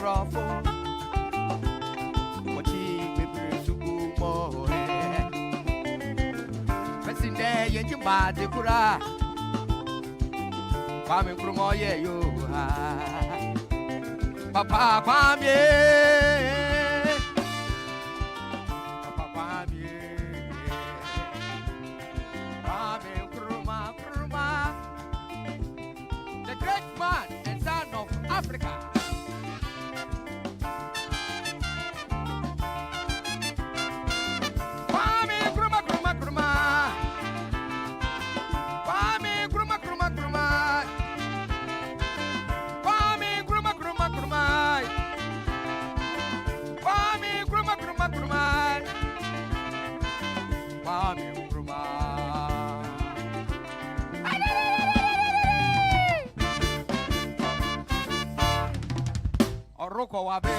crofo. What he be suku mo. Passing there, you bad the cura. Kwame Nkrumah ye yo ha. Papa Kwame. Papa Kwame. Kwame Nkrumah. The great man and son of Africa. Kwame Nkrumah. Kwame Nkrumah. Kwame Nkrumah. Kwame Nkrumah. Kwame Nkrumah. Oroko wabe,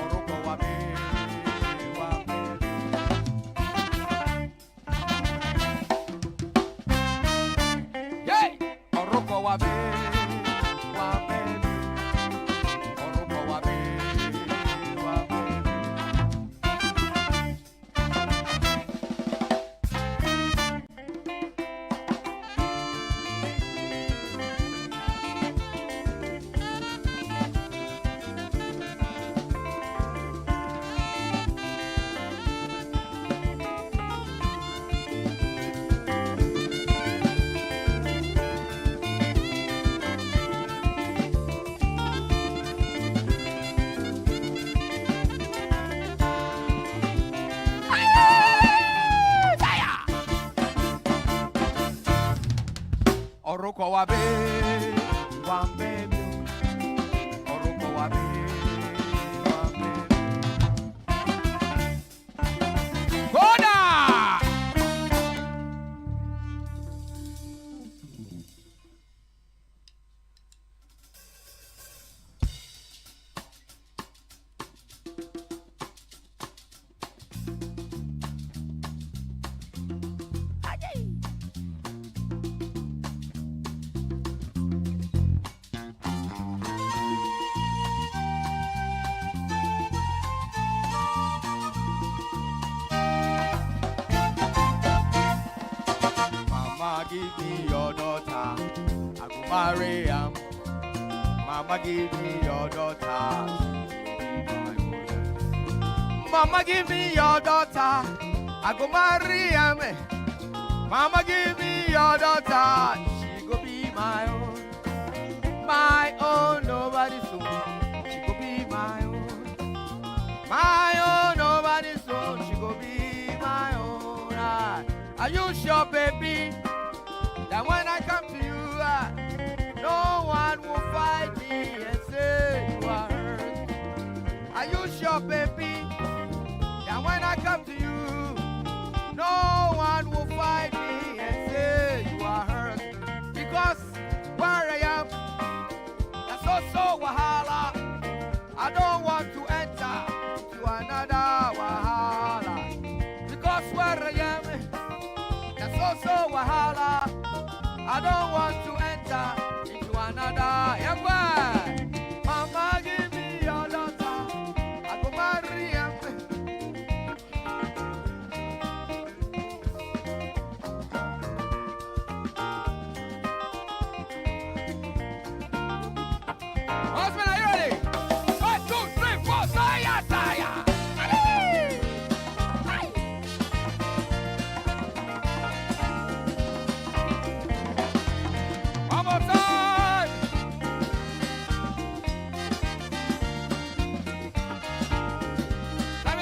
Oroko wabe. Yay! Oroko wabe, Oroko wabe. Oroko wabe, Oroko wabe, Koda! Give me your daughter, I go marry him. Mama, give me your daughter, Mama, give me your daughter, I go marry him. Mama, give me your daughter, she go be my own, nobody's own. She go be my own, nobody's own. She go be my own. Are you sure, baby? That when I come to you, no one will fight me and say you are hurt. Are you sure, baby? That when I come to you, no one will fight me and say you are hurt. Because where I am, that's also wahala. I don't want to enter to another wahala. Because where I am, that's also wahala. I don't want to enter into another. Mama, give me your daughter. I go marry him. Husband, are you ready? 1, 2, 3, 4, saya. One more time.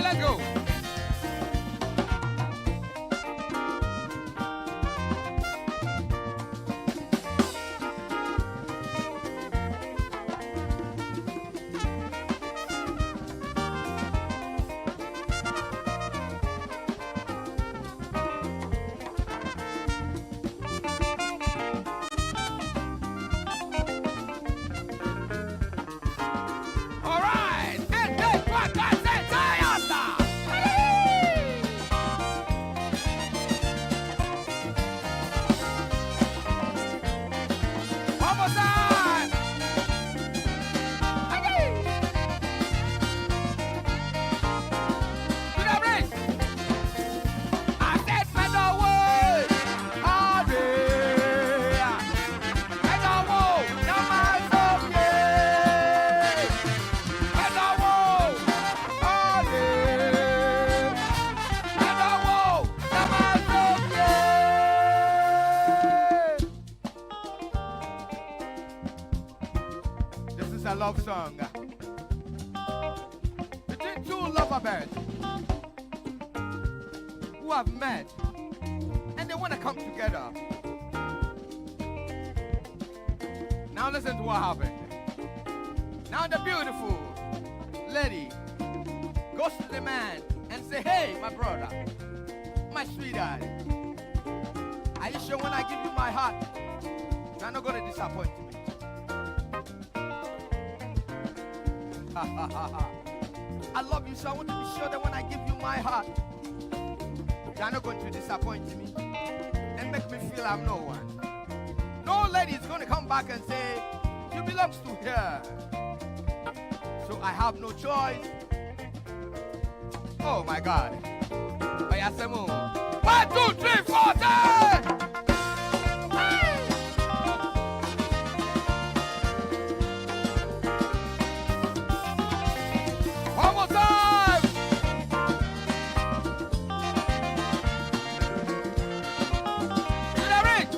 Let's go. All right. And take what I say, is a love song between two lovebirds who have met and they want to come together. Now listen to what happened. Now the beautiful lady goes to the man and say, hey, my brother, my sweetheart, are you sure when I give you my heart, you're not going to disappoint me? I love you, so I want to be sure that when I give you my heart, you're not going to disappoint me and make me feel I'm no one. No lady is going to come back and say, you belong to her. So I have no choice. Oh my God. Oyasemu. 1, 2, 3, 4, 10! One more time! Lyric!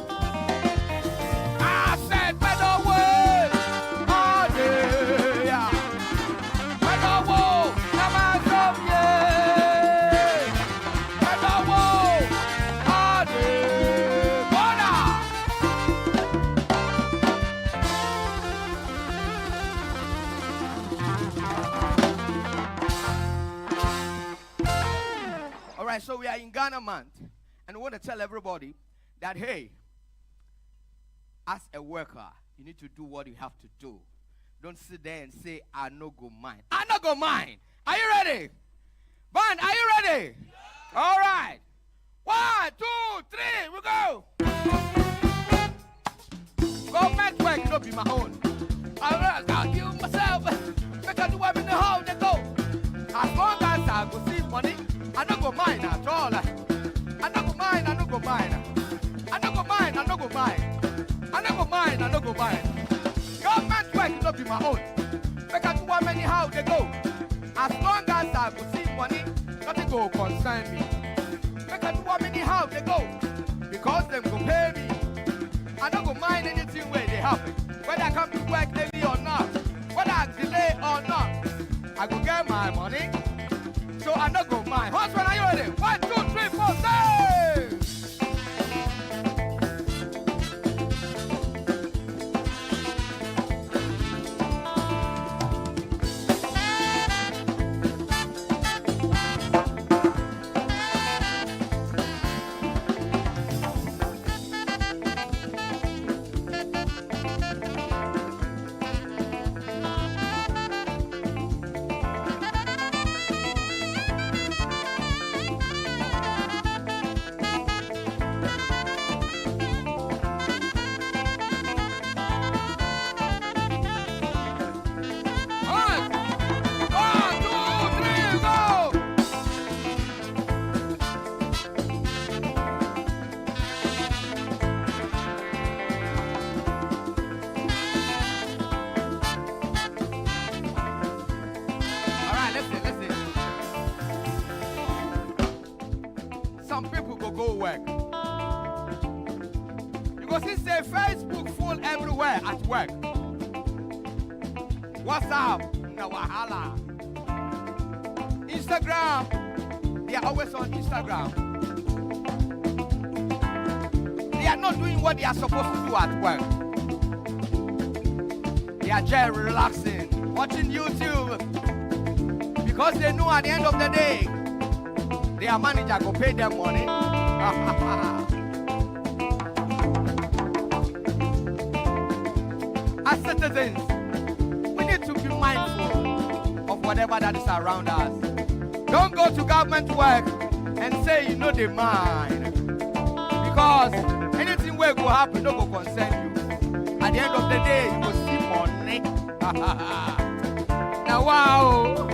I said better words all day. Better words, never stop, yeah. Better words all day. Go now! All right, so we are in Ghana month, and we want to tell everybody that, hey, as a worker, you need to do what you have to do. Don't sit there and say, I no go mind. I no go mind. Are you ready? Band, are you ready? Yeah. All right. 1, 2, 3, we go. Government work, no be my own. I'll give myself. Make I do what in the how they go. As long as I go see money, I no go mind at all. I no go mind, I no go mind. I no go mind, I no go mind. I no go mind, I no go mind. Government work no be my own. Make I do what anyhow they go. As long as I go see money, nothing go concern me. Make I do what anyhow they go. Because them go pay me. I don't go mind anything where they happen. Whether I come to work early or not, whether I delay or not, I go get my money. So I don't go mind. Husband, are you ready? 1, 2, 3, 4, say! Work. Because he say Facebook full everywhere at work. WhatsApp, no wahala. Instagram, they are always on Instagram. They are not doing what they are supposed to do at work. They are just relaxing, watching YouTube. Because they know at the end of the day, their manager go pay them money. As citizens, we need to be mindful of whatever that is around us. Don't go to government work and say you know the mind. Because anything will go happen, no go concern you. At the end of the day, you will see money. Now wow.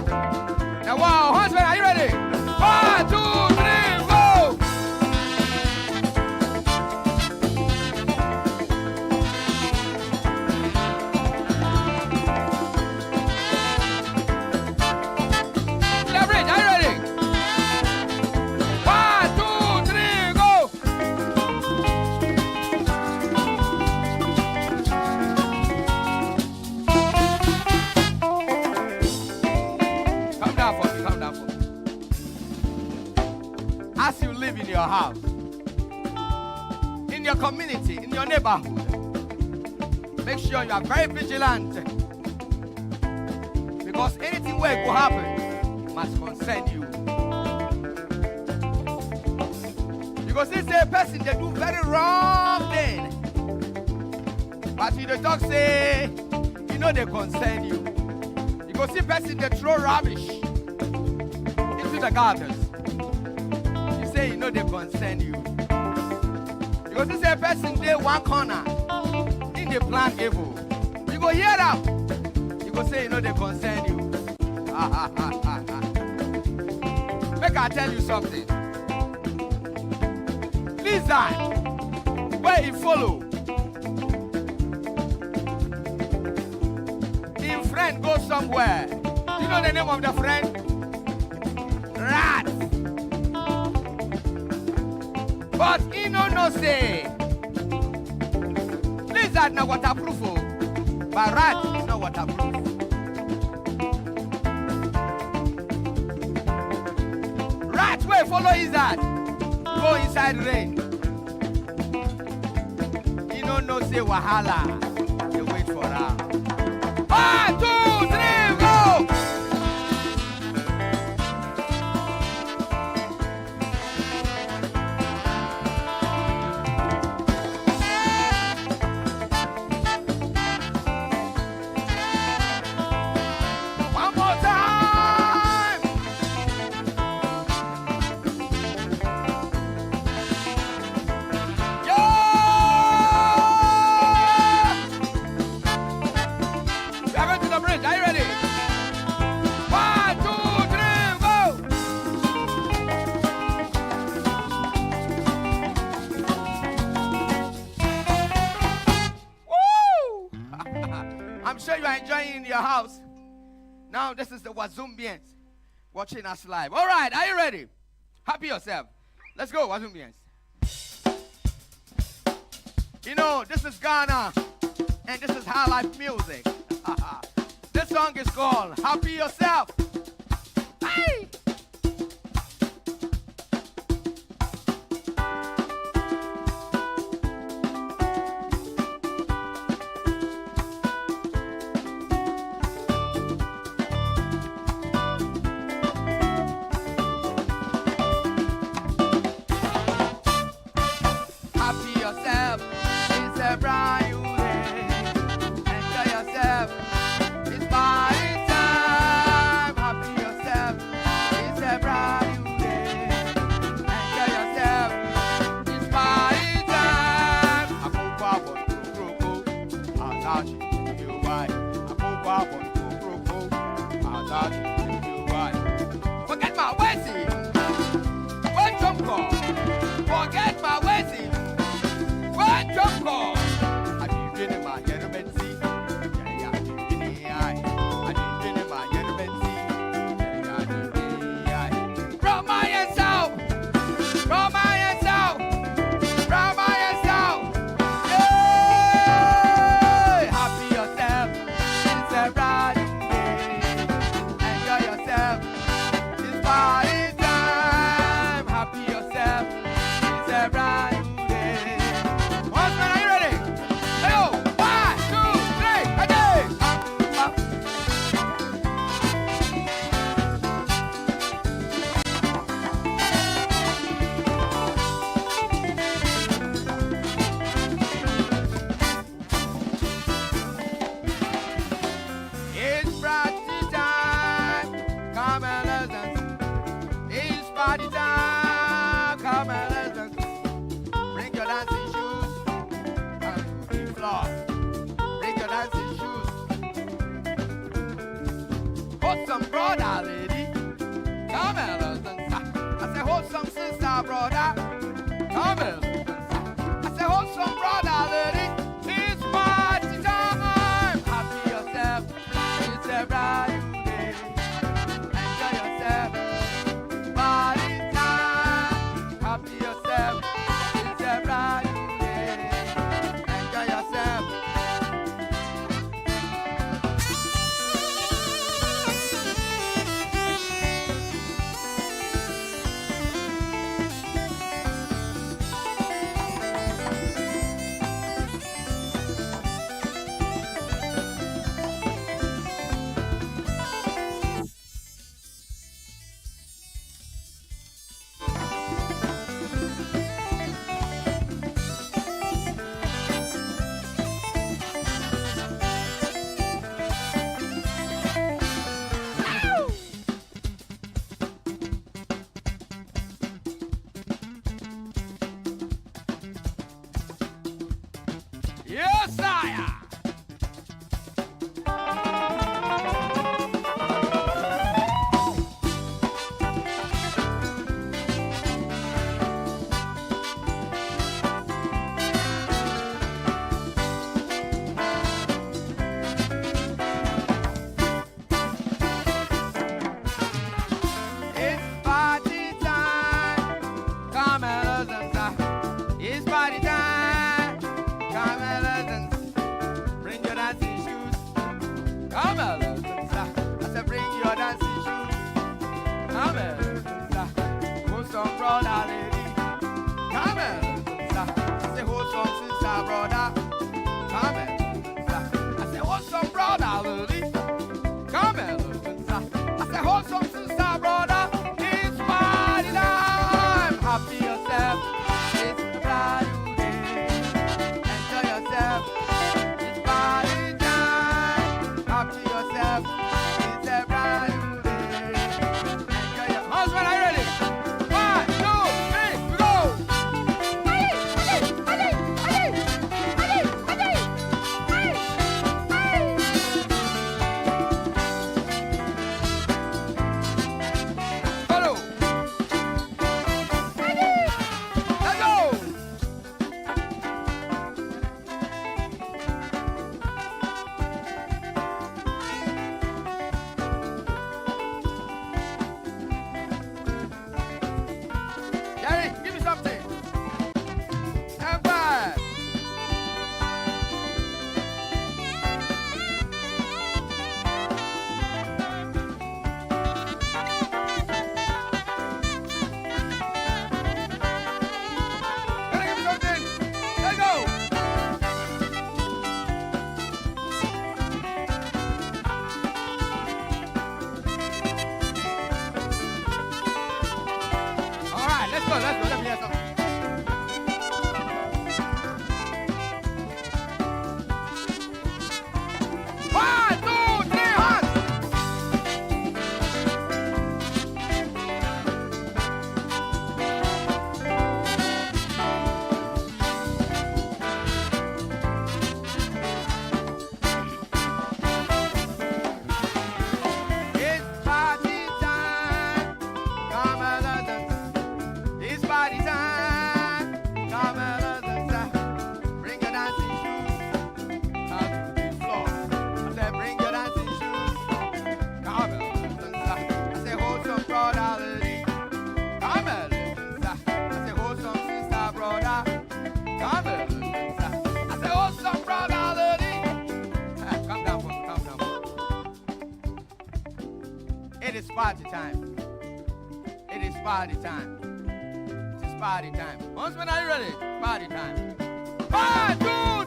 Now wow. Husband, are you ready? 1, 2, 3, go! Leverage, are you ready? 1, 2, 3, go! house, in your community, in your neighborhood. Make sure you are very vigilant, because anything where it will happen must concern you. Because this is a person they do very wrong thing, but you the talk say, you know they concern you. You go see person they throw rubbish into the gutters. You say you know they concern you. Because this is a person they one corner in the plan evil. You go hear them. You go say you know they concern you. Make I tell you something. Lizard, where he follow, him friend go somewhere. Do you know the name of the friend? Rat. But he no say lizard na waterproof, but rat is not waterproof. Rat where follow lizard go inside rain. He no say wahala. They wait for her. 1, 2, 3, go! One more time! Yo! We are going to the bridge. Are you ready? 1, 2, 3, go! Woo! I'm sure you are enjoying in your house. Now this is the Wazumbians watching us live. All right, are you ready? Happy yourself. Let's go, Wazumbians. You know, this is Ghana, and this is Highlife music. This song is called Happy Yourself. Hey! Happy yourself, it's a brand new day. Enjoy yourself, it's party time. Happy yourself, it's a brand new day. Enjoy yourself, it's party time. I go pop on Kroko, I'll touch you by. I go pop on Kroko, I'll touch you by. Forget my Wesley, one jump call. Forget my Wesley. One jump call. I did in my gentleman see. Yeah, I did in the eye. I did in my gentleman see. Yeah, I did in the eye. From my hands out. From my hands out. From my hands out. Yeah. Happy yourself. It's a brand new day. Enjoy yourself. It's party time. Happy yourself. It's a brand new day. Once man, are you ready? Hey, go. 1, 2, 3, again. It's party time. Come and listen. It's party time. Come and listen. Bring your dancing shoes and the floor. Bring your dancing shoes. Hold some brother, lady. Come and listen. I say hold some sister, brother. Come and listen. I say hold some brother, lady. It's party time. Happy yourself. It's a brand new day. Enjoy yourself. Party time. Happy yourself. It's a brand new day. Enjoy yourself. fire. Party time. It is party time. It is party time. Once when are you ready? Party time. 1, 2,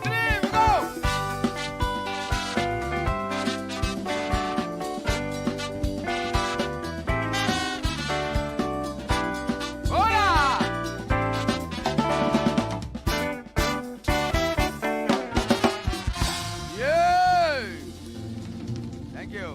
3, we go! Hola! Yeah! Thank you.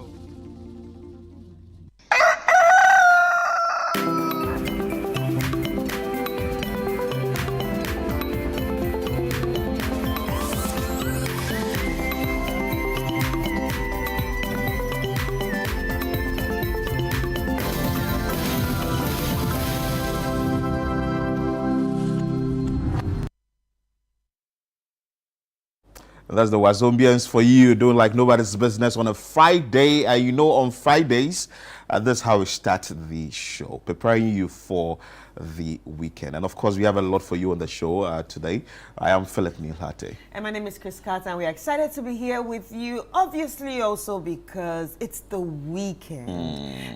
That's the Wazombians for you, doing like nobody's business on a Friday. And you know, on Fridays, that's how we start the show, preparing you for the weekend. And of course, we have a lot for you on the show today. I am Philip Nilhate. And my name is Chris Carter, and we're excited to be here with you, obviously also because it's the weekend.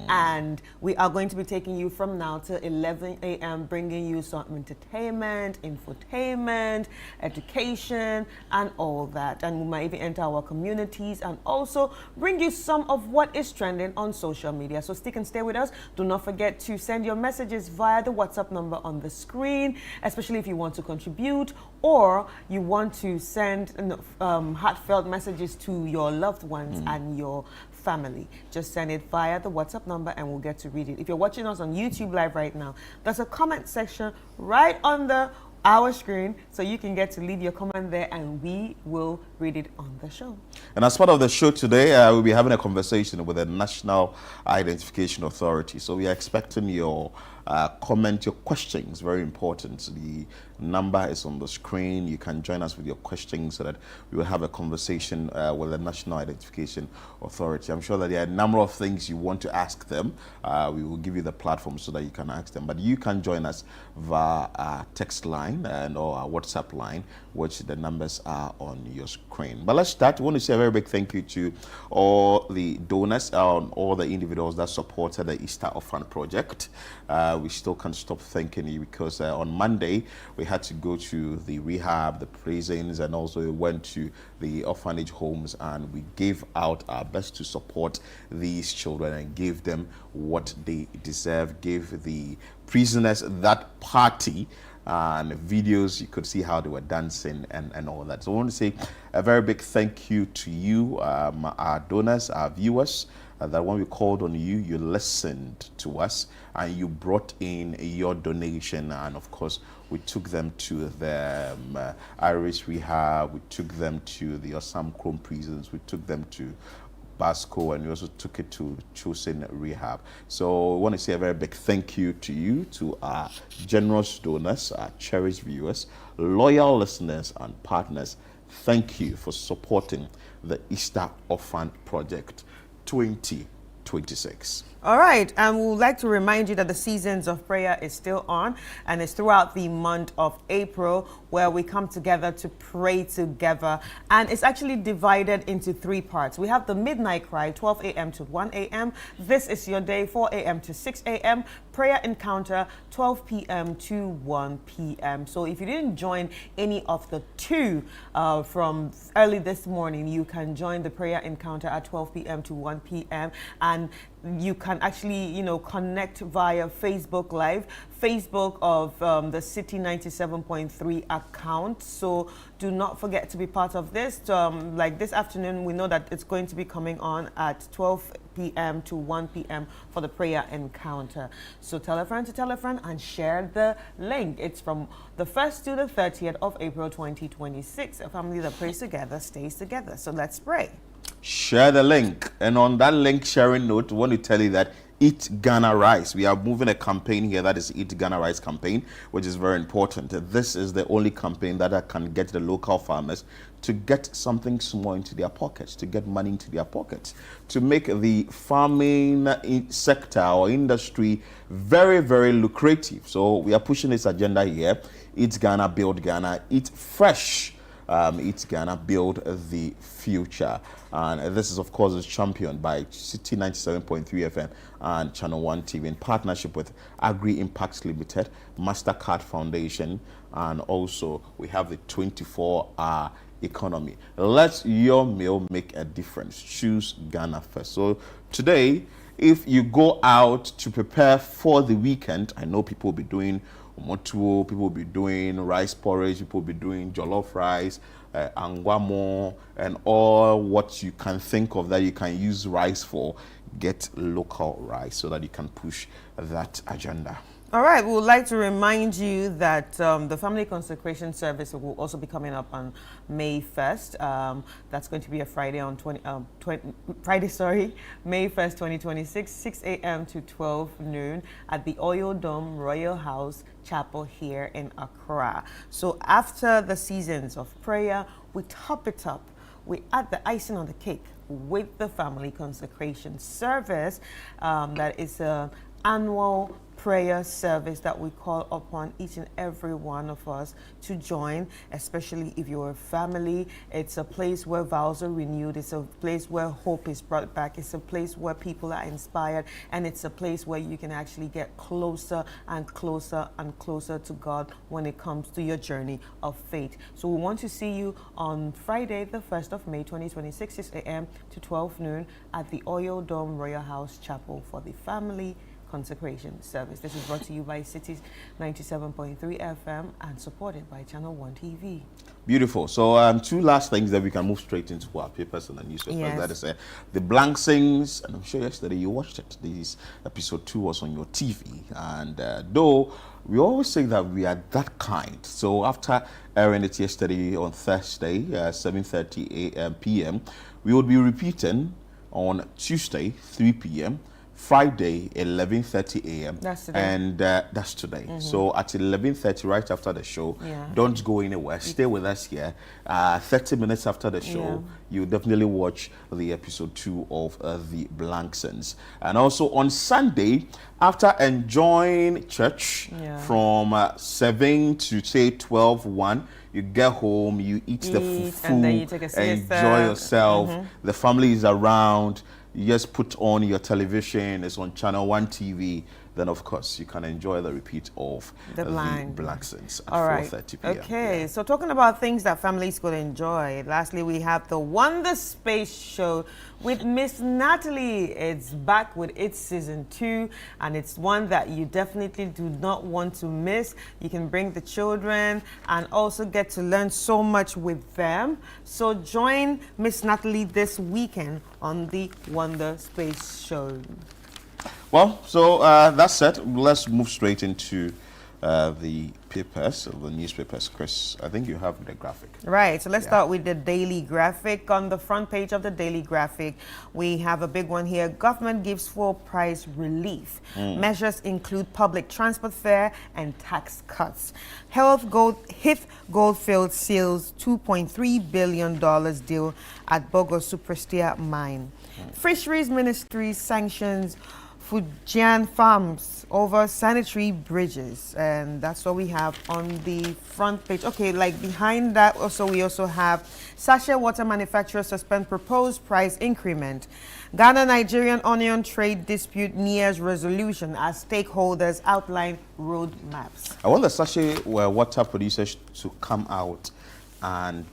And we are going to be taking you from now till 11 a.m., bringing you some entertainment, infotainment, education, and all that. And we might even enter our communities and also bring you some of what is trending on social media. So stick and stay with us. Do not forget to send your messages via the WhatsApp number on the screen, especially if you want to contribute or you want to send heartfelt messages to your loved ones and your family. Just send it via the WhatsApp number and we'll get to read it. If you're watching us on YouTube Live right now, there's a comment section right under our screen, so you can get to leave your comment there and we will read it on the show. And as part of the show today, we'll be having a conversation with the National Identification Authority. So we are expecting your comment, your questions, very important. The number is on the screen. You can join us with your questions so that we will have a conversation with the National Identification Authority. I'm sure that there are a number of things you want to ask them. We will give you the platform so that you can ask them. But you can join us via our text line and or our WhatsApp line, which the numbers are on your screen. But let's start. I want to say a very big thank you to all the donors and all the individuals that supported the Easter Orphan Project. We still can't stop thanking you because on Monday we had to go to the rehab, the prisons, and also we went to the orphanage homes, and we gave out our best to support these children and give them what they deserve, give the prisoners that party and videos. You could see how they were dancing and all that. So I want to say a very big thank you to you, our donors, our viewers, that when we called on you, you listened to us and you brought in your donation. And of course, we took them to the Iris Rehab, we took them to the Osam Chrome prisons, we took them to Basco, and we also took it to Chosen Rehab. So we want to say a very big thank you to you, to our generous donors, our cherished viewers, loyal listeners and partners. Thank you for supporting the Easter Orphan Project 2026. All right, and we would like to remind you that the Seasons of Prayer is still on, and it's throughout the month of April where we come together to pray together. And it's actually divided into 3 parts. We have the Midnight Cry, 12 a.m. to 1 a.m. This is your day, 4 a.m. to 6 a.m. Prayer Encounter, 12 p.m. to 1 p.m. So if you didn't join any of the 2 from early this morning, you can join the Prayer Encounter at 12 p.m. to 1 p.m. And you can actually, connect via Facebook Live, Facebook of the City 97.3 account. So do not forget to be part of this. Like this afternoon, we know that it's going to be coming on at 12 p.m. to 1 p.m. for the prayer encounter. So tell a friend to tell a friend and share the link. It's from the 1st to the 30th of April 2026. A family that prays together stays together. So let's pray. Share the link, and on that link sharing note, I want to tell you that Eat Ghana Rice. We are moving a campaign here that is Eat Ghana Rice campaign, which is very important. This is the only campaign that can get the local farmers to get something small into their pockets, to get money into their pockets, to make the farming sector or industry very, very lucrative. So we are pushing this agenda here. Eat Ghana, build Ghana, eat fresh. Eat Ghana, build the future. And this is, of course, is championed by City 97.3 FM and Channel 1 TV in partnership with Agri Impacts Limited, MasterCard Foundation, and also we have the 24-hour economy. Let your meal make a difference. Choose Ghana first. So today, if you go out to prepare for the weekend, I know people will be doing motuo, people will be doing rice porridge, people will be doing jollof rice, angwamo, and all what you can think of that you can use rice for. Get local rice so that you can push that agenda. All right, we would like to remind you that the family consecration service will also be coming up on May 1st. That's going to be a Friday on May 1st, 2026, 6 a.m. to 12 noon at the Oil Dome Royal House Chapel here in Accra. So after the Seasons of Prayer, we top it up. We add the icing on the cake with the family consecration service. That is an annual prayer service that we call upon each and every one of us to join, especially if you're a family. It's a place where vows are renewed. It's a place where hope is brought back. It's a place where people are inspired, and it's a place where you can actually get closer and closer and closer to God when it comes to your journey of faith. So we want to see you on Friday, the 1st of May, 2026, 6 a.m. to 12 noon at the Oil Dome Royal House Chapel for the family consecration service. This is brought to you by Cities 97.3 FM and supported by Channel 1 TV. Beautiful. So two last things that we can move straight into our papers and the newspapers. Yes. That is the Blank Sings, and I'm sure yesterday you watched it. This episode 2 was on your TV, and though we always say that we are that kind, so after airing it yesterday on Thursday, 7:30 p.m., we will be repeating on Tuesday, 3 p.m., Friday, 11:30 a.m. That's today. And that's today. So at 11:30, right after the show, don't go anywhere. Stay with us here. 30 minutes after the show, you definitely watch the episode 2 of the Blank Sins. And also on Sunday, after enjoying church from 7 to say 12:1, you get home, you eat the food, and then you take a siesta. enjoy yourself. The family is around. You just put on your television. It's on Channel 1 TV. Then, of course, you can enjoy the repeat of the Blank Sins at 4:30 p.m. Okay, so talking about things that families could enjoy, lastly, we have the Wonder Space Show with Miss Natalie. It's back with its season 2, and it's one that you definitely do not want to miss. You can bring the children and also get to learn so much with them. So join Miss Natalie this weekend on the Wonder Space Show. Well, so that said, let's move straight into the papers, the newspapers. Chris, I think you have the graphic. Right, so let's start with the Daily Graphic. On the front page of the Daily Graphic, we have a big one here. Government gives full price relief. Measures include public transport fare and tax cuts. Heath Goldfield seals $2.3 billion deal at Bogo Superstar mine. Fisheries Ministry sanctions Fujian farms over sanitary bridges, and that's what we have on the front page. Okay, like behind that also we also have sachet water manufacturers suspend proposed price increment. Ghana-Nigerian onion trade dispute nears resolution as stakeholders outline road maps. I want the sachet water producers to come out and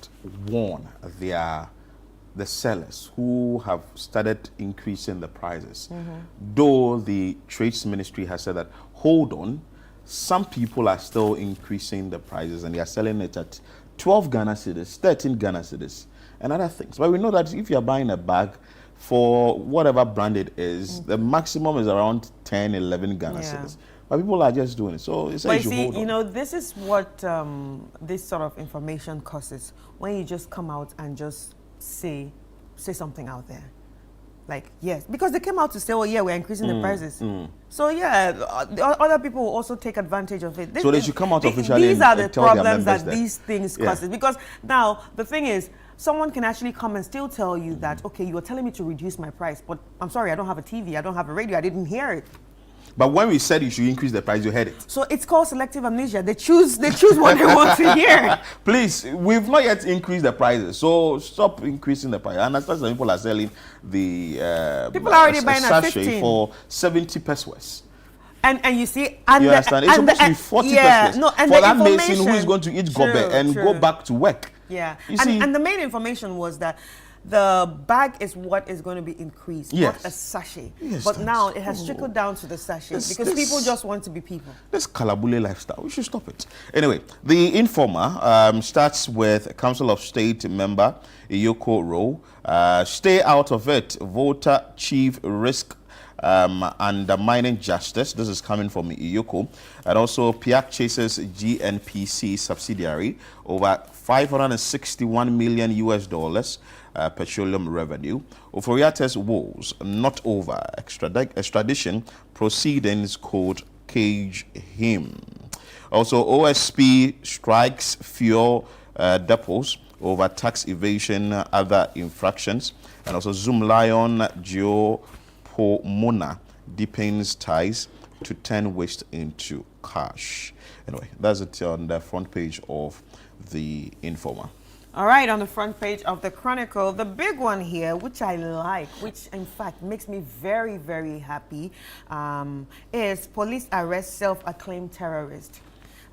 warn the sellers who have started increasing the prices. Though the Trades Ministry has said that, hold on, some people are still increasing the prices and they are selling it at 12 Ghana cedis, 13 Ghana cedis, and other things. But we know that if you're buying a bag for whatever brand it is, the maximum is around 10, 11 Ghana cedis. But people are just doing it. So it's but you know, this is what this sort of information causes when you just come out and just say something out there, like yes, because they came out to say, oh yeah, we're increasing the prices. So yeah, other people will also take advantage of it. So they should come out officially. These are the tell their problems that members these things causes. Because now the thing is, someone can actually come and still tell you that, okay, you were telling me to reduce my price, but I'm sorry, I don't have a TV, I don't have a radio, I didn't hear it. But when we said you should increase the price, you heard it. So it's called selective amnesia. They choose what they want to hear. Please, we've not yet increased the prices, so stop increasing the price. I understand some people are selling the people are already buying at 15 for 70 pesos. And you see, and you understand? It's supposed to be 40 pesos no, and for the that mason who is going to eat gobe and go back to work. Yeah, you see, and the main information was that the bag is what is going to be increased, not a sachet. Yes, but now it has trickled down to the sachet because people just want to be people. This Kalabule lifestyle, we should stop it. Anyway, the Informer starts with Council of State member Iyoko Rowe. Stay out of it. Voter chief risk undermining justice. This is coming from Iyoko. And also, PIAC chases GNPC subsidiary over $561 million US petroleum revenue. Oforiate's woes not over. Extradition proceedings could cage him. Also, OSP strikes fuel depots over tax evasion, other infractions. And also, Zoom Lion Geopomona deepens ties to turn waste into cash. Anyway, that's it on the front page of the Informer. All right, on the front page of the Chronicle, the big one here, which I like, which in fact makes me very, very happy, is police arrest self-acclaimed terrorist.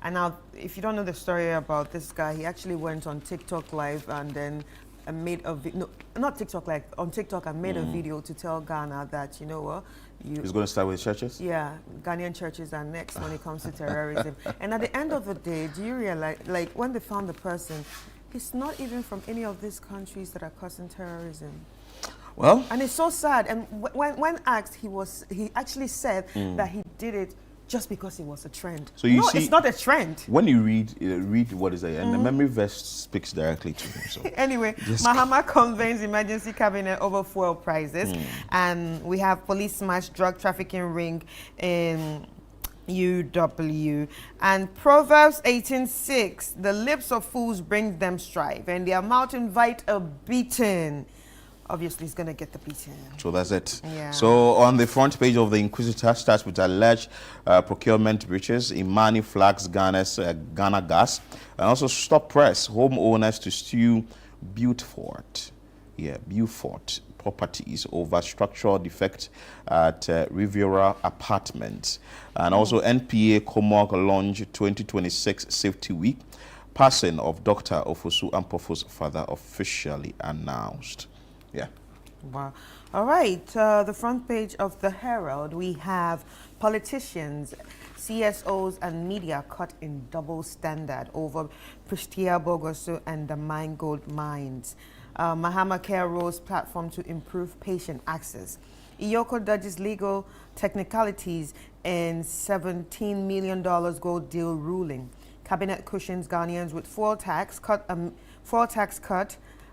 And now, if you don't know the story about this guy, he actually went on TikTok live and then made a no, not TikTok, like on TikTok, I made a video to tell Ghana that, you know what, He's going to start with churches? yeah, Ghanaian churches are next when it comes to terrorism. And at the end of the day, do you realize, like, when they found the person, he's not even from any of these countries that are causing terrorism. Well, And it's so sad. And when asked, he actually said that he did it just because it was a trend. So you no, see, it's not a trend. when you read what is there, and the memory verse speaks directly to him. So Anyway, Mahama convenes emergency cabinet over fuel prices, and we have police smash drug trafficking ring in UW, and Proverbs 18:6. The lips of fools bring them strife, and their mouth invite a beating. Obviously, he's going to get the beating. So that's it. Yeah. So on the front page of the Inquisitor starts with alleged procurement breaches. Imani flags Ghana gas. And also stop press homeowners to sue Beaufort. Yeah, Beaufort properties over structural defect at Riviera Apartments. And also NPA Comog launch 2026 Safety Week. Passing of Dr. Ofosu Ampofo's father officially announced. Yeah. Wow. All right. The front page of the Herald, we have politicians, CSOs, and media caught in double standard over Pristia Bogoso and the Mine Gold mines. Mahama Care Rose platform to improve patient access. Iyoko dodges legal technicalities in $17 million gold deal ruling. Cabinet cushions Ghanaians with fuel tax cut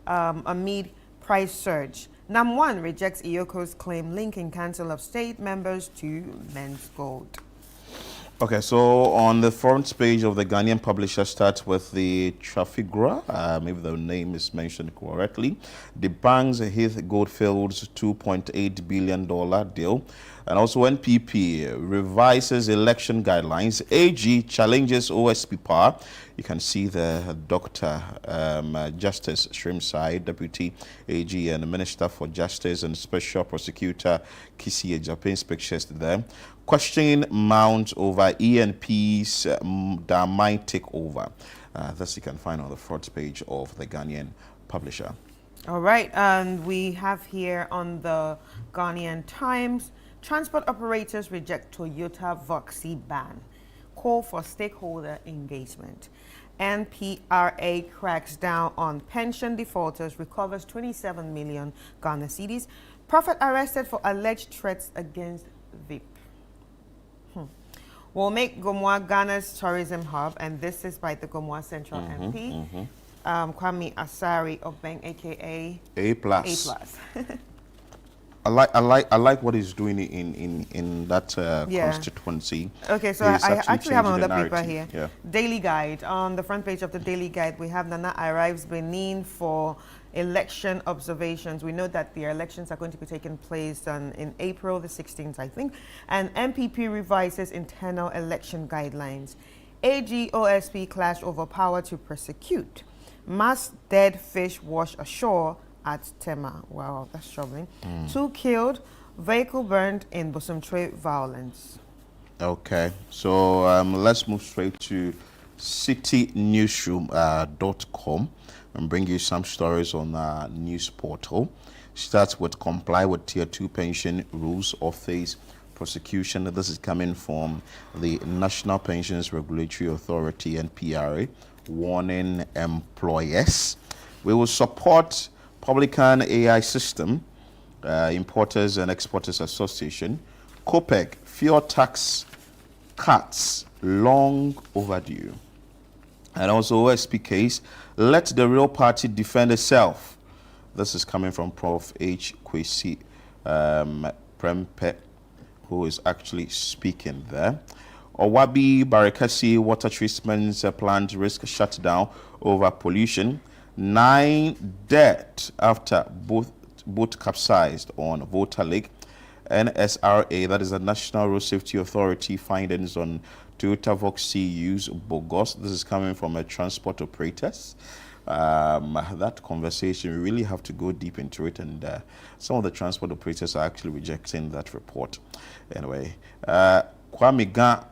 amid price surge. NAM1 rejects Iyoko's claim linking Council of State members to men's gold. Okay, so on the front page of the Ghanaian publisher starts with the Trafigura, maybe the name is mentioned correctly. The Banks Heath Goldfields $2.8 billion deal. And also NPP revises election guidelines. AG challenges OSP power. You can see the Dr. Justice Shrimside, Deputy AG and Minister for Justice and Special Prosecutor Kisi Ejapin's pictures there. Questioning mounts over ENP's mine takeover. This you can find on the front page of the Ghanaian publisher. All right, and we have here on the Ghanaian Times, transport operators reject Toyota Voxy ban. Call for stakeholder engagement. NPRA cracks down on pension defaulters, recovers 27 million Ghana cedis. Prophet arrested for alleged threats against VIP. Will make Gomoa Ghana's tourism hub, and this is by the Gomoa Central MP, Kwame Asari Obeng, aka A+. I like what he's doing in that constituency. Okay, so I actually have another paper here. Yeah. Daily Guide. On the front page of the Daily Guide, we have Nana arrives Benin for election observations. We know that the elections are going to be taking place in April the 16th, I think. And MPP revises internal election guidelines. AG-OSP clash over power to prosecute. Mass dead fish wash ashore at Tema. Wow, that's troubling. 2 killed, vehicle burned in Bosumtwe violence. Okay, so let's move straight to citynewsroom.com and bring you some stories on our news portal. Starts with comply with Tier 2 pension rules or face prosecution. This is coming from the National Pensions Regulatory Authority, NPRA, warning employers. We will support Publican AI System, Importers and Exporters Association, COPEC, fuel tax cuts, long overdue. And also OSP case, let the real party defend itself. This is coming from Prof. H. Kwesi Prempe, who is actually speaking there. Owabi Barakasi water treatment plant risk shutdown over pollution. 9 dead after boat capsized on Volta Lake. NSRA, that is the National Road Safety Authority, findings on Toyota Voxy use bogus. This is coming from a transport operators. That conversation, we really have to go deep into it, and some of the transport operators are actually rejecting that report. Anyway, Kwame Ga,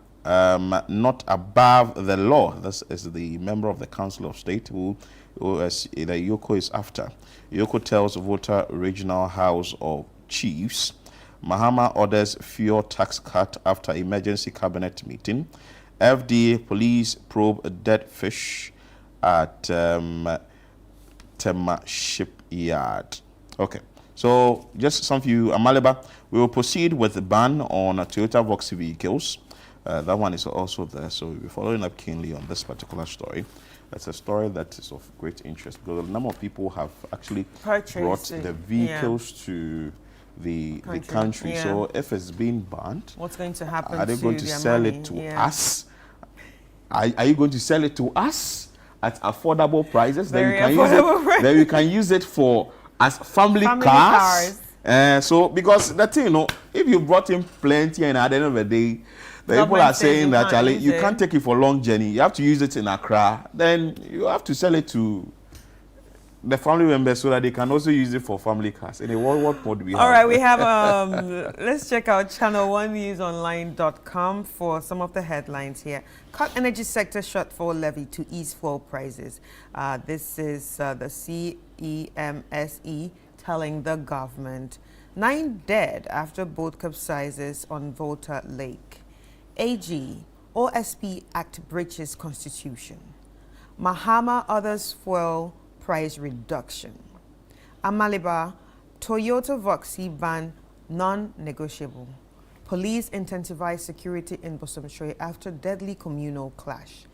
not above the law. This is the member of the Council of State who that Yoko is after. Yoko tells Voter Regional House of Chiefs. Mahama orders fuel tax cut after emergency cabinet meeting. FDA police probe a dead fish at Tema shipyard. Okay, so just some of you, Amaliba, we will proceed with the ban on Toyota Voxy vehicles. That one is also there, so we'll be following up keenly on this particular story. That's a story that is of great interest because a number of people have actually brought the vehicles to the country. Yeah. So if it's being banned, what's going to happen? Are they going to sell money? it to us? Are you going to sell it to us at affordable prices? Very affordable prices. Then we can use it for as family cars. So because the thing, if you brought in plenty and at the end of the day, the people are saying that Charlie, you can't take it for a long journey. You have to use it in Accra. Then you have to sell it to the family members so that they can also use it for family cars. Anyway, what more do we have? All right, we have, let's check out channel1newsonline.com for some of the headlines here. Cut energy sector shortfall levy to ease fuel prices. This is the CEMSE telling the government. 9 dead after boat capsizes on Volta Lake. AG, OSP Act breaches Constitution. Mahama orders fuel price reduction. Amaliba, Toyota Voxy ban non-negotiable. Police intensify security in Bosomshui after deadly communal clash.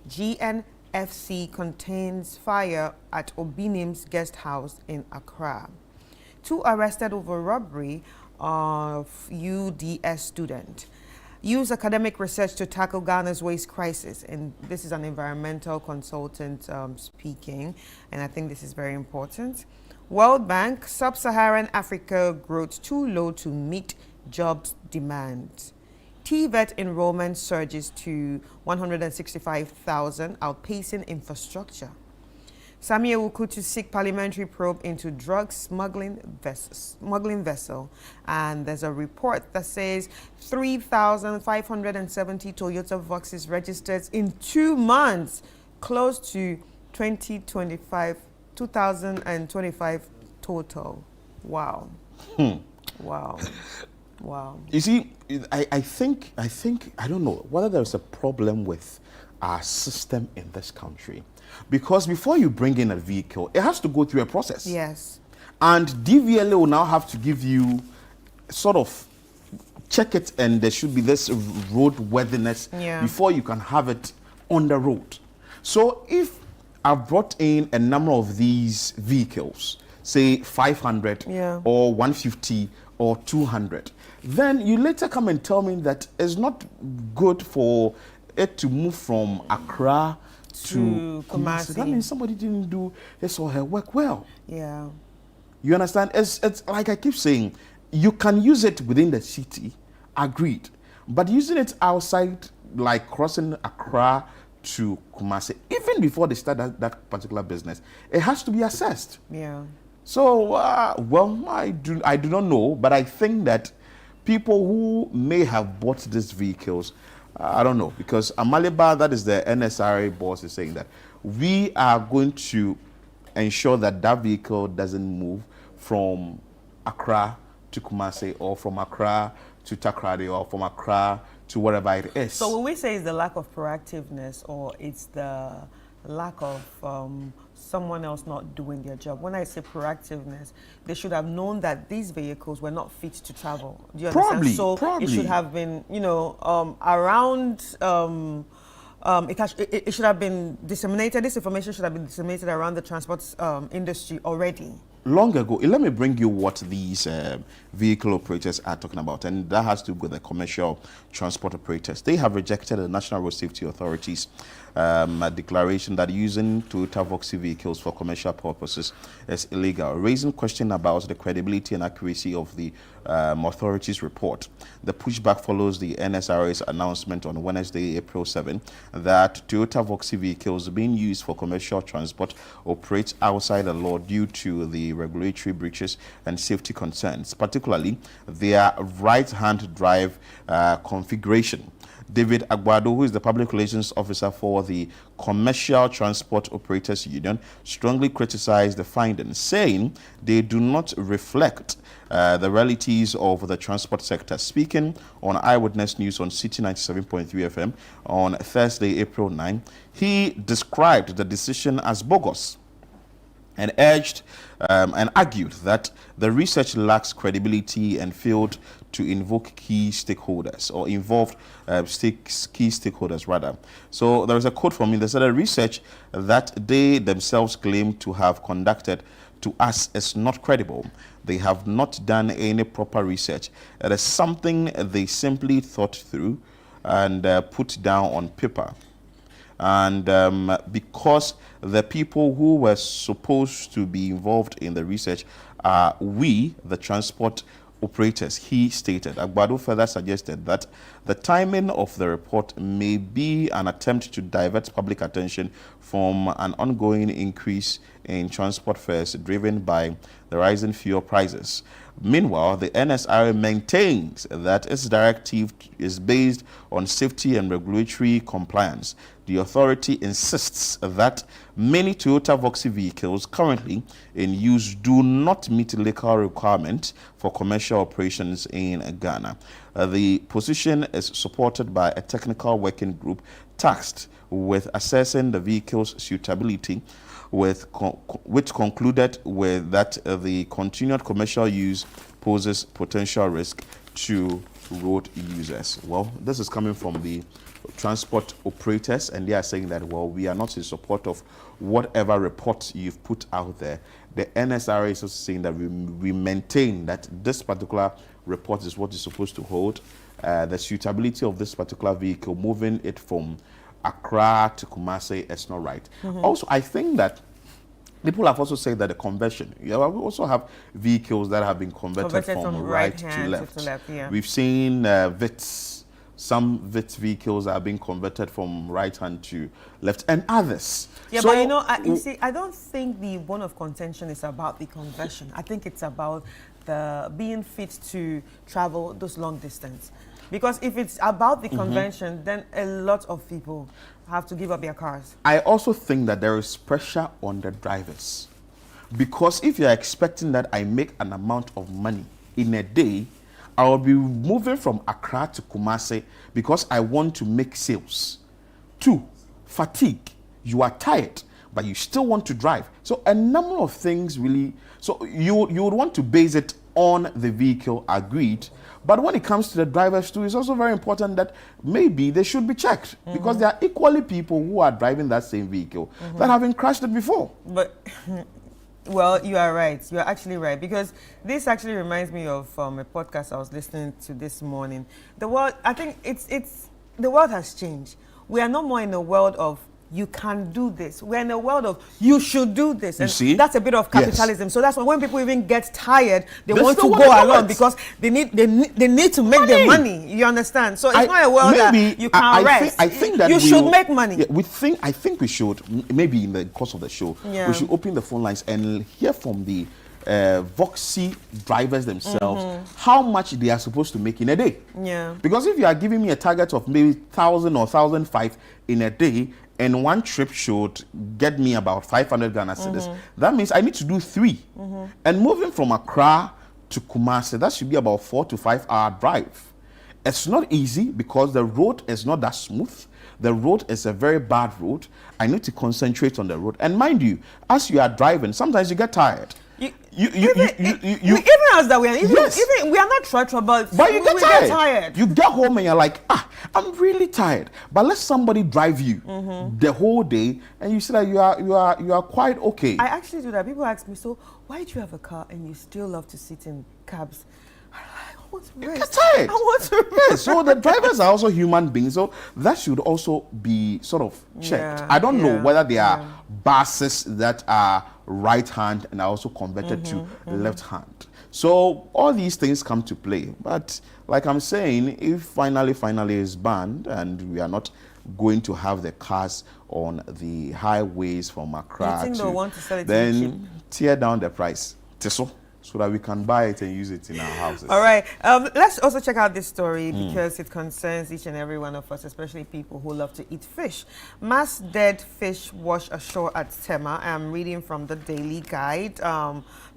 GNFC contains fire at Obinim's guest house in Accra. 2 arrested over robbery of UDS student. Use academic research to tackle Ghana's waste crisis. And this is an environmental consultant speaking, and I think this is very important. World Bank, Sub-Saharan Africa growth too low to meet jobs demand. TVET enrollment surges to 165,000, outpacing infrastructure. Samuel Wuku to seek parliamentary probe into drug smuggling vessel. And there's a report that says 3,570 Toyota Voxes registered in 2 months, close to 2025 total. Wow. Wow. Wow. You see, I think, I don't know whether there's a problem with our system in this country. Because before you bring in a vehicle, it has to go through a process. Yes. And DVLA will now have to give you sort of check it, and there should be this road worthiness before you can have it on the road. So if I've brought in a number of these vehicles, say 500 or 150 or 200, then you later come and tell me that it's not good for it to move from Accra to Kumasi. That means somebody didn't do his or her work well. Yeah. You understand? It's like I keep saying, you can use it within the city, agreed. But using it outside, like crossing Accra to Kumasi, even before they start that particular business, it has to be assessed. Yeah. So, well, I do not know, but I think that people who may have bought these vehicles, I don't know, because Amaliba, that is the NSRA boss, is saying that we are going to ensure that that vehicle doesn't move from Accra to Kumasi or from Accra to Takrady or from Accra to wherever it is. So when we say it's the lack of proactiveness or it's the lack of someone else not doing their job, when I say proactiveness, they should have known that these vehicles were not fit to travel. Do you understand? So it should have been, around. It should have been disseminated. This information should have been disseminated around the transport industry already. Long ago, let me bring you what these vehicle operators are talking about, and that has to do with the commercial transport operators. They have rejected the National Road Safety Authority's declaration that using Toyota Voxy vehicles for commercial purposes is illegal, raising question about the credibility and accuracy of the authority's report. The pushback follows the NSRA's announcement on Wednesday, April 7, that Toyota Voxy vehicles being used for commercial transport operate outside the law due to the regulatory breaches and safety concerns, particularly their right-hand drive configuration. David Agbado, who is the public relations officer for the Commercial Transport Operators Union, strongly criticized the findings, saying they do not reflect the realities of the transport sector. Speaking on Eyewitness News on City 97.3 FM on Thursday, April 9, he described the decision as bogus and urged and argued that the research lacks credibility and failed to invoke key stakeholders or involved key stakeholders rather. So there is a quote from him. They said the research that they themselves claim to have conducted to us is not credible. They have not done any proper research. It is something they simply thought through and put down on paper. And because the people who were supposed to be involved in the research are we, the transport operators, he stated. Agbado further suggested that the timing of the report may be an attempt to divert public attention from an ongoing increase in transport fares driven by the rising fuel prices. Meanwhile, the NSRA maintains that its directive is based on safety and regulatory compliance. The authority insists that many Toyota Voxy vehicles currently in use do not meet legal requirements for commercial operations in Ghana. The position is supported by a technical working group tasked with assessing the vehicle's suitability, which concluded with that the continued commercial use poses potential risk to road users. Well, this is coming from the transport operators, and they are saying that, well, we are not in support of whatever report you've put out there. The NSRA is also saying that we maintain that this particular report is what is supposed to hold. The suitability of this particular vehicle, moving it from Accra to Kumasi, is not right. Also, I think that people have also said that the conversion, we also have vehicles that have been converted from right to left. Yeah. We've seen VITs. Some VIT vehicles are being converted from right hand to left, and others. Yeah, so, but you know, you see, I don't think the bone of contention is about the conversion. I think it's about the being fit to travel those long distance. Because if it's about the convention, then a lot of people have to give up their cars. I also think that there is pressure on the drivers. Because if you're expecting that I make an amount of money in a day, I will be moving from Accra to Kumasi because I want to make sales. 2, fatigue. You are tired, but you still want to drive. So a number of things really, so you would want to base it on the vehicle, agreed. But when it comes to the drivers too, it's also very important that maybe they should be checked because there are equally people who are driving that same vehicle that haven't crashed it before. But well, you are right. You are actually right, because this actually reminds me of a podcast I was listening to this morning. The world, I think the world has changed. We are no more in a world of you can do this. We're in a world of you should do this. And you see? That's a bit of capitalism. Yes. So that's why when people even get tired, they want to still go want to do along it. because they need to make their money. You understand? So it's not a world that you can rest. I think that you should make money. Yeah, I think we should, maybe in the course of the show, we should open the phone lines and hear from the Voxy drivers themselves how much they are supposed to make in a day. Yeah. Because if you are giving me a target of maybe 1,000 or 1,005 in a day, and one trip should get me about 500 Ghana cedis, that means I need to do 3. And moving from Accra to Kumasi, that should be about 4 to 5 hour drive. It's not easy because the road is not that smooth. The road is a very bad road. I need to concentrate on the road. And mind you, as you are driving, sometimes you get tired. Even us that we are, even we are not trouble, but you get tired. Get tired. You get home and you're like, I'm really tired. But let somebody drive you the whole day, and you see that you are quite okay. I actually do that. People ask me, so why do you have a car and you still love to sit in cabs? I want to rest. You get tired. I want to rest. Yeah, so the drivers are also human beings, so that should also be sort of checked. Yeah, I don't know whether there are buses that are right hand and are also converted to left hand. So all these things come to play. But like I'm saying, if finally is banned and we are not going to have the cars on the highways from Accra you think they'll want to sell it then tear down the price. Tiso. so that we can buy it and use it in our houses. All right. Let's also check out this story because it concerns each and every one of us, especially people who love to eat fish. Mass dead fish wash ashore at Tema. I'm reading from the Daily Guide,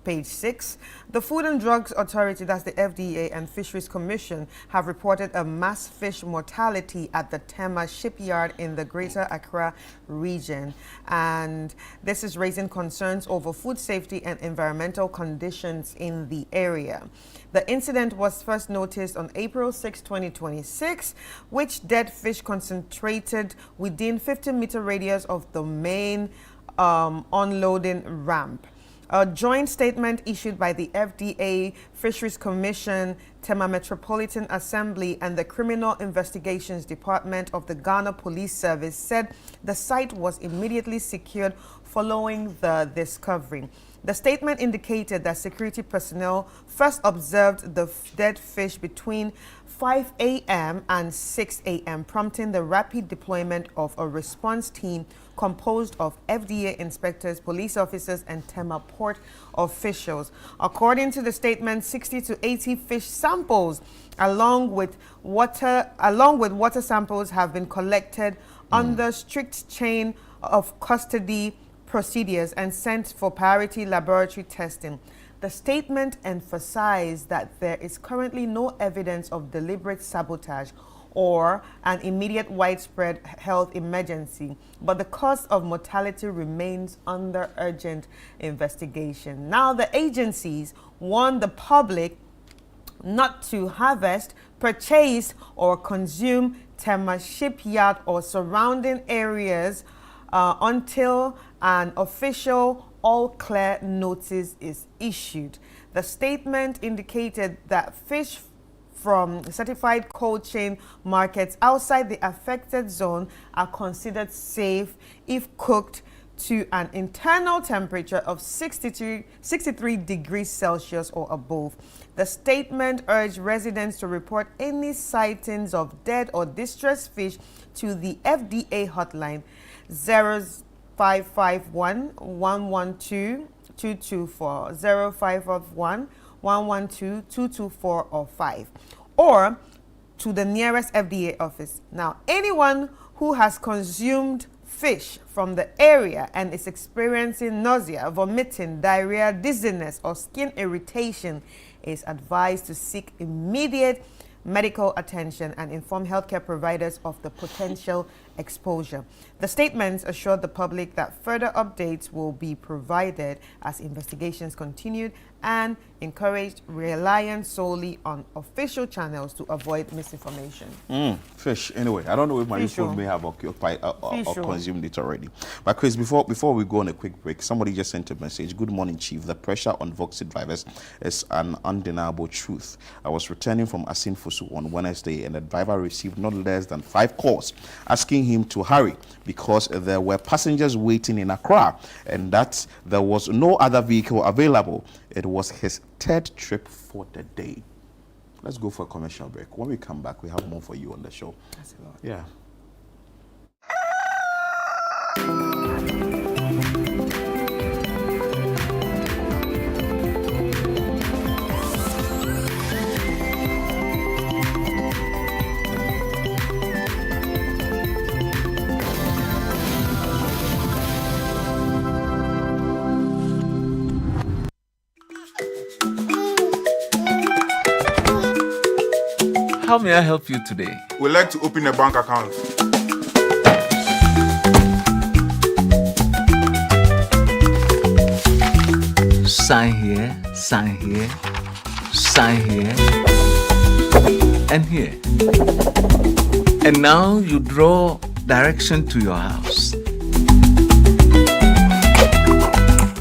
page 6. The Food and Drugs Authority, that's the FDA, and Fisheries Commission have reported a mass fish mortality at the Tema shipyard in the Greater Accra region. And this is raising concerns over food safety and environmental conditions in the area. The incident was first noticed on April 6, 2026, which dead fish concentrated within 50-meter radius of the main unloading ramp. A joint statement issued by the FDA, Fisheries Commission, Tema Metropolitan Assembly, and the Criminal Investigations Department of the Ghana Police Service said the site was immediately secured following the discovery. The statement indicated that security personnel first observed the dead fish between 5 a.m. and 6 a.m., prompting the rapid deployment of a response team composed of FDA inspectors, police officers, and Tema port officials. According to the statement, 60 to 80 fish samples, along with water samples, have been collected under strict chain of custody procedures and sent for priority laboratory testing. The statement emphasized that there is currently no evidence of deliberate sabotage or an immediate widespread health emergency, but the cause of mortality remains under urgent investigation. Now, the agencies warn the public not to harvest, purchase, or consume Tema shipyard or surrounding areas until an official all-clear notice is issued. The statement indicated that fish from certified cold chain markets outside the affected zone are considered safe if cooked to an internal temperature of 63 degrees Celsius or above. The statement urged residents to report any sightings of dead or distressed fish to the FDA hotline 0551 112 224, 0551 112 224 or 5, or to the nearest FDA office. Now, anyone who has consumed fish from the area and is experiencing nausea, vomiting, diarrhea, dizziness, or skin irritation is advised to seek immediate medical attention and inform healthcare providers of the potential exposure. The statements assured the public that further updates will be provided as investigations continued and encouraged reliance solely on official channels to avoid misinformation. Fish, anyway. I don't know if my people may have occupied or consumed it already. But Chris, before we go on a quick break, somebody just sent a message. Good morning, Chief. The pressure on Voxy drivers is an undeniable truth. I was returning from Asin Fusu on Wednesday, and the driver received not less than 5 calls asking him to hurry because there were passengers waiting in Accra and that there was no other vehicle available. It was his 3rd trip for the day. Let's go for a commercial break. When we come back, we have more for you on the show. That's a lot. Yeah. How may I help you today? We'd like to open a bank account. Sign here, sign here, sign here, and here. And now you draw direction to your house.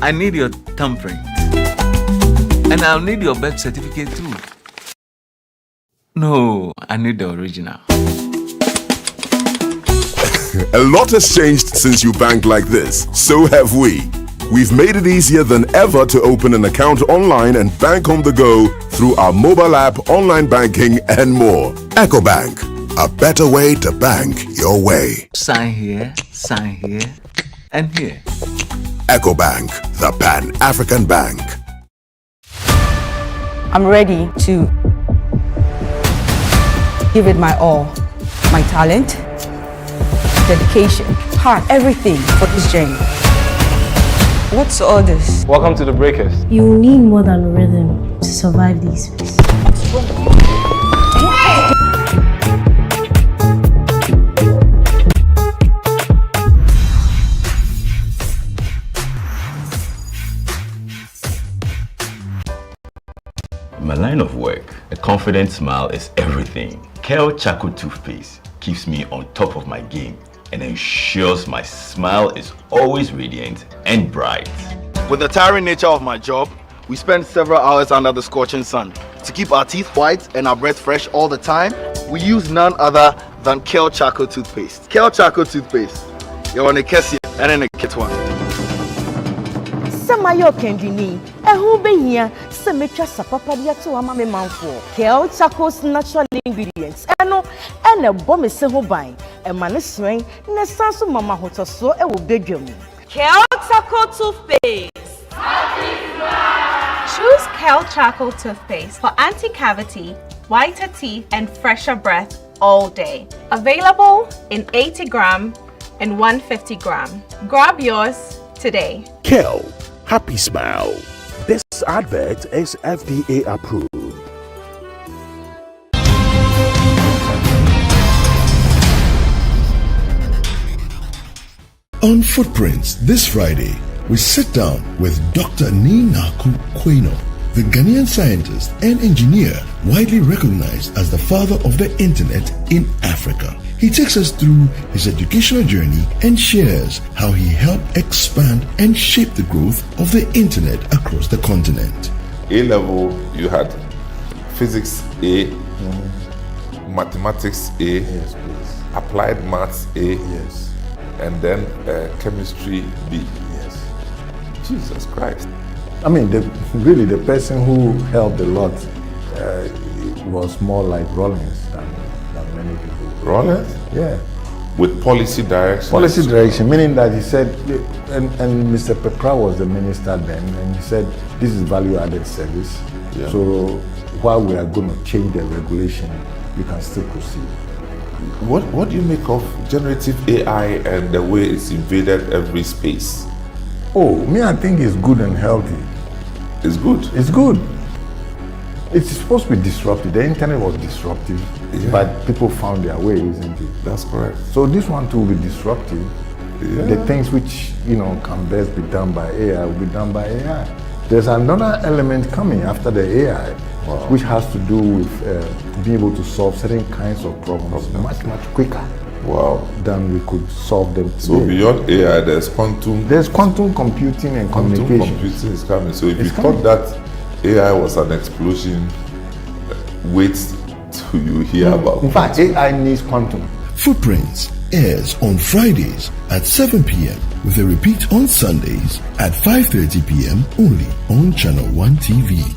I need your thumbprint. And I'll need your birth certificate too. No, I need the original. A lot has changed since you bank like this. So have we. We've made it easier than ever to open an account online and bank on the go through our mobile app, online banking, and more. EcoBank, a better way to bank your way. Sign here, and here. EcoBank, the Pan-African Bank. I'm ready to give it my all. My talent, dedication, heart, everything for this journey. What's all this? Welcome to the Breakers. You need more than rhythm to survive these phases. In my line of work, a confident smile is everything. Kale Charcoal Toothpaste keeps me on top of my game and ensures my smile is always radiant and bright. With the tiring nature of my job, we spend several hours under the scorching sun. To keep our teeth white and our breath fresh all the time, we use none other than Kale Charcoal Toothpaste. Kale Charcoal Toothpaste. You're on a Kessie and in a kit one. Samayo Kendini, who be here, Semetra Sapapadia to Amame Manfo, Kale Charcoal's natural ingredients, and a bomb is so by, and Maniswing, Nesansu Mama Hotoso, a bedroom. Kale Charcoal Toothpaste. Choose Kale Charcoal Toothpaste for anti-cavity, whiter teeth, and fresher breath all day. Available in 80 gram and 150 gram. Grab yours today. Kale, happy smile. This advert is FDA approved. On Footprints this Friday, we sit down with Dr. Ninaku Kweno, the Ghanaian scientist and engineer widely recognized as the father of the internet in Africa. He takes us through his educational journey and shares how he helped expand and shape the growth of the internet across the continent. A level, you had physics A, mathematics A, yes, applied maths A, yes, and then chemistry B. Yes. Jesus Christ. I mean, really the person who helped a lot was more like Rollins than many people. Rollins? Yeah. With policy direction? Policy direction, meaning that he said, and Mr. Pepra was the minister then, and he said, this is value-added service. Yeah. So while we are going to change the regulation, we can still proceed. What do you make of generative AI and the way it's invaded every space? Oh, me, I think it's good and healthy. It's good? It's good. It's supposed to be disruptive. The internet was disruptive, but people found their way, isn't it? That's correct. So this one too will be disruptive. Yeah. The things which, can best be done by AI will be done by AI. There's another element coming after the AI, which has to do with being able to solve certain kinds of problems much, much quicker. Wow. Than we could solve them today. So beyond AI, there's quantum. There's quantum computing and communication. Quantum computing is coming. So if you thought that AI was an explosion, wait till you hear about it. In fact, AI needs quantum. Footprints airs on Fridays at 7 p.m. with a repeat on Sundays at 5:30 p.m. only on Channel 1 TV.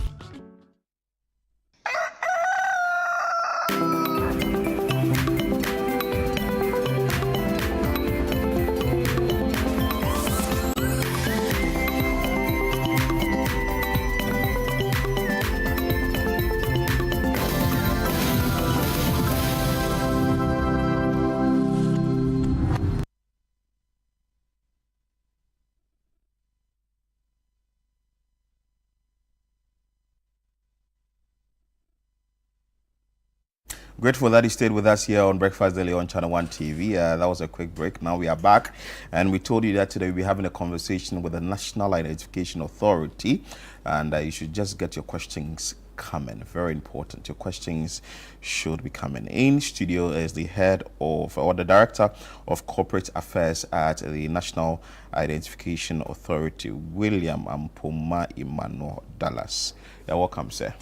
Grateful that you stayed with us here on Breakfast Daily on Channel 1 TV. That was a quick break. Now we are back, and we told you that today we'll be having a conversation with the National Identification Authority, and you should just get your questions coming. Very important. Your questions should be coming. In studio is the head of, or the director of corporate affairs at the National Identification Authority, William Ampoma Emmanuel Dallas. You're welcome, sir.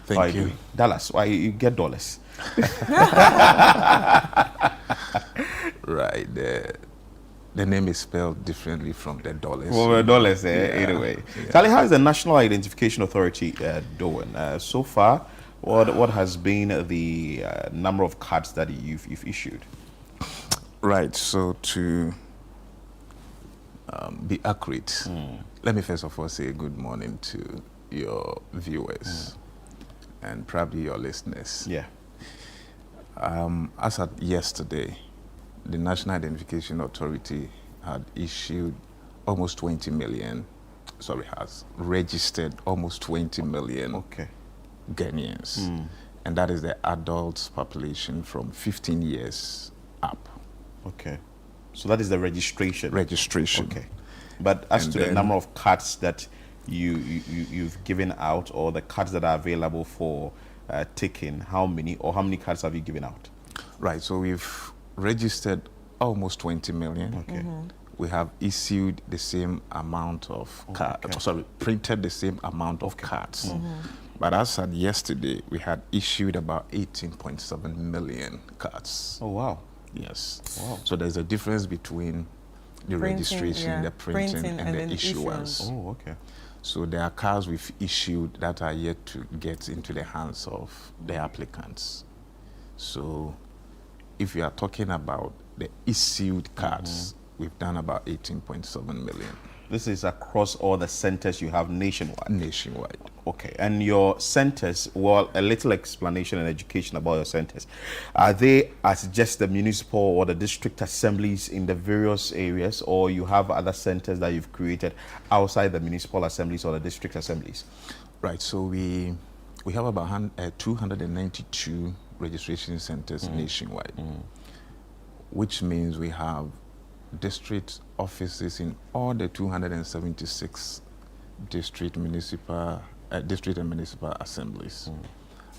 Thank you. Dallas, why you get dollars? Right. The name is spelled differently from the dollars. Well, the dollars, anyway. Yeah. Charlie, how is the National Identification Authority doing? So far, what has been the number of cards that you've issued? Right. So to be accurate, let me first of all say good morning to your viewers. and probably your listeners. Yeah. As at yesterday, the National Identification Authority had issued almost 20 million, has registered almost 20 million Ghanaians. And that is the adult population from 15 years up. Okay. So that is the registration. Registration. Okay. But as to the number of cards that you've given out, or the cards that are available for taking, how many cards have you given out? Right. So we've registered almost 20 million. Okay. We have issued the same amount of cards. Printed the same amount of cards. But as at yesterday, we had issued about 18.7 million cards. Oh, wow. Yes. Wow. So there's a difference between the registration, the printing, and the issuance. Oh, okay. So there are cards we've issued that are yet to get into the hands of the applicants. So if you are talking about the issued cards, we've done about 18.7 million. This is across all the centers you have nationwide? Nationwide. Okay. And your centers, well, a little explanation and education about your centers. Are they as just the municipal or the district assemblies in the various areas, or you have other centers that you've created outside the municipal assemblies or the district assemblies? Right. So we have about 292 registration centers nationwide, which means we have district offices in all the 276 district and municipal assemblies.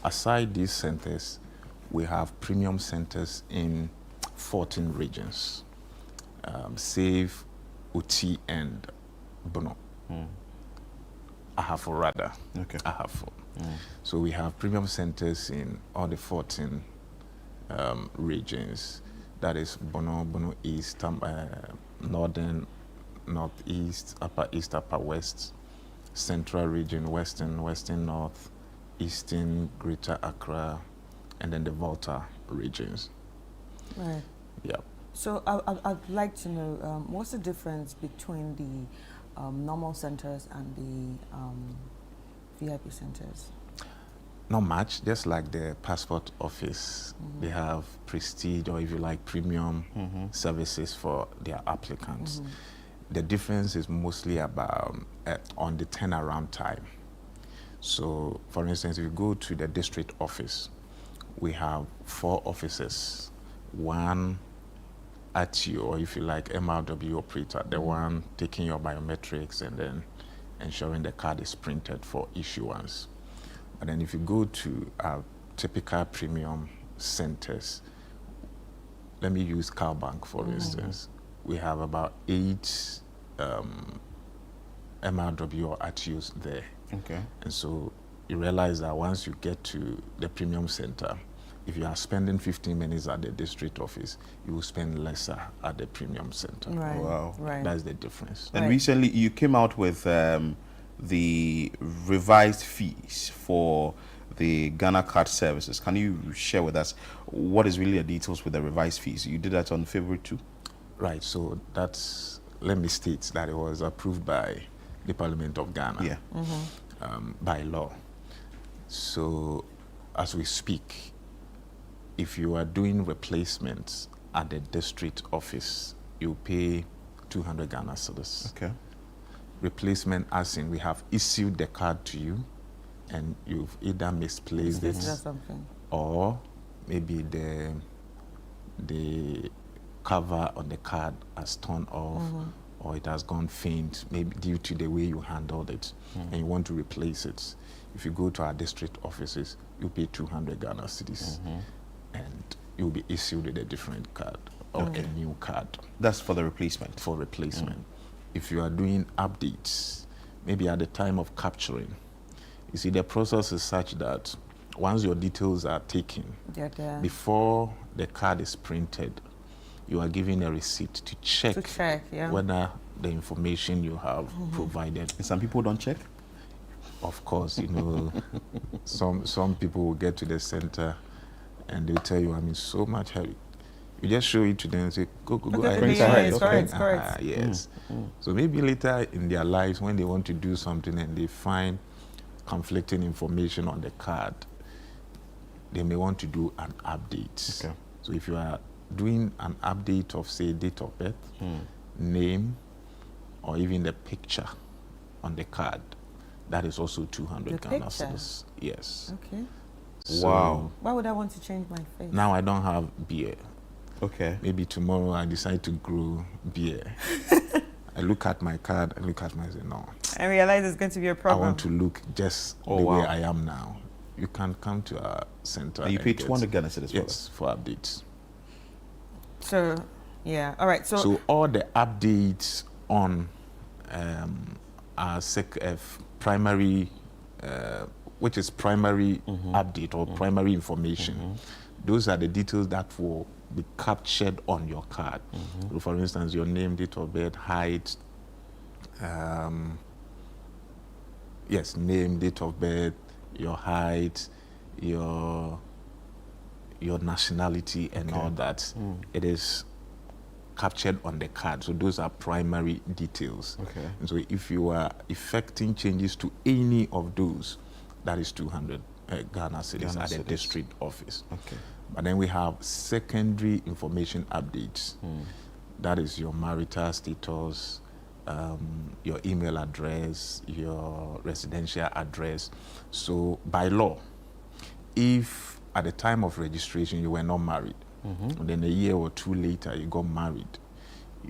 Aside these centers, we have premium centers in 14 regions, save Uti and Bono. Ahafo rather. Okay. Ahafo. So we have premium centers in all the 14 regions. That is Bono East, Northern, Northeast, Upper East, Upper West, Central Region, Western North, Eastern, Greater Accra, and then the Volta regions. Right. Yeah. So I'd like to know, what's the difference between the normal centers and the VIP centers? Not much, just like the passport office. They have prestige, or if you like, premium services for their applicants. The difference is mostly about on the turnaround time. So, for instance, if you go to the district office, we have 4 offices. One at you, or if you like, MRW operator, the one taking your biometrics and then ensuring the card is printed for issuance. And then if you go to our typical premium centers, let me use CalBank for instance, we have about 8 MRW or ATUs there. Okay. And so you realize that once you get to the premium center, if you are spending 15 minutes at the district office, you will spend lesser at the premium center. Right. Wow. Right. That's the difference. And recently you came out with the revised fees for the Ghana card services. Can you share with us what is really the details with the revised fees? You did that on February 2? Right, so that's, let me state that it was approved by the Parliament of Ghana by law. So as we speak, if you are doing replacements at the district office, you pay 200 Ghana cedis. Okay. Replacement as in we have issued the card to you and you've either misplaced it or maybe the cover on the card has torn off or it has gone faint, maybe due to the way you handled it, and you want to replace it. If you go to our district offices, you pay 200 Ghana cedis and you'll be issued with a different card or a new card. That's for the replacement? For replacement. If you are doing updates, maybe at the time of capturing, you see the process is such that once your details are taken, before the card is printed, you are given a receipt to check, whether the information you have provided. And some people don't check? Of course, you know, some people will get to the center and they'll tell you, I'm in so much hurry. You just show it to them and say, go ahead. Yes. So maybe later in their lives, when they want to do something and they find conflicting information on the card, they may want to do an update. Okay. So if you are doing an update of, say, date of birth, name, or even the picture on the card, that is also 200 Ghana cedis. Yes. Okay. So wow. Why would I want to change my face? Now I don't have beard. Okay. Maybe tomorrow I decide to grow beard. I look at my card, I look at myself, no. I realize it's going to be a problem. I want to look just the way I am now. You can come to our center. And you pay 200 Ghana cedis for yes, for updates. So, yeah, all right. So all the updates on our primary, which is primary update or primary information, those are the details that will be captured on your card. So for instance, your name, date of birth, height, name, date of birth, your height, your nationality, and all that. It is captured on the card. So those are primary details. Okay. And so if you are effecting changes to any of those, that is 200 Ghana cedis at the district office. Okay. But then we have secondary information updates. That is your marital status, your email address, your residential address. So by law, if at the time of registration you were not married, and then a year or two later you got married,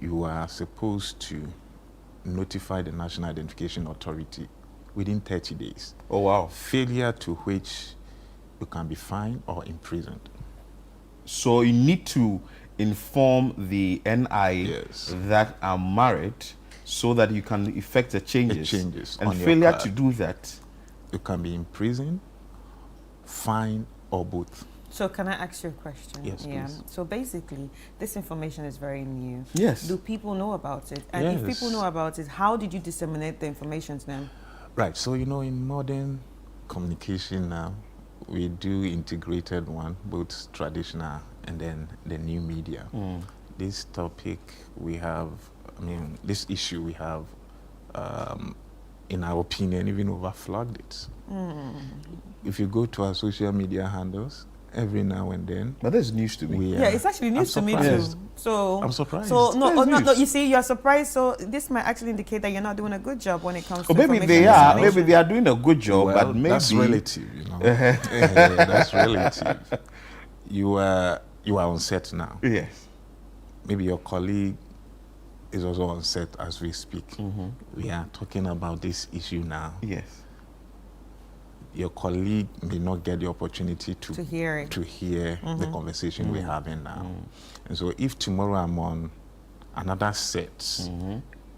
you are supposed to notify the National Identification Authority within 30 days. Oh, wow. Failure to which you can be fined or imprisoned. So you need to inform the NI that I'm married so that you can effect the changes. And failure to do that, you can be imprisoned, fined, or both. So can I ask you a question? Yes, please. So basically, this information is very new. Yes. Do people know about it? And if people know about it, how did you disseminate the information to them? Right. So, you know, in modern communication now, we do integrated one, both traditional and then the new media. This topic we have, this issue we have, in our opinion, even overflogged it. If you go to our social media handles, every now and then. But that's news to me. Yeah, it's actually news to me too. So I'm surprised. So no, you see, you're surprised. So this might actually indicate that you're not doing a good job when it comes to maybe they are. Maybe they are doing a good job, well, but maybe that's relative, you know. That's relative. You are on set now. Yes. Maybe your colleague is also on set as we speak. We are talking about this issue now. Yes. Your colleague may not get the opportunity to hear the conversation we're having now. And so if tomorrow I'm on another set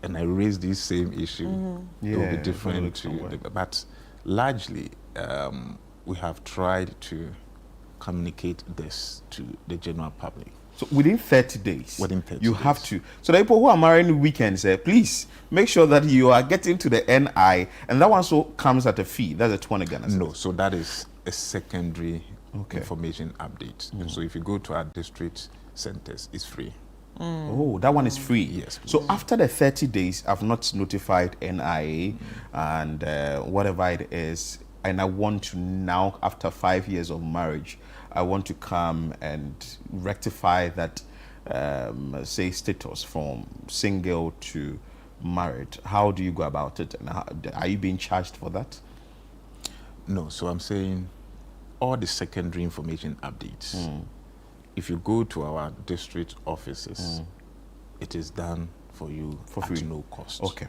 and I raise this same issue, it will be different but largely we have tried to communicate this to the general public. So within 30 days, you have to. So the people who are marrying weekends, please make sure that you are getting to the NI, and that one also comes at a fee. That's a 200 Ghana cedis. No, so that is a secondary information update. And so if you go to our district centers, it's free. Oh, that one is free. Yes. Please. So after the 30 days, I've not notified NIA and whatever it is, and I want to now, after 5 years of marriage, I want to come and rectify that, say, status from single to married. How do you go about it? And are you being charged for that? No, so I'm saying all the secondary information updates, if you go to our district offices, it is done for you for free, at no cost. Okay.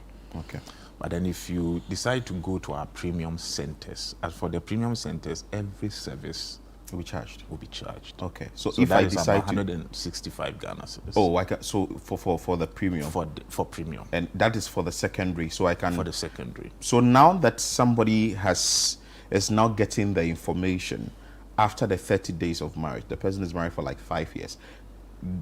But then if you decide to go to our premium centers, as for the premium centers, every service will be charged. Okay. So if I decide 165 Ghana cedis. Oh, so for the premium. For premium. And that is for the secondary. So I can. For the secondary. So now that somebody is now getting the information after the 30 days of marriage, the person is married for like 5 years.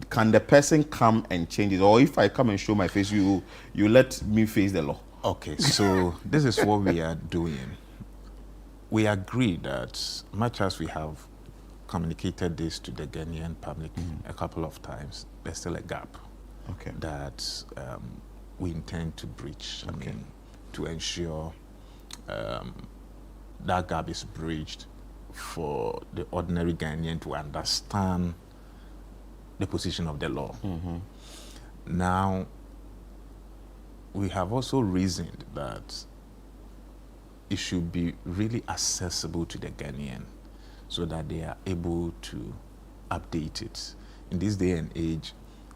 Can the person come and change it, or if I come and show my face, you let me face the law? Okay. So this is what we are doing. We agree that much as we have communicated this to the Ghanaian public a couple of times, there's still a gap that we intend to breach. I mean, to ensure that gap is bridged for the ordinary Ghanaian to understand the position of the law. Now, we have also reasoned that it should be really accessible to the Ghanaian so that they are able to update it. In this day and age,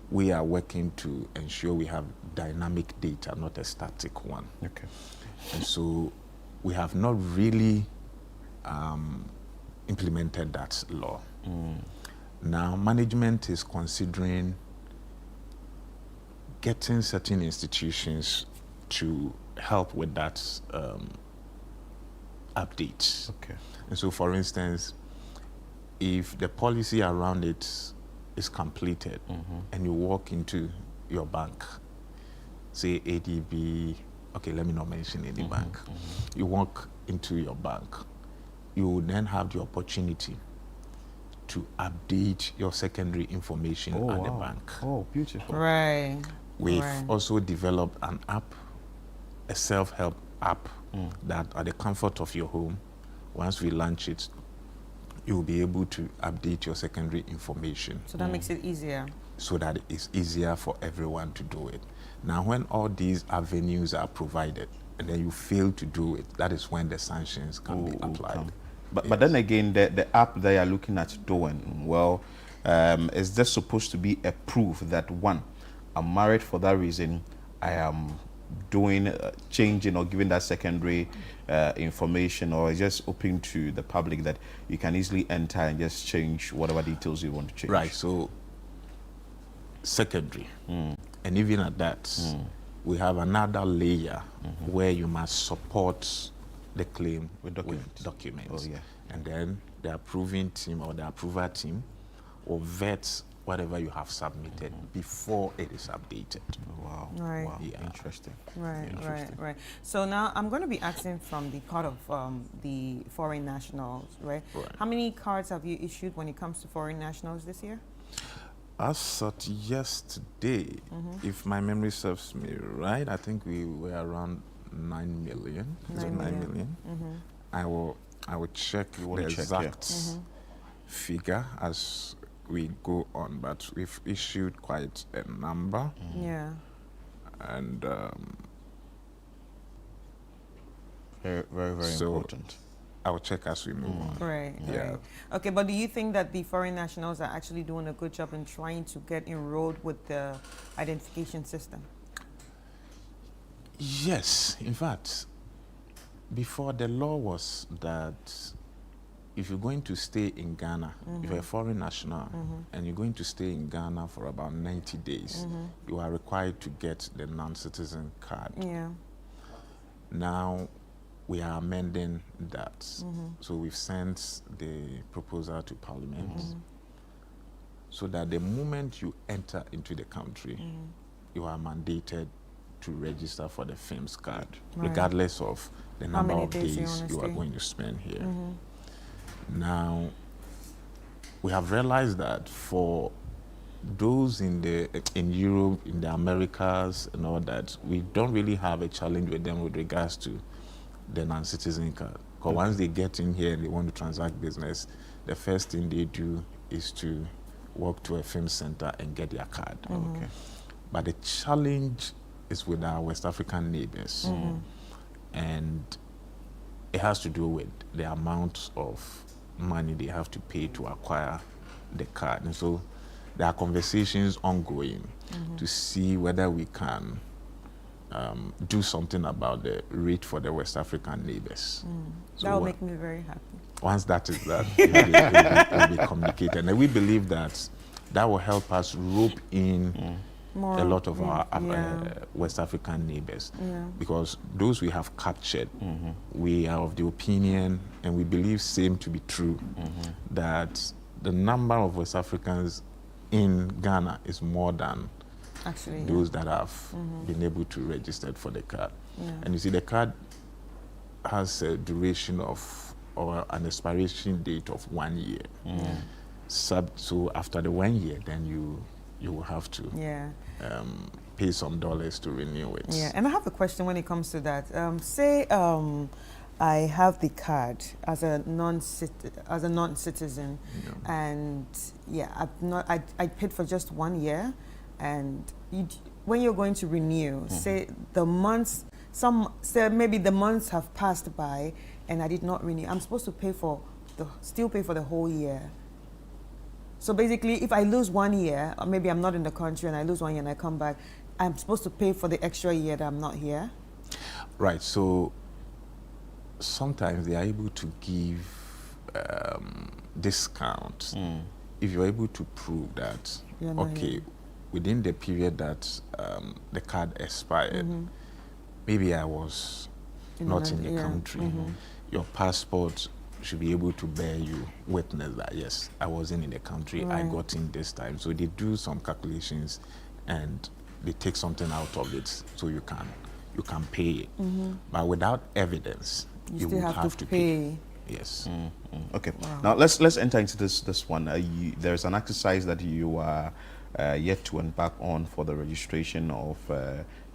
we are working to ensure we have dynamic data, not a static one. Okay. And so we have not really implemented that law. Now, management is considering getting certain institutions to help with that update. Okay. And so, for instance, if the policy around it is completed and you walk into your bank, say ADB, okay, let me not mention any bank. You walk into your bank, you will then have the opportunity to update your secondary information at the bank. Oh, beautiful. Right. We've also developed an app, a self-help app that at the comfort of your home, once we launch it, you'll be able to update your secondary information. So that makes it easier. So that it's easier for everyone to do it. Now, when all these avenues are provided and then you fail to do it, that is when the sanctions can be applied. But then again, the app they are looking at doing, well, is this supposed to be a proof that, one, I'm married for that reason, I am doing, changing or giving that secondary information, or just open to the public that you can easily enter and just change whatever details you want to change? Right, so secondary. And even at that, we have another layer where you must support the claim with documents. Oh, yeah. And then the approving team or the approver team will vet whatever you have submitted before it is updated. Wow. Right. Wow. Yeah. Interesting. Right. So now I'm going to be asking from the part of the foreign nationals, right? How many cards have you issued when it comes to foreign nationals this year? As at yesterday, if my memory serves me right, I think we were around 9 million. Is it 9 million? I will check the exact figure as we go on, but we've issued quite a number. Yeah. And very important. I will check as we move on. Right. Okay, but do you think that the foreign nationals are actually doing a good job in trying to get enrolled with the identification system? Yes, in fact, before the law was that if you're going to stay in Ghana, if you're a foreign national and you're going to stay in Ghana for about 90 days, you are required to get the non-citizen card. Yeah. Now, we are amending that. So we've sent the proposal to Parliament so that the moment you enter into the country, you are mandated to register for the FIMS card, regardless of the number of days you are going to spend here. Now, we have realized that for those in Europe, in the Americas and all that, we don't really have a challenge with them with regards to the non-citizen card. Because once they get in here and they want to transact business, the first thing they do is to walk to a film center and get their card. Okay. But the challenge is with our West African neighbors. And it has to do with the amount of money they have to pay to acquire the card. And so there are conversations ongoing to see whether we can do something about the rate for the West African neighbors. So that will make me very happy. Once that is done, it will be communicated. And we believe that that will help us rope in a lot of our West African neighbors. Because those we have captured, we are of the opinion, and we believe same to be true, that the number of West Africans in Ghana is more than those that have been able to register for the card. And you see, the card has a duration of, or an expiration date of 1 year. So after the 1 year, then you will have to pay some dollars to renew it. Yeah, and I have a question when it comes to that. Say I have the card as a non-citizen, and yeah, I paid for just 1 year, and when you're going to renew, say the months, maybe the months have passed by, and I did not renew. I'm supposed to still pay for the whole year. So basically, if I lose 1 year, or maybe I'm not in the country and I lose 1 year and I come back, I'm supposed to pay for the extra year that I'm not here? Right, so sometimes they are able to give discounts if you're able to prove that, okay, within the period that the card expired, maybe I was not in the country. Your passport should be able to bear you witness that, yes, I wasn't in the country, I got in this time. So they do some calculations and they take something out of it so you can pay it. But without evidence, you still would have to pay. Yes. Okay. Now let's enter into this one. There's an exercise that you are yet to embark on for the registration of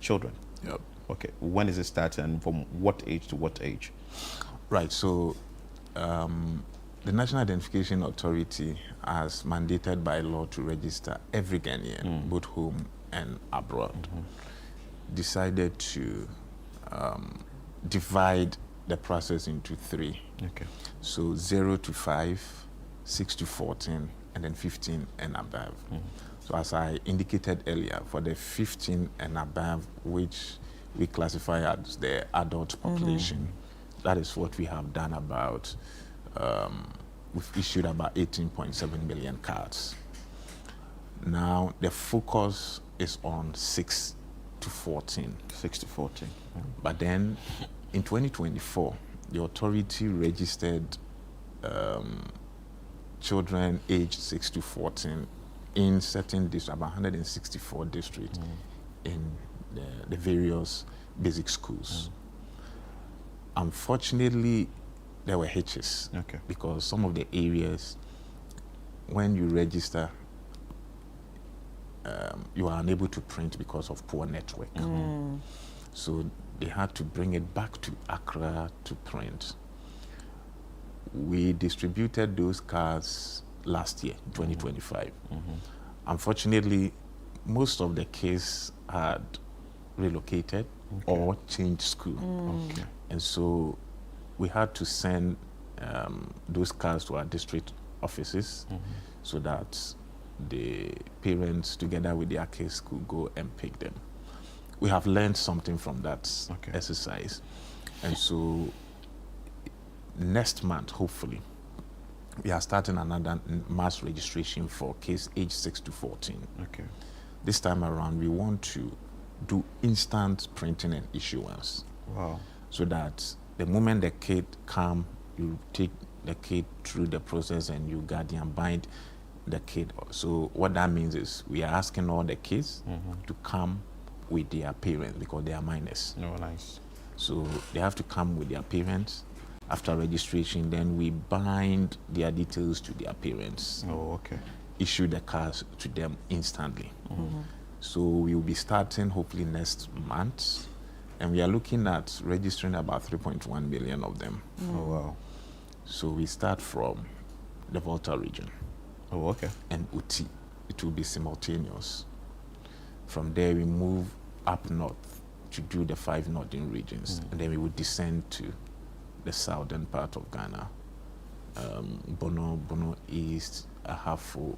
children. Yep. Okay. When is it starting and from what age to what age? Right. So the National Identification Authority has mandated by law to register every Ghanaian, both home and abroad. Decided to divide the process into 3. Okay. So 0 to 5, 6 to 14, and then 15 and above. So as I indicated earlier, for the 15 and above, which we classify as the adult population, that is what we have done about, we've issued about 18.7 million cards. Now the focus is on 6 to 14. 6 to 14. But then in 2024, the authority registered children aged 6 to 14 in certain districts, about 164 districts in the various basic schools. Unfortunately, there were hitches because some of the areas, when you register, you are unable to print because of poor network. So they had to bring it back to Accra to print. We distributed those cards last year, 2025. Unfortunately, most of the kids had relocated or changed school. And so we had to send those cards to our district offices so that the parents, together with their kids, could go and pick them. We have learned something from that exercise. And so next month, hopefully, we are starting another mass registration for kids aged 6 to 14. This time around, we want to do instant printing and issuance. So that the moment the kid come, you take the kid through the process and you guardian bind the kid. So what that means is we are asking all the kids to come with their parents because they are minors. Nice. So they have to come with their parents. After registration, then we bind their details to their parents. Issue the cards to them instantly. So we will be starting hopefully next month, and we are looking at registering about 3.1 million of them. So we start from the Volta region. And Uti. It will be simultaneous. From there, we move up north to do the 5 northern regions, and then we will descend to the southern part of Ghana, Bono East, Ahafo,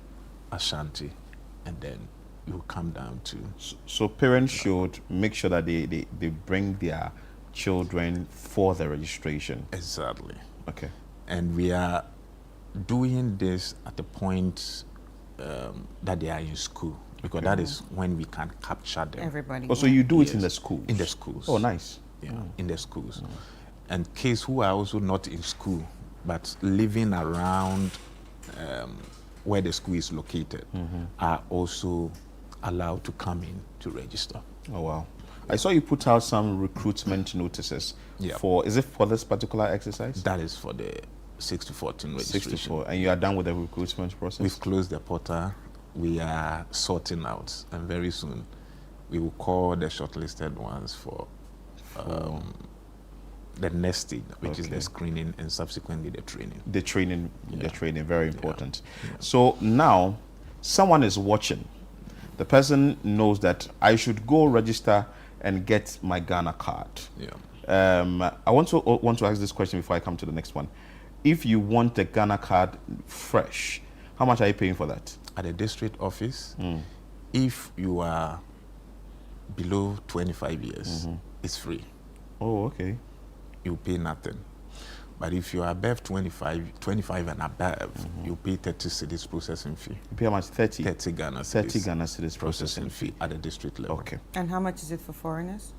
Ashanti, and then you will come down to... So parents should make sure that they bring their children for the registration. Exactly. Okay. And we are doing this at the point that they are in school, because that is when we can capture them. Everybody. So you do it in the schools? In the schools. Oh, nice. Yeah, in the schools. And kids who are also not in school, but living around where the school is located, are also allowed to come in to register. Oh, wow. I saw you put out some recruitment notices. Is it for this particular exercise? That is for the 6 to 14 registration. 6 to 4. And you are done with the recruitment process? We've closed the portal. We are sorting out. And very soon, we will call the shortlisted ones for the next stage, which is the screening and subsequently the training. The training, very important. So now, someone is watching. The person knows that I should go register and get my Ghana card. I want to ask this question before I come to the next one. If you want the Ghana card fresh, how much are you paying for that? At the district office, if you are below 25 years, it's free. Oh, okay. You pay nothing. But if you are above 25 and above, you pay 30 cedis processing fee. You pay how much? 30? 30 Ghana cedis. 30 Ghana cedis processing fee at the district level. Okay. And how much is it for foreigners?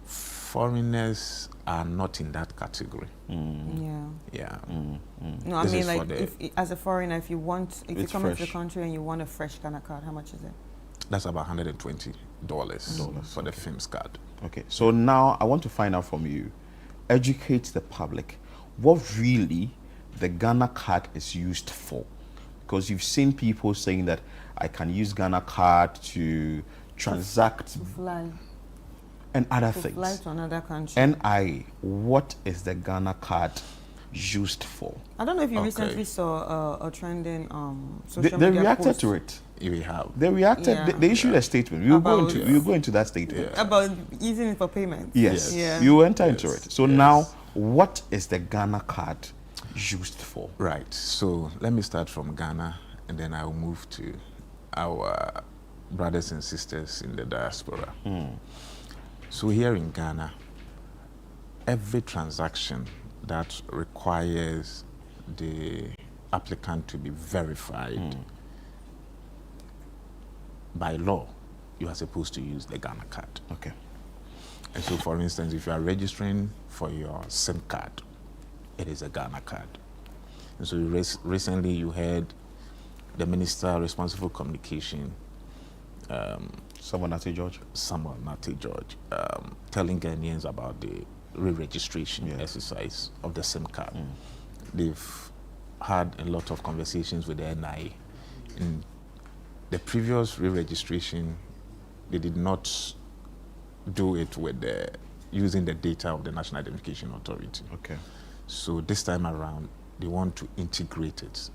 Foreigners are not in that category. Yeah. No, I This mean, is like, for the- if as a foreigner, if you It's come into the fresh. country and you want a fresh Ghana card, how much is it? That's about $120 for the FIMS card. Okay, so now I want to find out from you, educate the public, what really the Ghana card is used for. Because you've seen people saying that I can use Ghana card to transact To fly. and other To things. fly to another country. NI, what is the Ghana card used for? I don't know if you recently saw a trending social They media reacted post to it. We have. They reacted. Yeah. They issued a statement. We will go into that statement. about using it for payment. Yes. Yeah. You enter into it. So now, what is the Ghana card used for? Right. So let me start from Ghana, and then I'll move to our brothers and sisters in the diaspora. So here in Ghana, every transaction that requires the applicant to be verified by law, you are supposed to use the Ghana card. Okay. And so, for instance, if you are registering for your SIM card, it is a Ghana card. And so recently you heard the minister responsible for communication, Samuel Nate-George, telling Ghanaians about the re-registration exercise of the SIM card. They've had a lot of conversations with the NIA. In the previous re-registration, they did not do it with using the data of the National Identification Authority. Okay. So this time around, they want to integrate it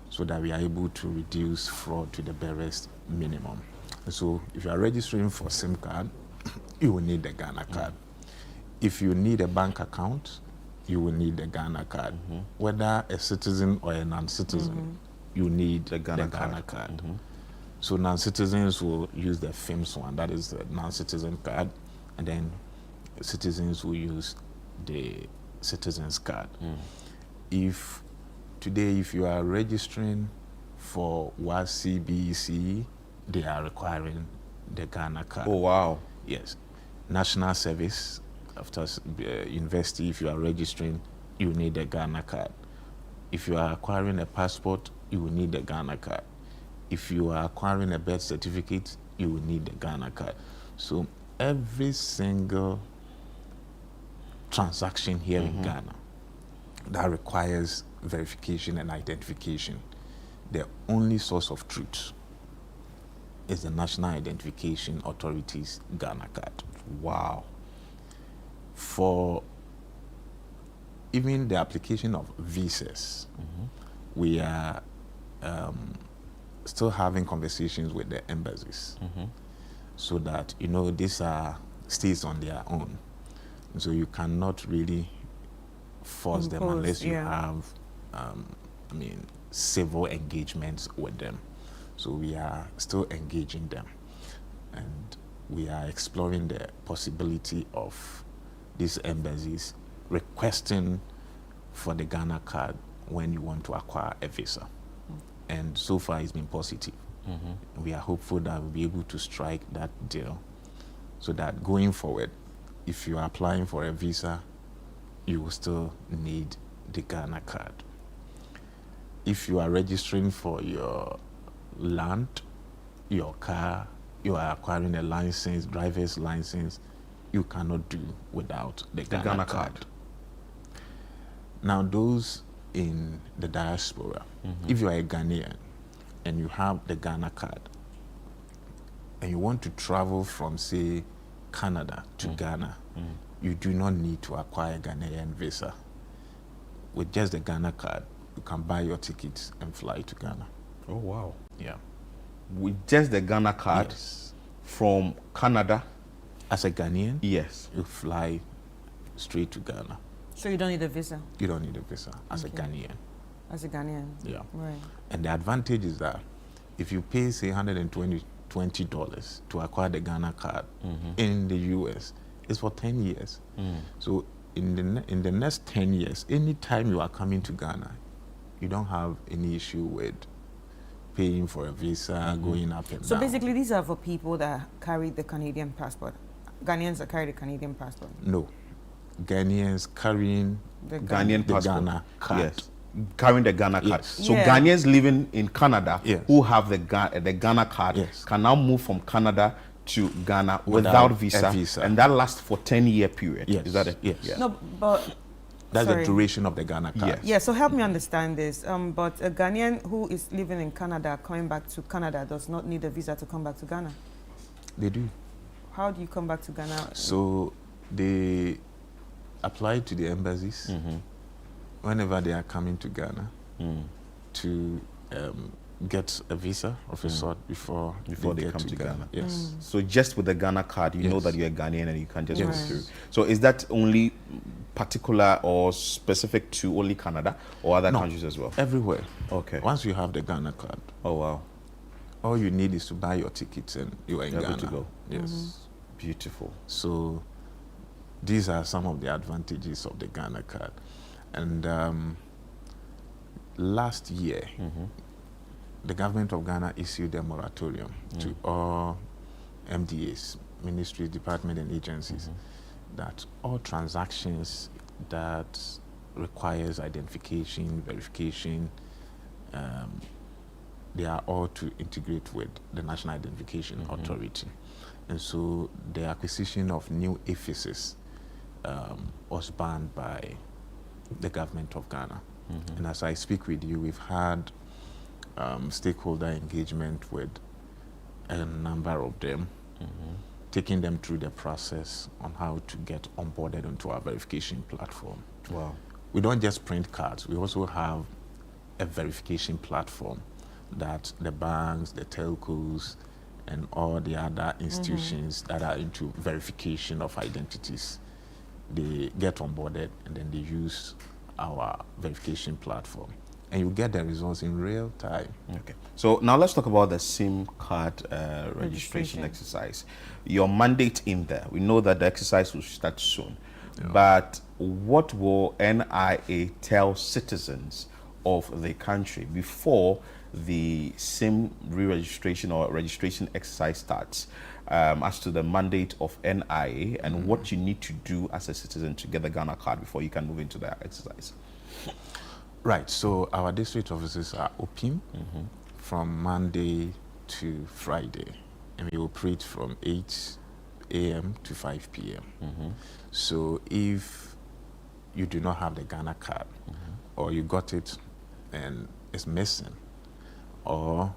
so that we are able to reduce fraud to the barest minimum. And so if you are registering for SIM card, you will need the Ghana card. If you need a bank account, you will need the Ghana card. Whether a citizen or a non-citizen, you need the Ghana card. So non-citizens will use the FIMS one, that is the non-citizen card, and then citizens will use the citizens card. If you are registering for WACBC, they are requiring the Ghana card. Oh, wow. Yes. National service, after university, if you are registering, you need the Ghana card. If you are acquiring a passport, you will need the Ghana card. If you are acquiring a birth certificate, you will need the Ghana card. So every single transaction here in Ghana that requires verification and identification, the only source of truth is the National Identification Authority's Ghana card. Wow. For even the application of visas, we are still having conversations with the embassies so that, these are states on their own. And so you cannot really force them unless you have, civil engagements with them. So we are still engaging them. And we are exploring the possibility of these embassies requesting for the Ghana card when you want to acquire a visa. And so far it's been positive. We are hopeful that we'll be able to strike that deal so that going forward, if you are applying for a visa, you will still need the Ghana card. If you are registering for your land, your car, you are acquiring a license, driver's license, you cannot do without the Ghana card. Now, those in the diaspora, if you are a Ghanaian and you have the Ghana card and you want to travel from, say, Canada to Ghana, you do not need to acquire a Ghanaian visa. With just the Ghana card, you can buy your tickets and fly to Ghana. Oh, wow. Yeah. With just the Ghana card, yes, from Canada? As a Ghanaian? Yes. You fly straight to Ghana. So you don't need a visa? You don't need a visa as a Ghanaian. As a Ghanaian? Yeah. Right. And the advantage is that if you pay, say, $120 to acquire the Ghana card in the US, it's for 10 years. So in the next 10 years, anytime you are coming to Ghana, you don't have any issue with paying for a visa, going up and down. So basically, these are for people that carry the Canadian passport. Ghanaians that carry the Canadian passport. No, Ghanaians carrying the Ghanaian passport. Ghana card. Yes, carrying the Ghana card. Yes. So Ghanaians living in Canada who have the Ghana card can now move from Canada to Ghana without visa, and that lasts for 10-year period. Yes. Is that it? Yes. Yeah. No, but that's sorry. the duration of the Ghana card. Yes. Yeah, so help me understand this. But a Ghanaian who is living in Canada, coming back to Canada, does not need a visa to come back to Ghana. They do. How do you come back to Ghana? So they apply to the embassies whenever they are coming to Ghana to get a visa of a sort before they get come to Ghana. Yes. So just with the Ghana card, you know that you're a Ghanaian and you can just go Yes. through. So is that only particular or specific to only Canada or other countries as well? Everywhere. Okay. Once you have the Ghana card. Oh, wow. All you need is to buy your tickets and you are in You're Ghana. good to go. Yes. Beautiful. So these are some of the advantages of the Ghana card. And last year, the government of Ghana issued a moratorium to all MDAs, ministries, departments, and agencies, that all transactions that requires identification, verification, they are all to integrate with the National Identification Authority. And so the acquisition of new offices was banned by the government of Ghana. And as I speak with you, we've had stakeholder engagement with a number of them, taking them through the process on how to get onboarded onto our verification platform. Wow. We don't just print cards, we also have a verification platform that the banks, the telcos, and all the other institutions that are into verification of identities, they get onboarded and then they use our verification platform. And you get the results in real time. Okay. So now let's talk about the SIM card registration exercise. Your mandate in there. We know that the exercise will start soon. But what will NIA tell citizens of the country before the SIM re-registration or registration exercise starts, as to the mandate of NIA and what you need to do as a citizen to get the Ghana card before you can move into that exercise? Right, so our district offices are open from Monday to Friday, and we operate from 8 a.m. to 5 p.m. So if you do not have the Ghana card, or you got it and it's missing, or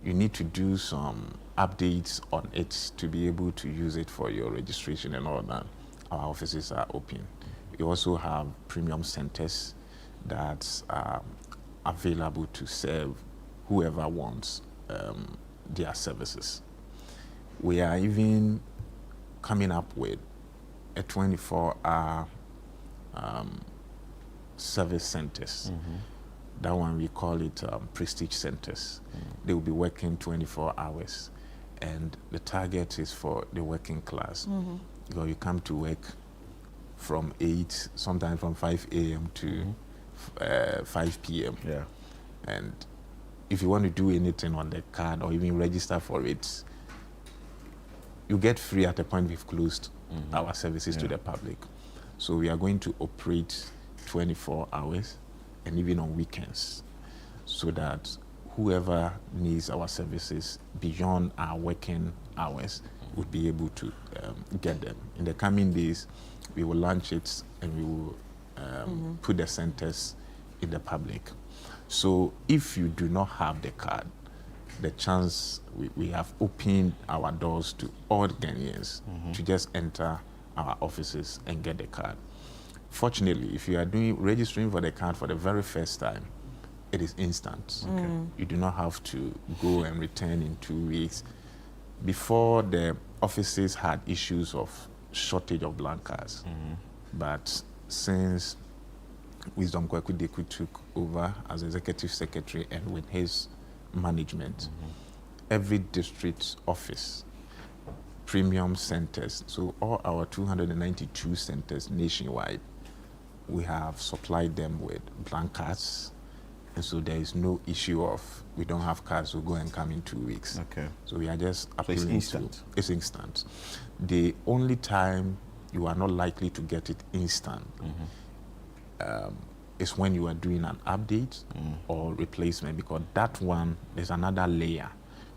you need to do some updates on it to be able to use it for your registration and all that, our offices are open. We also have premium centers that are available to serve whoever wants their services. We are even coming up with a 24-hour service centers. That one we call it prestige centers. They will be working 24 hours, and the target is for the working class. Because you come to work from 8, sometimes from 5 a.m. to 5 p.m. Yeah. And if you want to do anything on the card or even register for it, you get free at the point we've closed our services to the public. So we are going to operate 24 hours and even on weekends, so that whoever needs our services beyond our working hours would be able to get them. In the coming days, we will launch it and we will put the centers in the public. So if you do not have the card, the chance we have opened our doors to all Ghanaians to just enter our offices and get the card. Fortunately, if you are registering for the card for the very first time, it is instant. Okay. You do not have to go and return in 2 weeks. Before, the offices had issues of shortage of blank cards. But since Wisdom Kwaku Deku took over as executive secretary, and with his management, every district office, premium centers, so all our 292 centers nationwide, we have supplied them with blank cards, and so there is no issue of we don't have cards, we'll go and come in 2 weeks. Okay. So we are just it's instant. It's instant. The only time you are not likely to get it instant is when you are doing an update or replacement, because that one, there's another layer.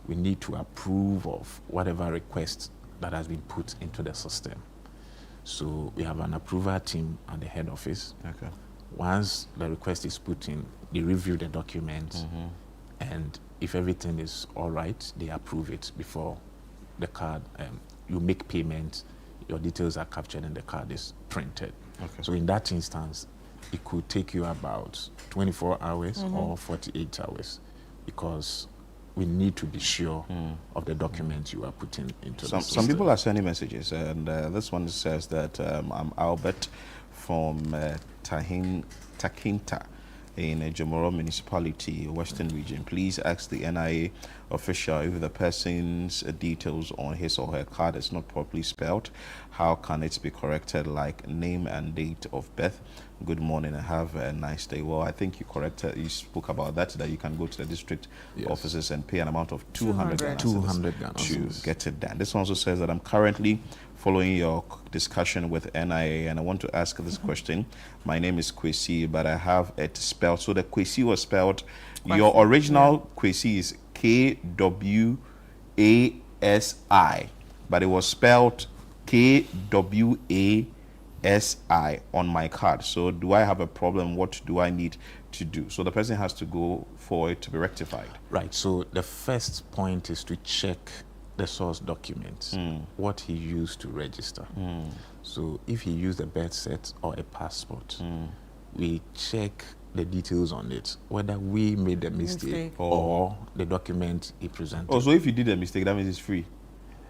We need to approve of whatever request that has been put into the system. So we have an approval team at the head office. Okay. Once the request is put in, they review the document, and if everything is all right, they approve it before the card. You make payment, your details are captured, and the card is printed. Okay. So in that instance, it could take you about 24 hours or 48 hours, because we need to be sure of the documents you are putting into the system. Some people are sending messages, and this one says that I'm Albert from Takinta in Jomoro Municipality, Western Region. Please ask the NIA official if the person's details on his or her card is not properly spelled, how can it be corrected, like name and date of birth. Good morning and have a nice day. Well, I think you spoke about that you can go to the district offices and pay an amount of 200 Ghana to get it done. This one also says that I'm currently following your discussion with NIA, and I want to ask this question. My name is Kwesi, but I have it spelled. So the Kwesi was spelled, your original Kwesi is Kwasi, but it was spelled Kwasi on my card. So do I have a problem? What do I need to do? So the person has to go for it to be rectified. Right. So the first point is to check the source documents, what he used to register. So if he used a birth cert or a passport, we check the details on it, whether we made a mistake or the document he presented. Oh, so if you did a mistake, that means it's free,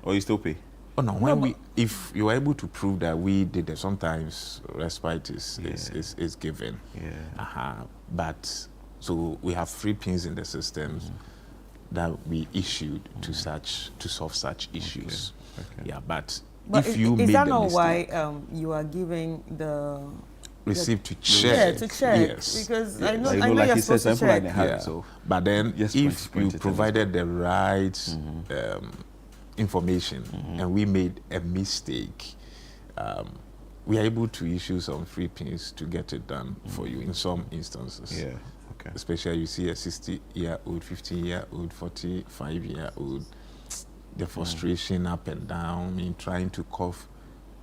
or you still pay? Oh no, if you are able to prove that we did it, sometimes respite is given. But so we have free pins in the systems that we issued to solve such issues. Okay. Yeah, but if you made is that the not mistake, why you are giving the receipt to check? Yeah, to check. Yes. Because yes. I know like you're supposed to check. Yeah. So, but then if you provided the right information and we made a mistake, we are able to issue some free pins to get it done for you in some instances. Yeah. Okay. Especially you see a 60-year-old, 50-year-old, 45-year-old, the frustration up and down, I mean, trying to cough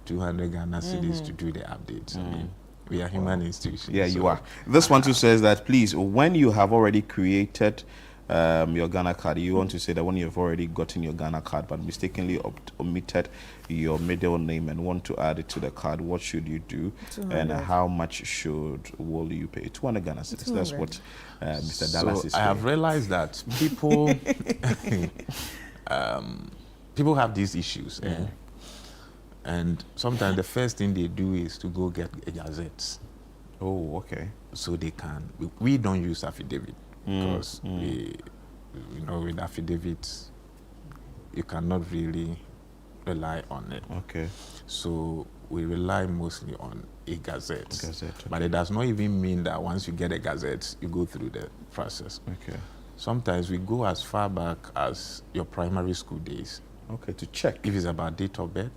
200 Ghana cedis to do the updates. I mean, we are human institutions. Yeah, you are. This one too says that, please, when you have already created your Ghana card, you want to say that when you have already gotten your Ghana card but mistakenly omitted your middle name and want to add it to the card, what should you do? 200. And how much will you pay? 200 Ghana cedis. That's what Mr. Dallas is saying. I have realized that people people have these issues. And sometimes the first thing they do is to go get a gazette. Oh, okay. So they can. We don't use affidavit because with affidavits, you cannot really rely on it. Okay. So we rely mostly on a gazette. Okay. But it does not even mean that once you get a gazette, you go through the process. Okay. Sometimes we go as far back as your primary school days. Okay, to check. If it's about date of birth,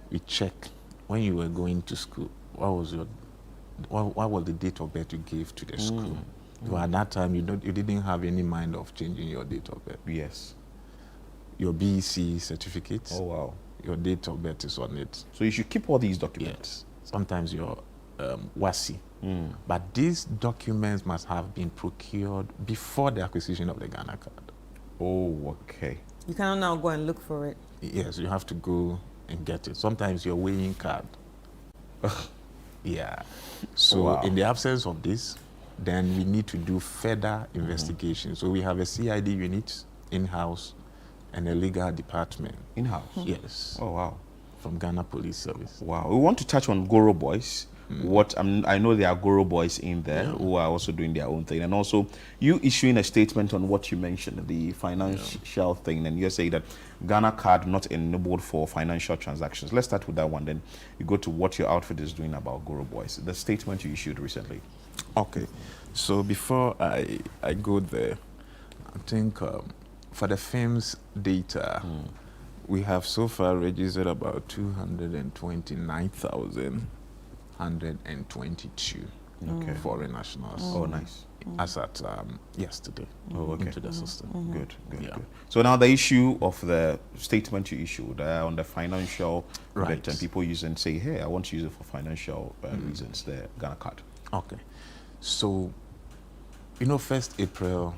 we check when you were going to school, what was the date of birth you gave to the school? So at that time, you didn't have any mind of changing your date of birth. Yes. Your BEC certificate. Oh, wow. Your date of birth is on it. So you should keep all these documents. Yes. Sometimes your WASI. But these documents must have been procured before the acquisition of the Ghana card. Oh, okay. You cannot now go and look for it. Yes, you have to go and get it. Sometimes your weighing card. Yeah. So Wow. in the absence of this, then we need to do further investigation. So we have a CID unit in-house and a legal department. In-house? Yes. Oh, wow. From Ghana Police Service. Wow. We want to touch on Goro Boys. I know there are Goro Boys in there who are also doing their own thing. And also, you issuing a statement on what you mentioned, the financial thing, and you say that Ghana card not enabled for financial transactions. Let's start with that one, then you go to what your outfit is doing about Goro Boys, the statement you issued recently. Okay. So before I go there, I think for the firm's data, we have so far registered about 229,122 foreign nationals. Oh, nice. As at yesterday into the system. Good. So now the issue of the statement you issued on the financial bit, and people use and say, hey, I want to use it for financial reasons, the Ghana card. Okay. So, 1st April,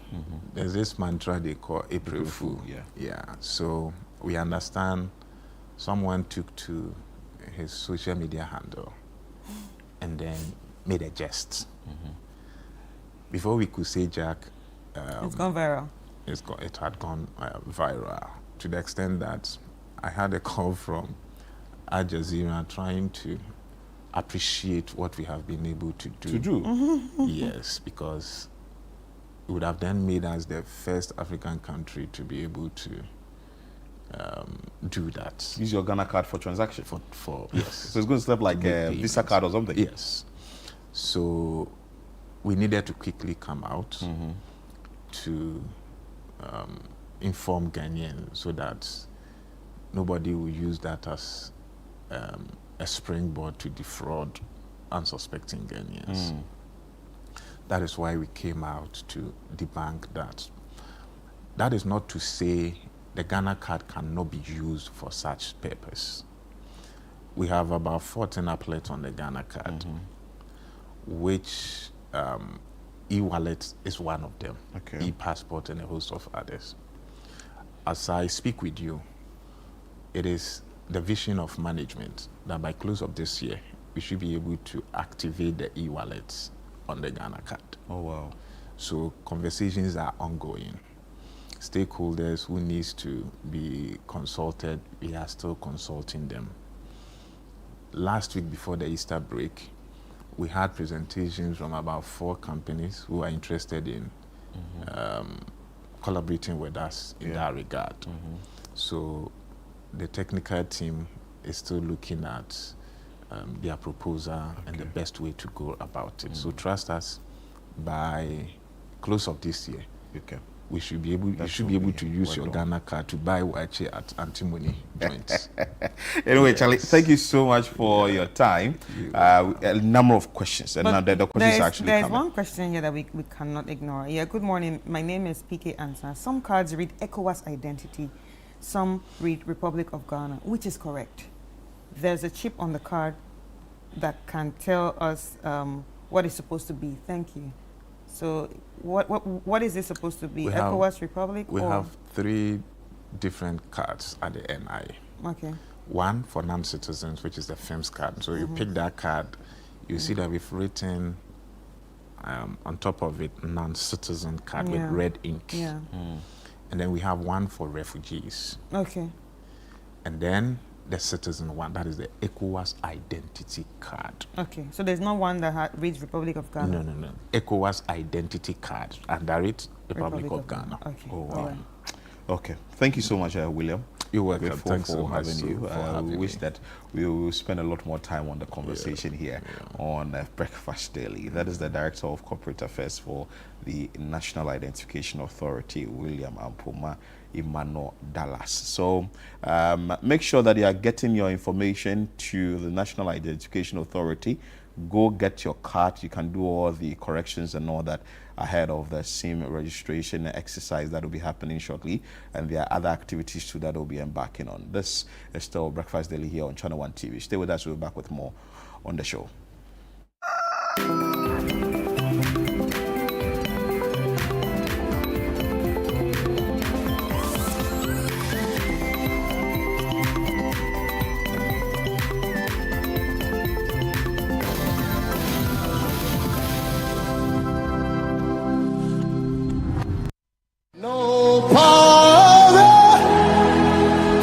there's this mantra they call April Fool. Yeah. So we understand someone took to his social media handle and then made a jest. Before we could say Jack, it's gone viral. It had gone viral to the extent that I had a call from Al Jazeera trying to appreciate what we have been able to do. Yes, because it would have then made us the first African country to be able to do that. Use your Ghana card for transaction? Yes. So it's going to step like a Visa card or something? Yes. So we needed to quickly come out to inform Ghanaians so that nobody will use that as a springboard to defraud unsuspecting Ghanaians. That is why we came out to debunk that. That is not to say the Ghana card cannot be used for such purpose. We have about 14 applets on the Ghana card, which e-wallet is one of them, e-passport and a host of others. As I speak with you, it is the vision of management that by close of this year, we should be able to activate the e-wallets on the Ghana card. Oh, wow. So conversations are ongoing. Stakeholders who needs to be consulted, we are still consulting them. Last week before the Easter break, we had presentations from about 4 companies who are interested in collaborating with us in that regard. So the technical team is still looking at their proposal and the best way to go about it. So trust us, by close of this year, we should be able, you should be able to use your Ghana card to buy wache at antimony joints. Anyway, Charlie, thank you so much for your time. A number of questions, and now the questions actually There's coming. one question here that we cannot ignore. Yeah, good morning. My name is PK Answer. Some cards read ECOWAS identity, some read Republic of Ghana. Which is correct? There's a chip on the card that can tell us what it's supposed to be. Thank you. So what is this supposed to be? ECOWAS Republic? We have 3 different cards at the NI. Okay. One for non-citizens, which is the FIMS card. So you pick that card, you see that we've written on top of it non-citizen card with red ink. And then we have one for refugees. Okay. And then the citizen one, that is the ECOWAS identity card. Okay, so there's not one that reads Republic of Ghana? No. ECOWAS identity card, under it, Republic of Ghana. Okay. Oh, wow. Okay, thank you so much, William. You're welcome. Grateful Thanks for so much having you. We wish me. that we will spend a lot more time on the conversation here on Breakfast Daily. That is the Director of Corporate Affairs for the National Identification Authority, William Ampoma Emmanuel Dallas. So make sure that you are getting your information to the National Identification Authority. Go get your card. You can do all the corrections and all that ahead of the SIM registration exercise that will be happening shortly. And there are other activities too that will be embarking on. This is still Breakfast Daily here on Channel 1 TV. Stay with us. We'll be back with more on the show.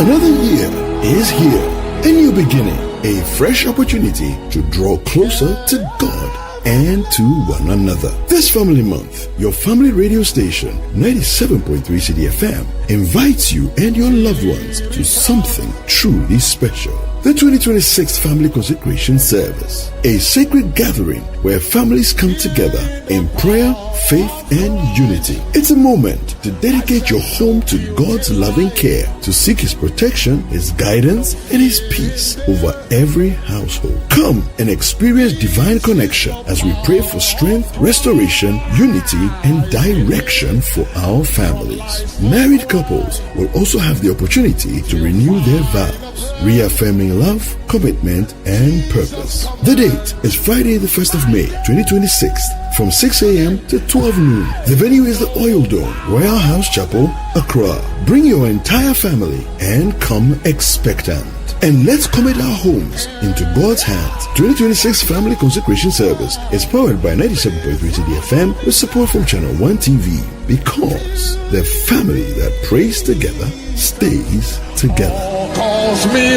Another year is here. A new beginning, a fresh opportunity to draw closer to God and to one another. This family month, your family radio station, 97.3 CDFM, invites you and your loved ones to something truly special. The 2026 Family Consecration Service, a sacred gathering where families come together in prayer, faith, and unity. It's a moment to dedicate your home to God's loving care, to seek His protection, His guidance, and His peace over every household. Come and experience divine connection as we pray for strength, restoration, unity, and direction for our families. Married couples will also have the opportunity to renew their vows, reaffirming love, commitment, and purpose. The date is Friday, the 1st of May, 2026, from 6 a.m. to 12 noon. The venue is the Oil Dome, Royal House Chapel, Accra. Bring your entire family and come expectant. And let's commit our homes into God's hands. 2026 Family Consecration Service is powered by 97.3 CDFM with support from Channel 1 TV, because the family that prays together stays together. Calls me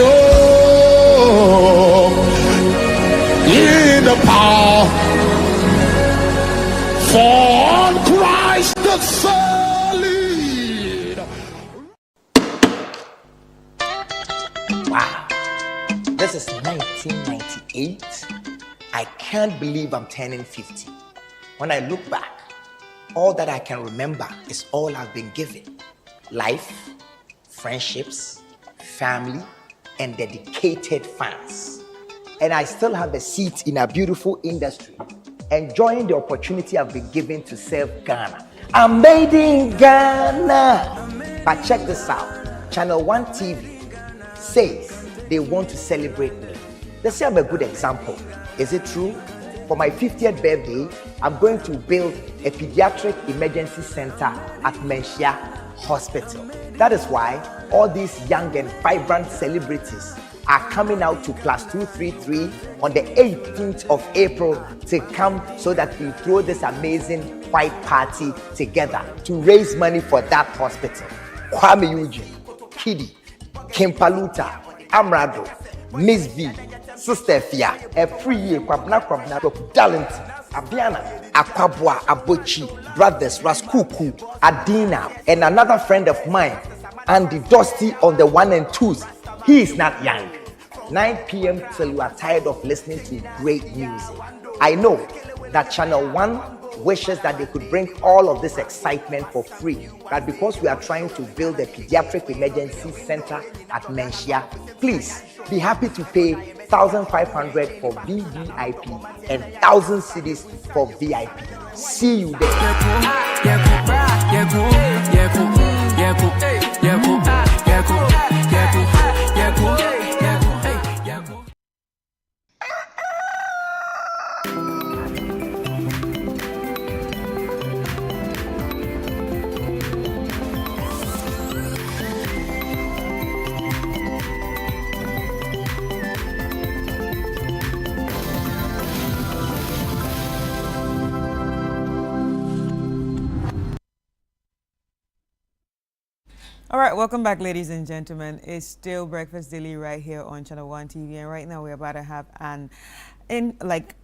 in the power for Christ the solid. Wow, this is 1998. I can't believe I'm turning 50. When I look back, all that I can remember is all I've been given: life, friendships, family, and dedicated fans. And I still have a seat in a beautiful industry, enjoying the opportunity I've been given to serve Ghana. I'm made in Ghana. But check this out. Channel 1 TV says they want to celebrate me. They say I'm a good example. Is it true? For my 50th birthday, I'm going to build a pediatric emergency center at Menchia Hospital. That is why all these young and vibrant celebrities are coming out to Plus 233 on the 18th of April to come so that we throw this amazing white party together to raise money for that hospital. Kwame Eugene, Kidi, Kim Paluta, Amrado, Miss B, Sister Fia, a free year, Kwabna, Talent, Abiana, Akwabwa, Abochi, Brothers, Raskuku, Adina, and another friend of mine, Andy Dusty on the 1 and 2s. He is not young. 9 p.m. till you are tired of listening to great music. I know that Channel 1 wishes that they could bring all of this excitement for free, but because we are trying to build a pediatric emergency center at Menchia, please be happy to pay 1,500 for VVIP and 1,000 cedis for VIP. See you there. All right, welcome back, ladies and gentlemen. It's still Breakfast Daily right here on Channel 1 TV, and right now we're about to have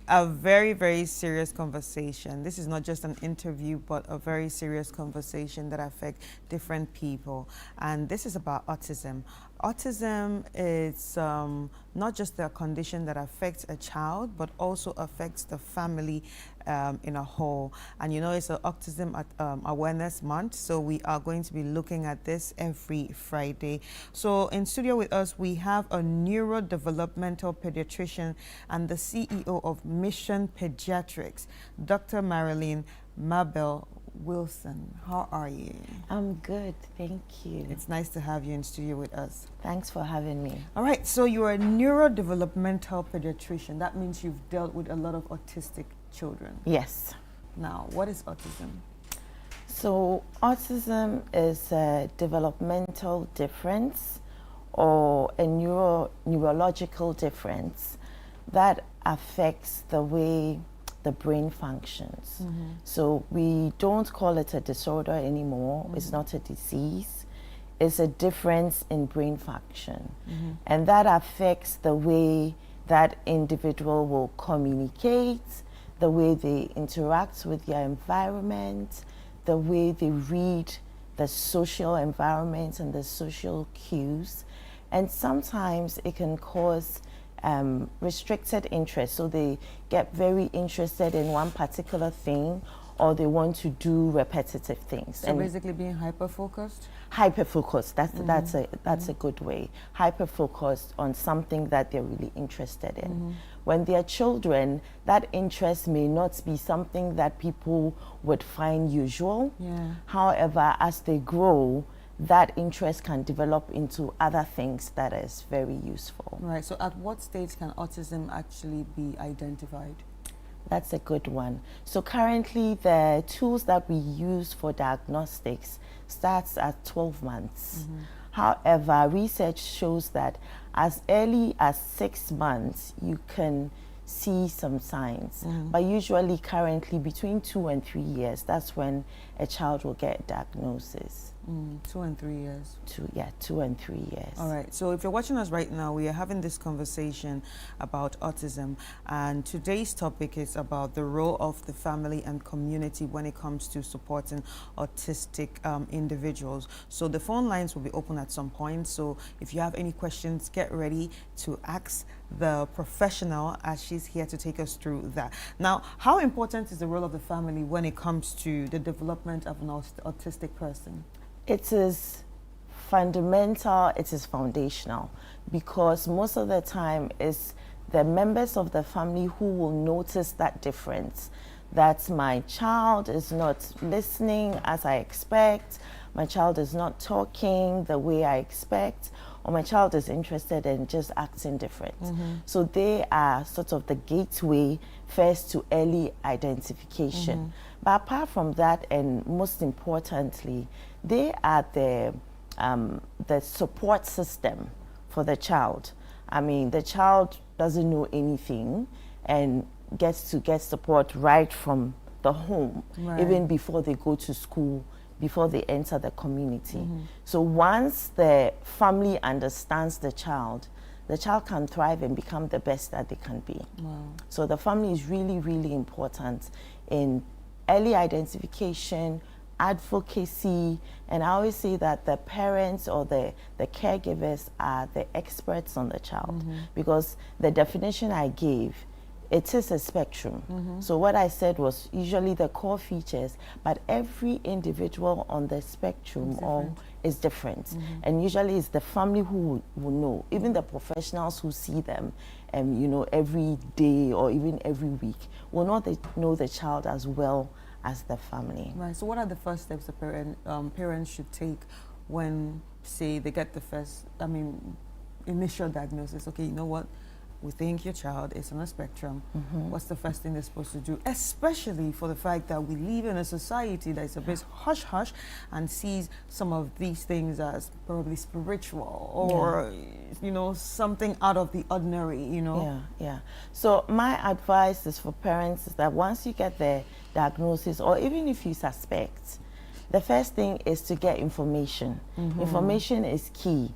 a very, very serious conversation. This is not just an interview, but a very serious conversation that affects different people, and this is about autism. Autism is not just a condition that affects a child, but also affects the family in a whole. And you know, it's an Autism Awareness Month, so we are going to be looking at this every Friday. So in studio with us, we have a neurodevelopmental pediatrician and the CEO of Mission Pediatrics, Dr. Marilyn Mabel Wilson. How are you? I'm good, thank you. It's nice to have you in studio with us. Thanks for having me. All right, so you're a neurodevelopmental pediatrician. That means you've dealt with a lot of autistic children. Yes. Now, what is autism? So autism is a developmental difference or a neurological difference that affects the way the brain functions. So we don't call it a disorder anymore. It's not a disease. is a difference in brain function. And that affects the way that individual will communicate, the way they interact with their environment, the way they read the social environment and the social cues. And sometimes it can cause restricted interest. So they get very interested in one particular thing, or they want to do repetitive things. So basically being hyper-focused? Hyper-focused, that's a good way. Hyper-focused on something that they're really interested in. When they're children, that interest may not be something that people would find usual. However, as they grow, that interest can develop into other things that is very useful. Right, so at what stage can autism actually be identified? That's a good one. So currently the tools that we use for diagnostics starts at 12 months. However, research shows that as early as 6 months, you can see some signs. But usually currently between 2 and 3 years, that's when a child will get a diagnosis. 2 and 3 years. 2 and 3 years. All right, so if you're watching us right now, we are having this conversation about autism, and today's topic is about the role of the family and community when it comes to supporting autistic individuals. So the phone lines will be open at some point, so if you have any questions, get ready to ask the professional, as she's here to take us through that. Now, how important is the role of the family when it comes to the development of an autistic person? It is fundamental, it is foundational, because most of the time it's the members of the family who will notice that difference, that my child is not listening as I expect, my child is not talking the way I expect, or my child is interested in just acting different. So they are sort of the gateway first to early identification. But apart from that, and most importantly, they are the support system for the child. I mean, the child doesn't know anything and gets to get support right from the home, even before they go to school, before they enter the community. So once the family understands the child can thrive and become the best that they can be. So the family is really, really important in early identification, advocacy, and I always say that the parents or the caregivers are the experts on the child, because the definition I gave, it is a spectrum. So what I said was usually the core features, but every individual on the spectrum is different. And usually it's the family who will know, even the professionals who see them every day or even every week will not know the child as well as the family. Right, so what are the first steps the parents should take when, say, they get the first, initial diagnosis? Okay, you know what? We think your child is on a spectrum. What's the first thing they're supposed to do? Especially for the fact that we live in a society that is a bit hush-hush and sees some of these things as probably spiritual or, something out of the ordinary, Yeah. So my advice is for parents is that once you get the diagnosis, or even if you suspect, the first thing is to get information. Information is key.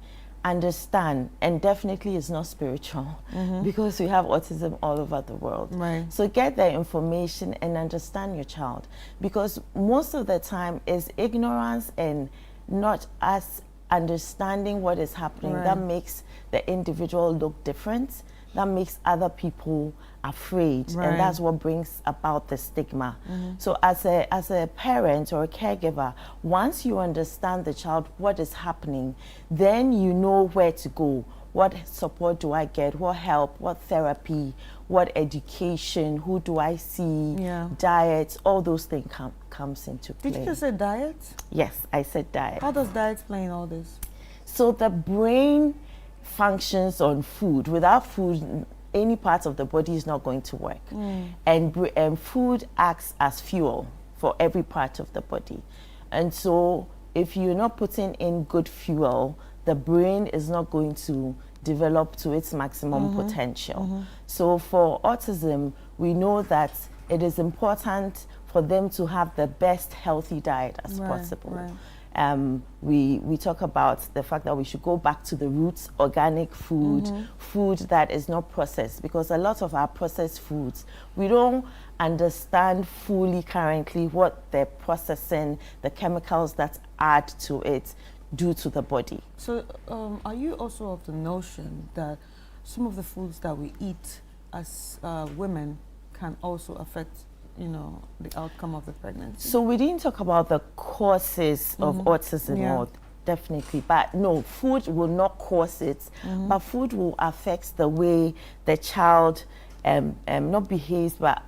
Understand, and definitely it's not spiritual, because we have autism all over the world. So get the information and understand your child, because most of the time is ignorance and not us understanding what is happening that makes the individual look different, that makes other people afraid, and that's what brings about the stigma. So as a parent or a caregiver, once you understand the child, what is happening, then you know where to go. What support do I get? What help? What therapy? What education? Who do I see? Diet? All those things comes into play. Did you just say diet? Yes, I said diet. How does diet play in all this? So the brain functions on food. Without food, any part of the body is not going to work. And food acts as fuel for every part of the body. And so if you're not putting in good fuel, the brain is not going to develop to its maximum potential. So for autism, we know that it is important for them to have the best healthy diet as possible. We talk about the fact that we should go back to the roots, organic food, food that is not processed, because a lot of our processed foods, we don't understand fully currently what they're processing, the chemicals that add to it do to the body. So are you also of the notion that some of the foods that we eat as women can also affect, you know, the outcome of the pregnancy? So we didn't talk about the causes of autism, or definitely, but no, food will not cause it, but food will affect the way the child not behaves, but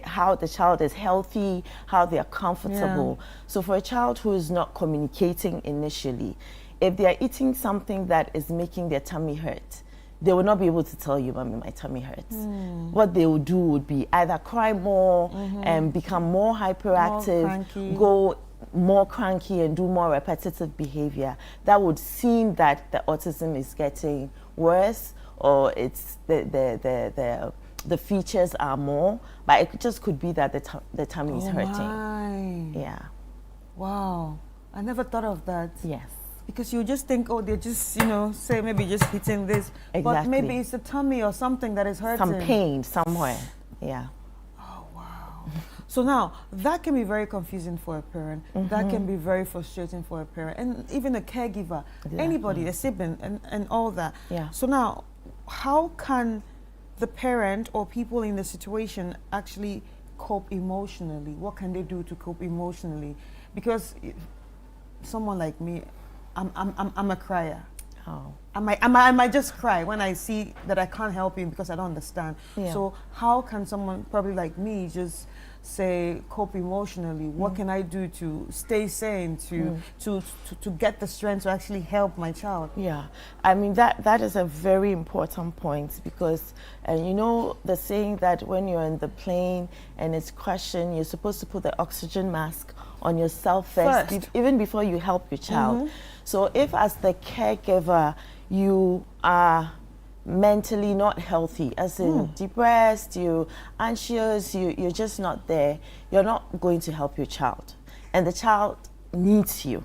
how the child is healthy, how they are comfortable. So for a child who is not communicating initially, if they are eating something that is making their tummy hurt, they will not be able to tell you, "Mommy, my tummy hurts." What they will do would be either cry more and become more hyperactive, go more cranky and do more repetitive behavior. That would seem that the autism is getting worse, or it's the features are more, but it just could be that the tummy is hurting. Yeah. Wow, I never thought of that. Yes. Because you just think, oh, they're just, you know, say maybe just hitting this. Exactly. But maybe it's the tummy or something that is hurting. Some pain somewhere, yeah. Oh, wow. So now, that can be very confusing for a parent. That can be very frustrating for a parent. And even a caregiver, anybody, a sibling, and all that. Yeah. So now, how can the parent or people in the situation actually cope emotionally? What can they do to cope emotionally? Because someone like me, I'm a crier. Oh. I might just cry when I see that I can't help him because I don't understand. Yeah. So how can someone probably like me just say cope emotionally? What can I do to stay sane, to get the strength to actually help my child? Yeah, I mean that is a very important point, because you know the saying that when you're in the plane and it's crashing, you're supposed to put the oxygen mask on yourself first. Even before you help your child. So if as the caregiver you are mentally not healthy, as in depressed, you're anxious, you're just not there, you're not going to help your child. And the child needs you.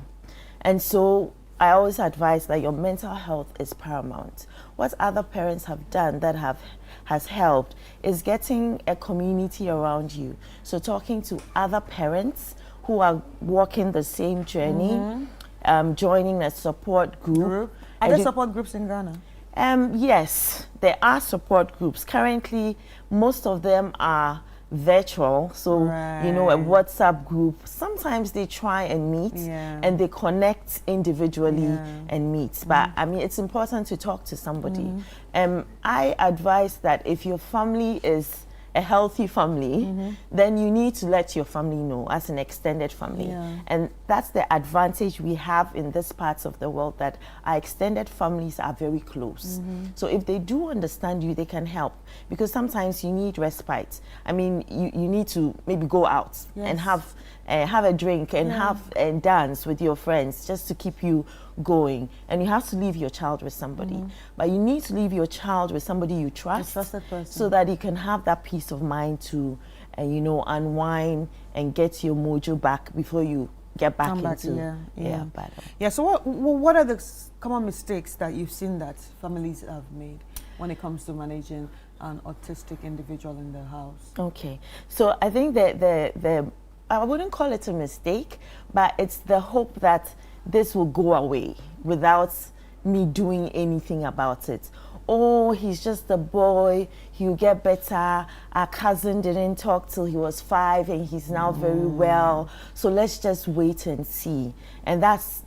And so I always advise that your mental health is paramount. What other parents have done that has helped is getting a community around you. So talking to other parents who are walking the same journey, joining a support group. Are there support groups in Ghana? Yes, there are support groups. Currently, most of them are virtual. So, you know, a WhatsApp group, sometimes they try and meet and they connect individually and meet. But I mean, it's important to talk to somebody. I advise that if your family is a healthy family, then you need to let your family know as an extended family. And that's the advantage we have in this parts of the world, that our extended families are very close. So if they do understand you, they can help, because sometimes you need respite. I mean, you need to maybe go out and have a drink and and dance with your friends just to keep you going, and you have to leave your child with somebody. But you need to leave your child with somebody you trust, so that you can have that peace of mind to you know, unwind and get your mojo back before you get back into battle. So what are the common mistakes that you've seen that families have made when it comes to managing an autistic individual in their house? Okay, so I think that I wouldn't call it a mistake, but it's the hope that this will go away without me doing anything about it. Oh, he's just a boy, he'll get better. Our cousin didn't talk till he was 5 and he's now very well. So let's just wait and see. And that's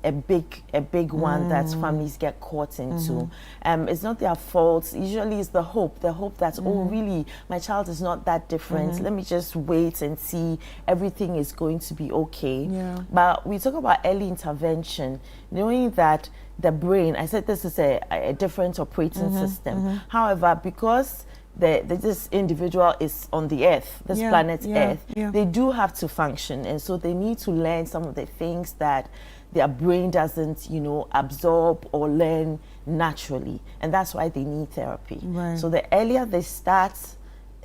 a big one that families get caught into. It's not their fault. Usually it's the hope that, oh really, my child is not that different. Let me just wait and see, everything is going to be okay. But we talk about early intervention, knowing that the brain, I said this is a different operating system. However, because this individual is on the earth, this planet Earth, they do have to function, and so they need to learn some of the things that their brain doesn't, you know, absorb or learn naturally, and that's why they need therapy. So the earlier they start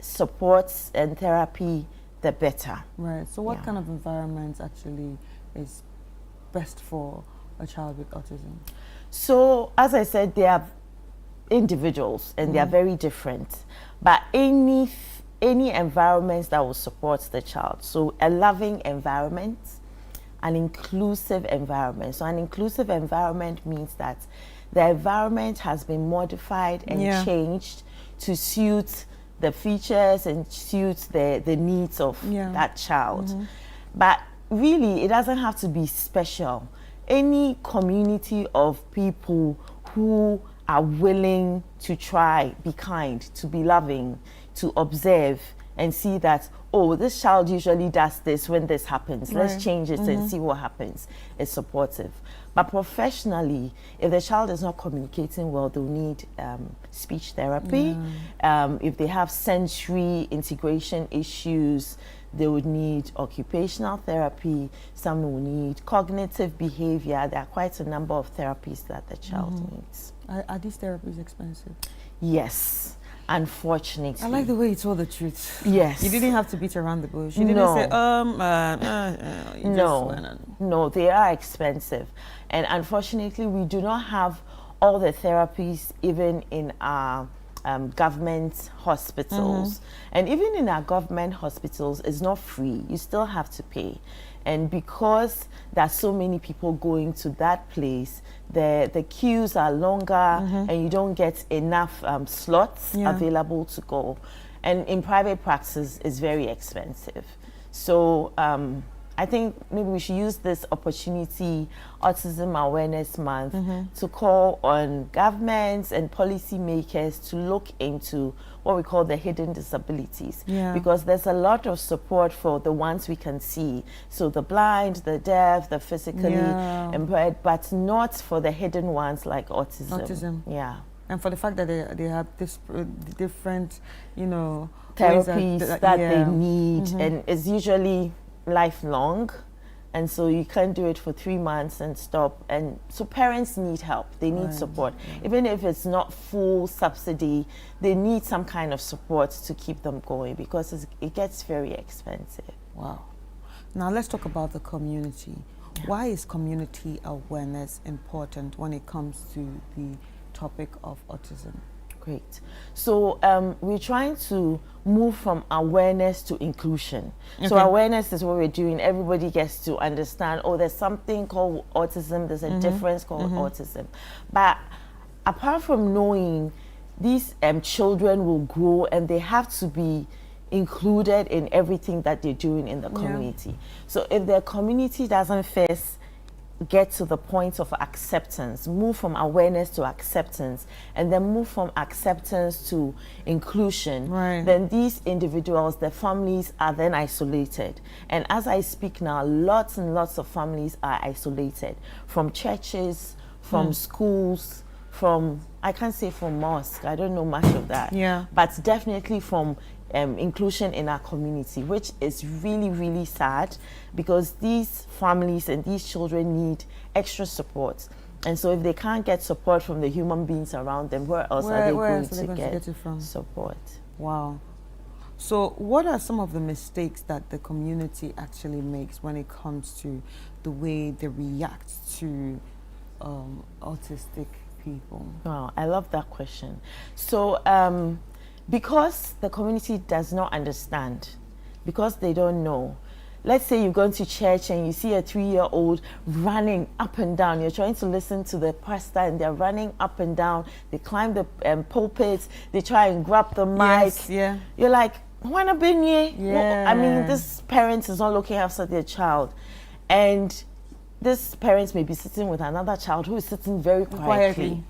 supports and therapy, the better. So what kind of environment actually is best for a child with autism? So, as I said, they are individuals and they are very different. But any environment that will support the child. So, a loving environment, an inclusive environment. So, an inclusive environment means that the environment has been modified and changed to suit the features and suit the needs of that child. But really, it doesn't have to be special. Any community of people who are willing to try, be kind, to be loving, to observe and see that, oh, this child usually does this when this happens. Let's change it and see what happens. It's supportive. But professionally, if the child is not communicating well, they'll need speech therapy. If they have sensory integration issues, they would need occupational therapy. Some will need cognitive behavior. There are quite a number of therapies that the child needs. Are these therapies expensive? Yes, unfortunately. I like the way you told the truth. Yes. You didn't have to beat around the bush. You didn't say, no, they are expensive. And unfortunately, we do not have all the therapies even in our government hospitals. And even in our government hospitals, it's not free. You still have to pay. And because there are so many people going to that place, the queues are longer and you don't get enough slots available to go. And in private practice, it's very expensive. So I think maybe we should use this opportunity, Autism Awareness Month, to call on governments and policymakers to look into what we call the hidden disabilities. Because there's a lot of support for the ones we can see. So the blind, the deaf, the physically impaired, but not for the hidden ones like autism. Yeah. And for the fact that they have this different, therapies that they need, and it's usually lifelong, and so you can't do it for 3 months and stop. And so parents need help, they need support. Even if it's not full subsidy, they need some kind of support to keep them going, because it gets very expensive. Wow. Now let's talk about the community. Why is community awareness important when it comes to the topic of autism? Great. So we're trying to move from awareness to inclusion. So awareness is what we're doing. Everybody gets to understand, oh, there's something called autism, there's a difference called autism. But apart from knowing, these children will grow and they have to be included in everything that they're doing in the community. So if the community doesn't first get to the point of acceptance, move from awareness to acceptance, and then move from acceptance to inclusion, then these individuals, their families are then isolated. And as I speak now, lots and lots of families are isolated from churches, from schools, from, I can't say from mosque, I don't know much of that, but definitely from inclusion in our community, which is really, really sad, because these families and these children need extra support. And so if they can't get support from the human beings around them, where else are they going to get it from? Support? Wow. So what are some of the mistakes that the community actually makes when it comes to the way they react to autistic people? Wow, I love that question. So because the community does not understand, because they don't know. Let's say you've gone to church and you see a 3-year-old running up and down. You're trying to listen to the pastor and they're running up and down. They climb the pulpits. They try and grab the mic. You're like, wanna be near? I mean, this parent is not looking after their child. And this parent may be sitting with another child who is sitting very quietly.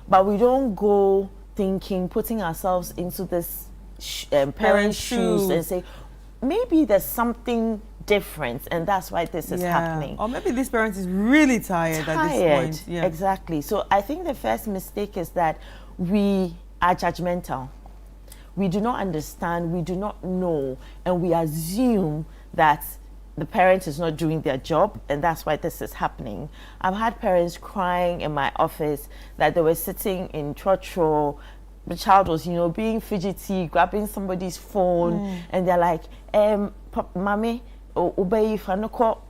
But we don't go thinking, putting ourselves into this parent's shoes and say, maybe there's something different and that's why this is happening. Or maybe this parent is really tired at this point. Exactly. So I think the first mistake is that we are judgmental. We do not understand, we do not know, and we assume that the parent is not doing their job and that's why this is happening. I've had parents crying in my office that they were sitting in trotro, the child was, being fidgety, grabbing somebody's phone, and they're like, mommy, obey if I no call,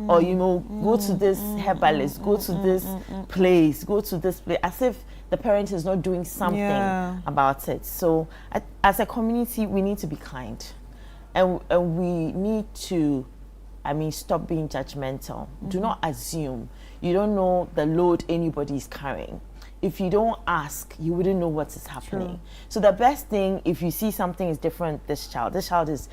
or go to this herbalist, go to this place, go to this place, as if the parent is not doing something about it. So as a community, we need to be kind, and we need to, stop being judgmental. Do not assume. You don't know the load anybody is carrying. If you don't ask, you wouldn't know what is happening. True. So the best thing, if you see something is different, this child is,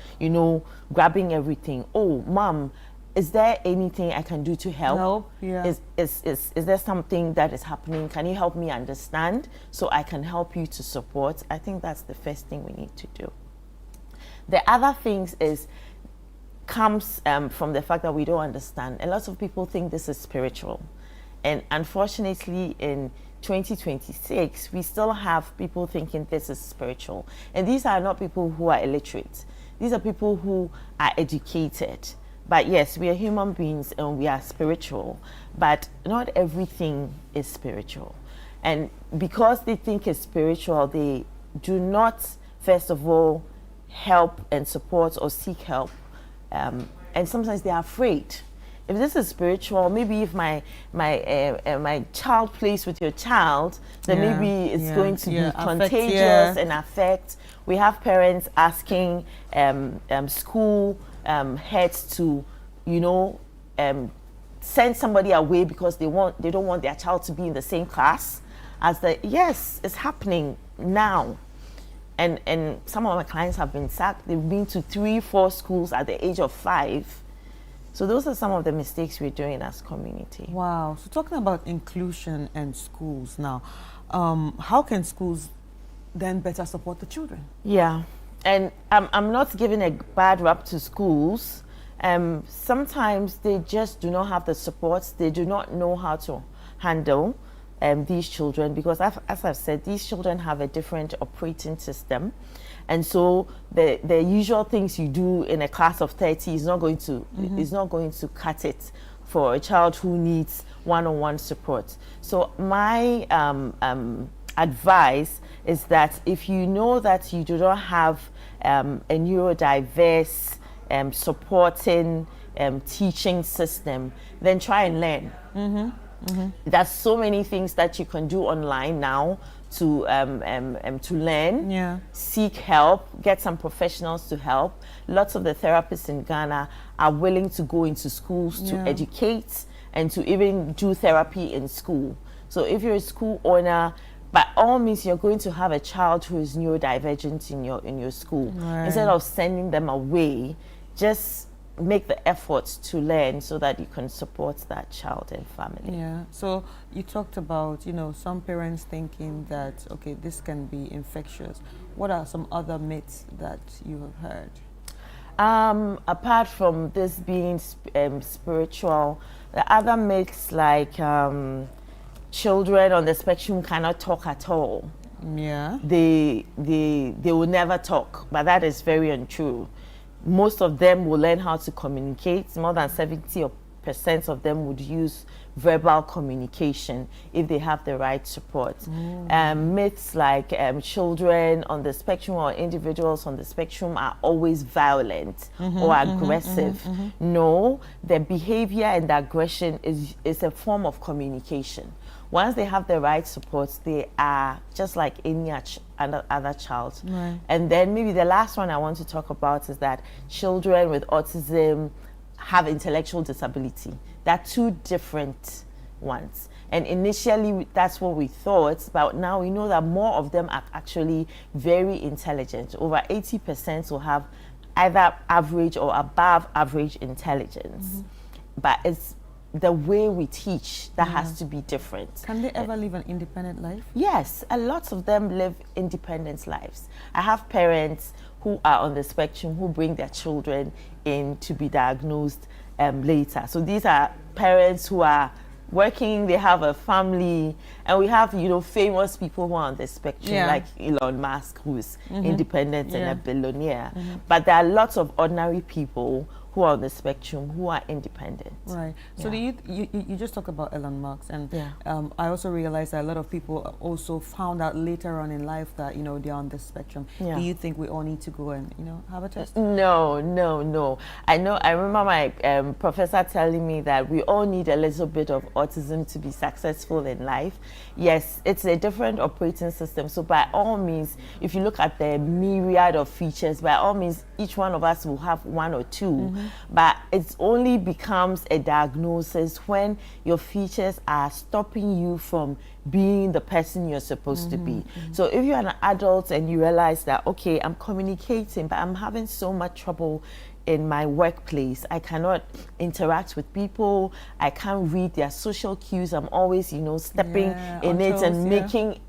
grabbing everything. Oh, mom, is there anything I can do to help? Yeah. Is there something that is happening? Can you help me understand so I can help you to support? I think that's the first thing we need to do. The other things comes from the fact that we don't understand. A lot of people think this is spiritual. And unfortunately, in 2026, we still have people thinking this is spiritual. And these are not people who are illiterate. These are people who are educated. But yes, we are human beings and we are spiritual, but not everything is spiritual. And because they think it's spiritual, they do not, first of all, help and support or seek help. And sometimes they are afraid. If this is spiritual, maybe if my child plays with your child, then maybe it's going to be contagious and affect. We have parents asking school heads to, send somebody away because they don't want their child to be in the same class as yes, it's happening now. And some of my clients have been sacked. They've been to 3-4 schools at the age of 5. So those are some of the mistakes we're doing as community. Wow. So talking about inclusion and schools now, how can schools then better support the children? Yeah, and I'm not giving a bad rap to schools. Sometimes they just do not have the support. They do not know how to handle these children, because as I've said, these children have a different operating system. And so the usual things you do in a class of 30 is not going to cut it for a child who needs one-on-one support. So my advice is that if you know that you do not have a neurodiverse supporting teaching system, then try and learn. There's so many things that you can do online now to learn, seek help, get some professionals to help. Lots of the therapists in Ghana are willing to go into schools to educate and to even do therapy in school. So if you're a school owner, by all means, you're going to have a child who is neurodivergent in your school. Right. Instead of sending them away, just make the efforts to learn so that you can support that child and family. Yeah. So you talked about, some parents thinking that, okay, this can be infectious. What are some other myths that you have heard? Apart from this being spiritual, the other myths like children on the spectrum cannot talk at all. Yeah. They will never talk, but that is very untrue. Most of them will learn how to communicate. More than 70% of them would use verbal communication if they have the right support. Myths like children on the spectrum or individuals on the spectrum are always violent or aggressive. No, their behavior and the aggression is a form of communication. Once they have the right support, they are just like any other child. Right. And then maybe the last one I want to talk about is that children with autism have intellectual disability. They're two different ones. And initially, that's what we thought, but now we know that more of them are actually very intelligent. Over 80% will have either average or above average intelligence. But it's the way we teach that has to be different. Can they ever live an independent life? Yes, a lot of them live independent lives. I have parents who are on the spectrum who bring their children in to be diagnosed later. So these are parents who are working, they have a family, and we have, famous people who are on the spectrum, like Elon Musk, who's independent and a billionaire. But there are lots of ordinary people who are on the spectrum, who are independent. Right. So Yeah. you just talked about Elon Musk, and Yeah. I also realized that a lot of people also found out later on in life that they're on the spectrum. Yeah. Do you think we all need to go and have a test? No. I remember my professor telling me that we all need a little bit of autism to be successful in life. Yes, it's a different operating system. So by all means, if you look at the myriad of features, by all means, each one of us will have one or two, but it only becomes a diagnosis when your features are stopping you from being the person you're supposed to be. So if you're an adult and you realize that, okay, I'm communicating, but I'm having so much trouble in my workplace, I cannot interact with people, I can't read their social cues, I'm always, stepping in it and making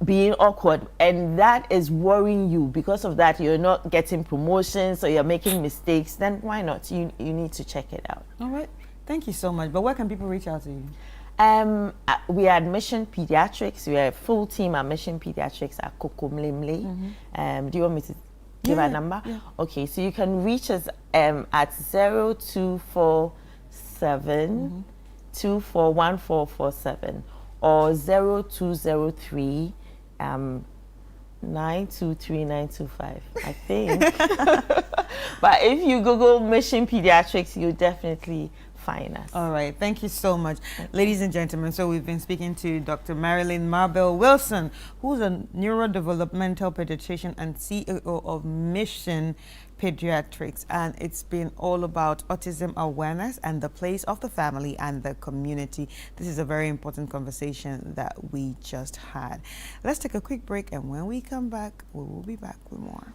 being awkward, and that is worrying you. Because of that, you're not getting promotions or you're making mistakes, then why not? You need to check it out. All right. Thank you so much. But where can people reach out to you? We are at Mission Pediatrics. We are a full team at Mission Pediatrics at Kokomlemle. Do you want me to give a number? Yeah. Okay, so you can reach us at 0247 241447 or 0203 923925, I think. But if you Google Mission Pediatrics, you'll definitely find us. All right. Thank you so much. Ladies and gentlemen, so we've been speaking to Dr. Marilyn Marbell Wilson, who's a neurodevelopmental pediatrician and CEO of Mission Pediatrics, and it's been all about autism awareness and the place of the family and the community. This is a very important conversation that we just had. Let's take a quick break, and when we come back, we will be back with more.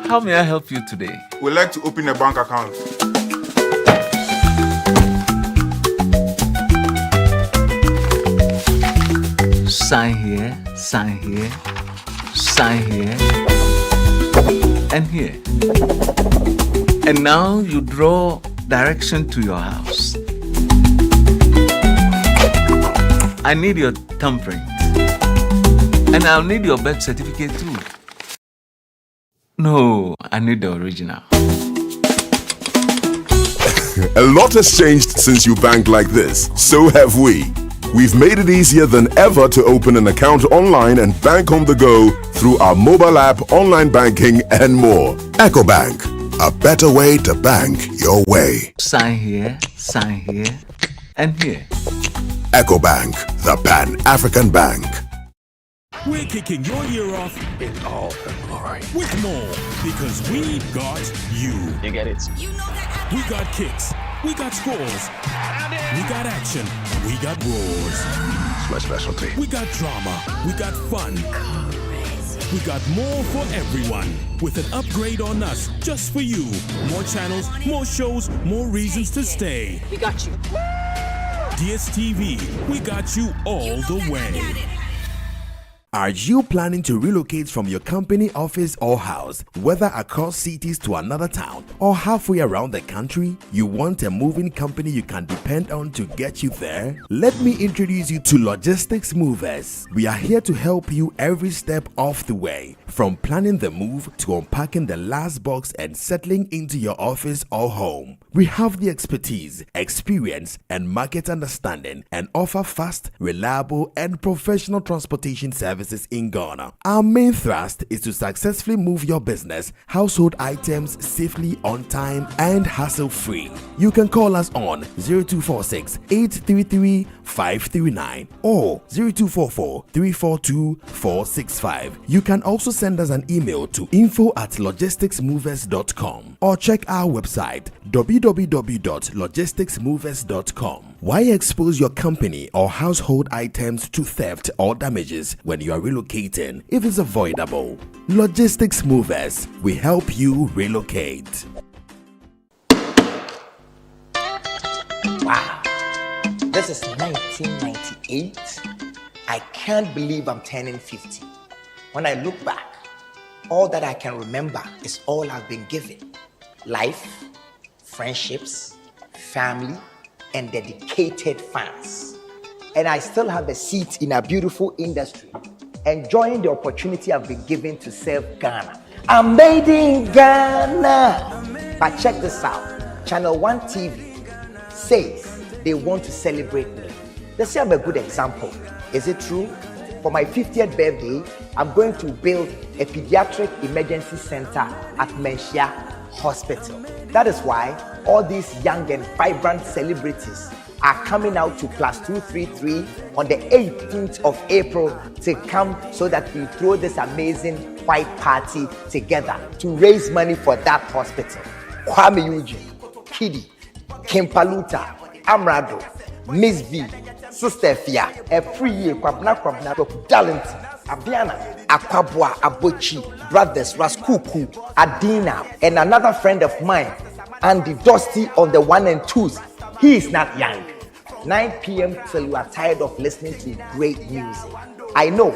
How may I help you today? We'd like to open a bank account. Sign here, sign here, sign here, and here. And now you draw direction to your house. I need your thumbprint. And I'll need your birth certificate too. No, I need the original. A lot has changed since you bank like this. So have we. We've made it easier than ever to open an account online and bank on the go through our mobile app, online banking, and more. EcoBank, a better way to bank your way. Sign here, and here. EcoBank, the Pan-African Bank. We're kicking your year off in all her glory. with more because we got you. You get it? We got kicks, we got scores, we got action, we got roars. It's my specialty. We got drama, we got fun. We got more for everyone with an upgrade on us just for you. More channels, more shows, more reasons to stay. We got you. DSTV, we got you all the way. Are you planning to relocate from your company office or house, whether across cities to another town or halfway around the country? You want a moving company you can depend on to get you there? Let me introduce you to Logistics Movers. We are here to help you every step of the way, from planning the move to unpacking the last box and settling into your office or home. We have the expertise, experience, and market understanding and offer fast, reliable, and professional transportation services in Ghana. Our main thrust is to successfully move your business, household items safely, on time, and hassle-free. You can call us on 0246 833 539 or 0244 342 465. You can also send us an email to info@logisticsmovers.com or check our website www.logisticsmovers.com. Why expose your company or household items to theft or damages when you are relocating if it's avoidable? Logistics Movers, we help you relocate. Wow. This is 1998. I can't believe I'm turning 50. When I look back, all that I can remember is all I've been given. Life, friendships, family, and dedicated fans. And I still have a seat in a beautiful industry, enjoying the opportunity I've been given to serve Ghana. I'm made in Ghana. But check this out. Channel 1 TV says they want to celebrate me. They say I'm a good example. Is it true? For my 50th birthday, I'm going to build a pediatric emergency center at Menchia Hospital. That is why all these young and vibrant celebrities are coming out to Plus 233 on the 18th of April to come so that we throw this amazing white party together to raise money for that hospital. Kwame Eugene, Kiddy, Kim Paluta, Amrado, Miss V, Sister Fia, a free year, Kwabna, Talent, Abiana, Akwabwa, Abochi, Brothers, Raskuku, Adina, and another friend of mine, Andy Dusty on the 1 and 2s. He is not young. 9 p.m. till you are tired of listening to great music. I know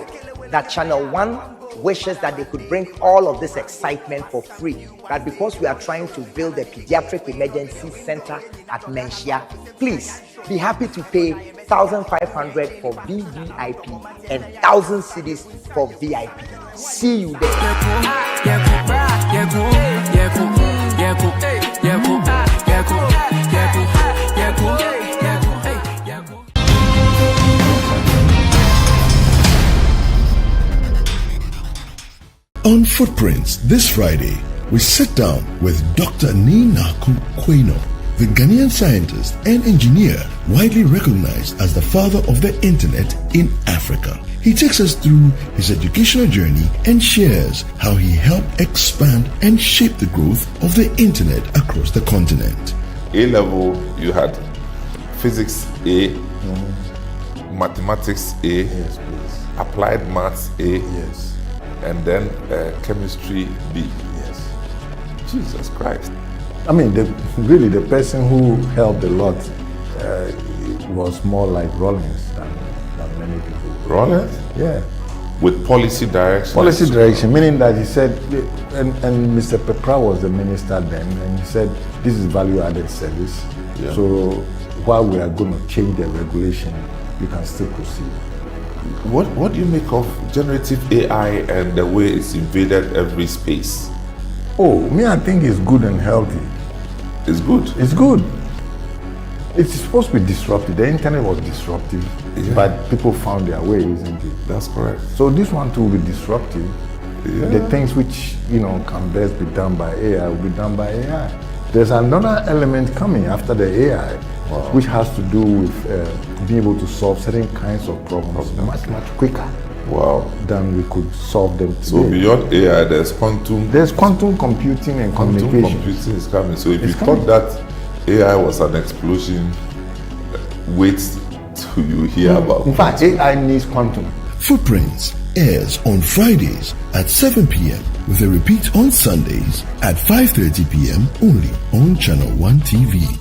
that Channel 1 wishes that they could bring all of this excitement for free, but because we are trying to build a pediatric emergency center at Menchia, please be happy to pay 1,500 for VVIP and 1,000 cedis for VIP. See you On Footprints this Friday, we sit down with Dr. Ninaku Kweno, the Ghanaian scientist and engineer widely recognized as the father of the internet in Africa. He takes us through his educational journey and shares how he helped expand and shape the growth of the internet across the continent. A level, you had physics A, mathematics A, yes, please. Applied maths A, yes, and then chemistry B. Yes. Jesus Christ. I mean, really the person who helped a lot was more like Rollins than many people. Rollins? Yeah. With policy direction? Policy direction, meaning that he said, and Mr. Pepra was the minister then, and he said, this is value-added service. Yeah. So while we are going to change the regulation, you can still proceed. What do you make of generative AI and the way it's invaded every space? Oh, me, I think it's good and healthy. It's good? It's good. It's supposed to be disruptive. The internet was disruptive, yeah, but people found their way, isn't it? That's correct. So this one too will be disruptive. Yeah. The things which, can best be done by AI will be done by AI. There's another element coming after the AI, wow, which has to do with being able to solve certain kinds of problems much quicker. Wow. Than we could solve them today. So beyond AI, there's quantum. There's quantum computing and communication. Quantum computing is coming. So if you thought that AI was an explosion, wait till you hear about. In fact, AI needs quantum. Footprints airs on Fridays at 7 p.m. with a repeat on Sundays at 5:30 p.m. only on Channel 1 TV.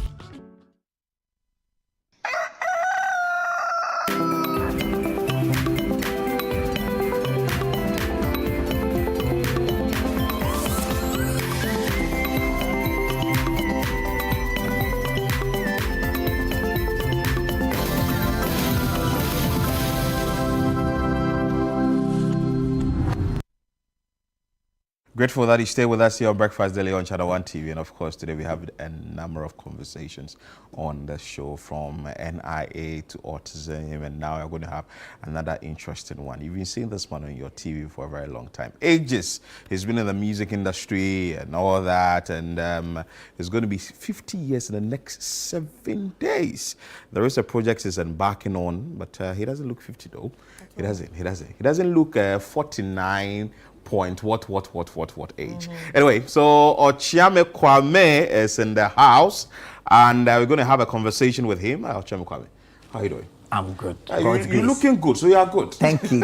Grateful that you stay with us here on Breakfast Daily on Channel 1 TV. And of course, today we have a number of conversations on the show, from NIA to autism. And now we're going to have another interesting one. You've been seeing this man on your TV for a very long time. Ages. He's been in the music industry and all that. And it's going to be 50 years in the next 7 days. There is a project he's embarking on, but he doesn't look 50 though. He doesn't. He doesn't look 49. What age. Anyway, so Ochiame Kwame is in the house, and we're going to have a conversation with him. Ochiame Kwame, how are you doing? I'm good. You're looking good, so you are good. Thank you.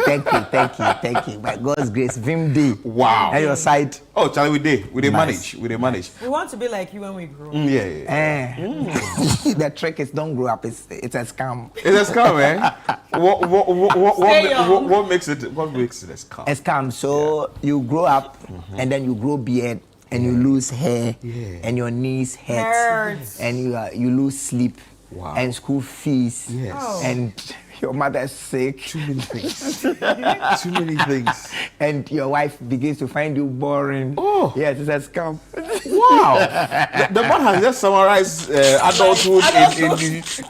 By God's grace, Vim D. Wow. And your side? Oh, Charlie, we Nice. manage. We want to be like you when we grow. The trick is don't grow up. It's a scam. It's a scam, eh? What makes it a scam? A scam. So you grow up and then you grow beard and you lose hair and your knees hurts and you lose sleep and school fees and your mother is sick. Too many things. And your wife begins to find you boring. Oh. Yes, it's a scam. Wow. the man has just summarized adulthood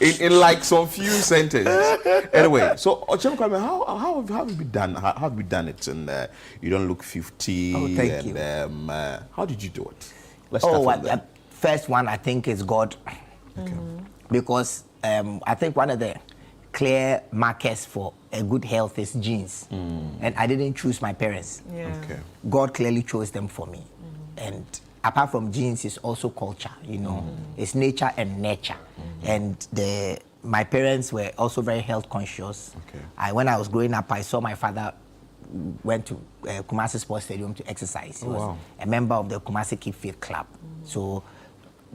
in like some few sentences. Anyway, so Ochem Kwame, how have you done? How have you done it? And you don't look 50. Oh, thank you. How did you do it? Let's start from there. First one I think is God. Okay. Because I think one of the clear markers for a good health is genes. And I didn't choose my parents. Okay. God clearly chose them for me. And apart from genes, it's also culture, It's nature and nurture. And my parents were also very health conscious. Okay. When I was growing up, I saw my father went to Kumasi Sports Stadium to exercise. He was a member of the Kumasi Keep Fit Club. So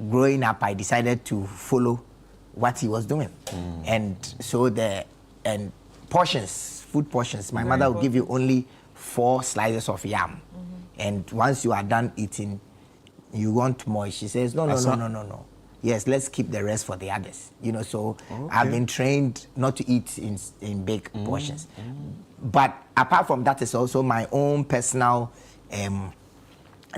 growing up, I decided to follow what he was doing. And so food portions, my mother would give you only 4 slices of yam. And once you are done eating, you want more. She says, no. Yes, let's keep the rest for the others. So I've been trained not to eat in big portions. But apart from that, it's also my own personal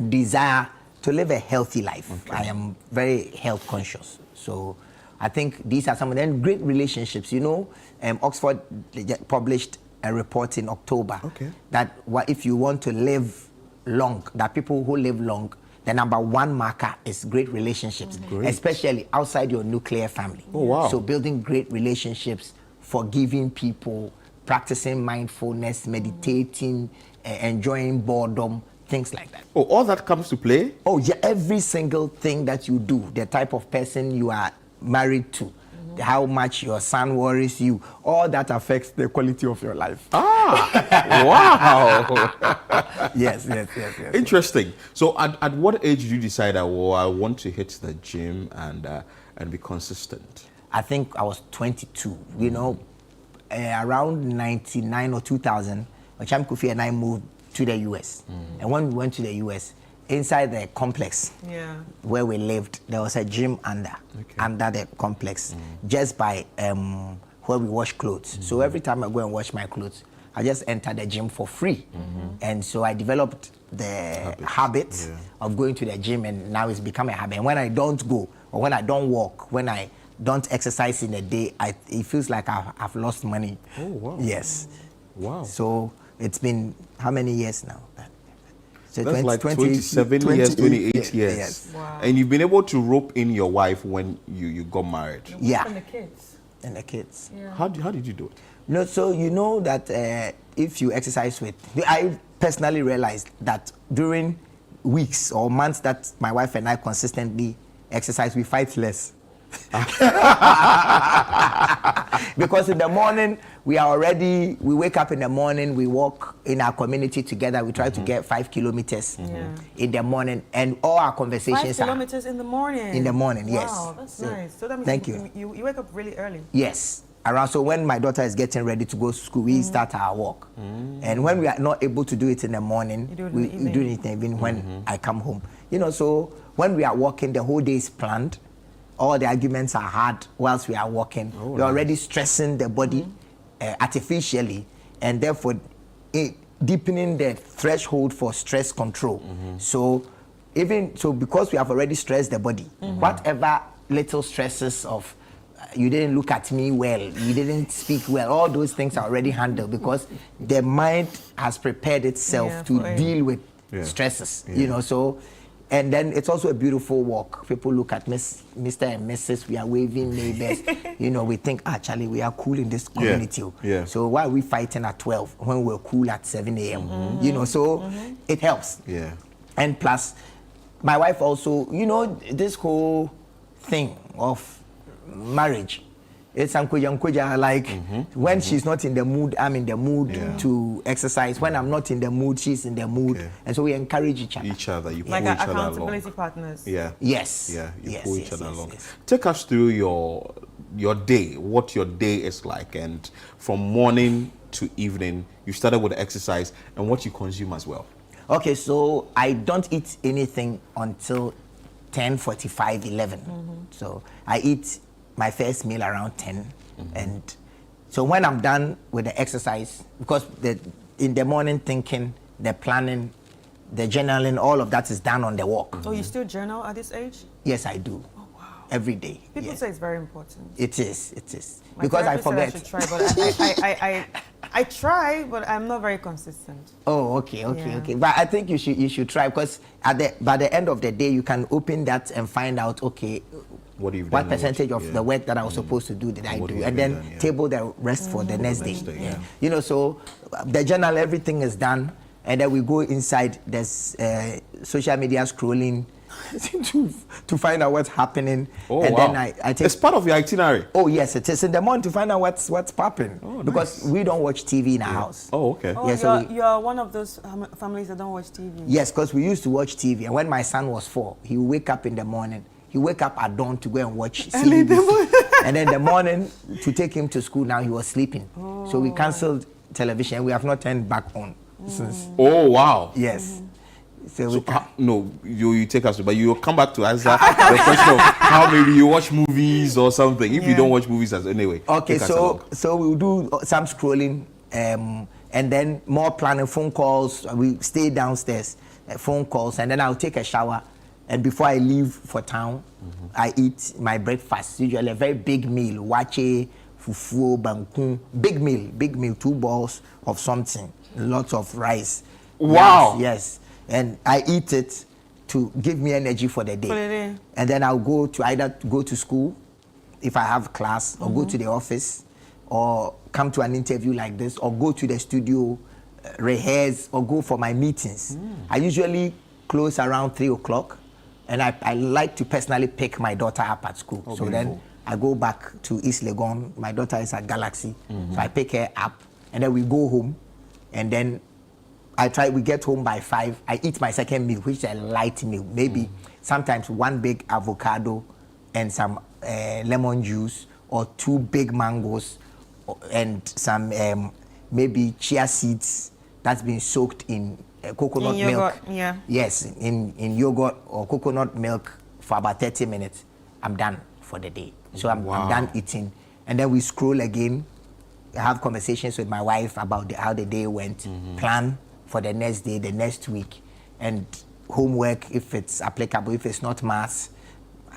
desire to live a healthy life. Okay. I am very health conscious. So I think these are some of them. Great relationships. Oxford published a report in October that if you want to live long, that people who live long, the number 1 marker is great relationships, especially outside your nuclear family. Oh, wow. So building great relationships, forgiving people, practicing mindfulness, meditating, enjoying boredom, things like that. Oh, all that comes to play? Oh, yeah, every single thing that you do, the type of person you are married to, how much your son worries you, all that affects the quality of your life. Wow. Yes. Interesting. So at what age did you decide I want to hit the gym and be consistent? I think I was 22. Around 99 or 2000, Ocham Kofi and I moved to the US. And when we went to the US, inside the complex where we lived, there was a gym under the complex, just by where we wash clothes. So every time I go and wash my clothes, I just enter the gym for free. And so I developed the habit of going to the gym, and now it's become a habit. And when I don't go, or when I don't walk, when I don't exercise in a day, it feels like I've lost money. Oh, wow. Yes. Wow. So it's been how many years now? So that's like 27 years, 28 years. Yes. Wow. And you've been able to rope in your wife when you got married. Yeah. And the kids. And the kids. Yeah. How did you do it? No, so that if you exercise I personally realized that during weeks or months that my wife and I consistently exercise, we fight less. Because in the morning we wake up in the morning, we walk in our community together, we try to get 5 kilometers in the morning, and all our conversations 5 kilometers in the morning. In the morning, yes. Wow, that's nice. So that means thank you wake up really early. Yes. So when my daughter is getting ready to go to school, we start our walk. And when we are not able to do it in the morning, we do it even when I come home. So when we are walking, the whole day is planned. All the arguments are hard whilst we are walking. We're already stressing the body artificially, and therefore deepening the threshold for stress control. So because we have already stressed the body, whatever little stresses of you didn't look at me well, you didn't speak well, all those things are already handled because the mind has prepared itself to deal with stresses. So. And then it's also a beautiful walk. People look at Mr. and Mrs. We are waving neighbors. We think, Charlie, we are cool in this community. Yeah. So why are we fighting at 12 when we're cool at 7 a.m.? It helps. Yeah. And plus, my wife also, this whole thing of marriage, It's ankuja, like when she's not in the mood, I'm in the mood to exercise. When I'm not in the mood, she's in the mood. And so we encourage each other. You pull like each other along. accountability partners. Yeah. Yes. Yeah, you Yes, pull yes, each other yes, along. yes. Take us through your day, what your day is like, and from morning to evening, you started with the exercise and what you consume as well. Okay, so I don't eat anything until 10:45, 11. So I eat my first meal around 10. And so when I'm done with the exercise, because in the morning thinking, the planning, the journaling, all of that is done on the walk. Oh, you still journal at this age? Yes, I do. Oh, wow. Every day. People say it's very important. It is. My Because I therapist said forget. I should try, but I try, but I'm not very consistent. Oh, okay. But I think you should try, because by the end of the day, you can open that and find out, okay, what percentage of the work that I was supposed to do did I do, and then table the rest for the next day. You know, so the journal, everything is done, and then we go inside. There's social media scrolling to find out what's happening. Then I take. It's part of your itinerary. Oh yes, it is in the morning to find out what's popping, because we don't watch TV in our house. Oh, okay. Oh, Yeah, you're one of those families that don't watch TV. Yes, because we used to watch TV, and when my son was 4, he would wake up in the morning. He wake up at dawn to go and watch CBBC. And then the morning to take him to school, now he was sleeping. So we cancelled television. We have not turned back on since. Oh, wow. Yes. So no, you take us to, but you come back to answer the question of how maybe you watch movies or something. If you don't watch movies, anyway. Okay, so we'll do some scrolling, and then more planning, phone calls. We stay downstairs, phone calls, and then I'll take a shower. And before I leave for town, I eat my breakfast, usually a very big meal, wache, fufu, banku, big meal, 2 balls of something, lots of rice. Wow. Yes. And I eat it to give me energy for the day. And then I'll go to either go to school if I have class, or go to the office, or come to an interview like this, or go to the studio, rehearse, or go for my meetings. I usually close around 3 o'clock. And I like to personally pick my daughter up at school. So then I go back to East Legon. My daughter is at Galaxy. So I pick her up, and then we go home. And then we get home by 5. I eat my second meal, which is a light meal. Maybe sometimes 1 big avocado and some lemon juice, or 2 big mangoes, and some maybe chia seeds that's been soaked in coconut milk. Yeah. Yes, in yogurt or coconut milk for about 30 minutes. I'm done for the day. So I'm done eating. And then we scroll again, have conversations with my wife about how the day went, plan for the next day, the next week, and homework if it's applicable. If it's not maths,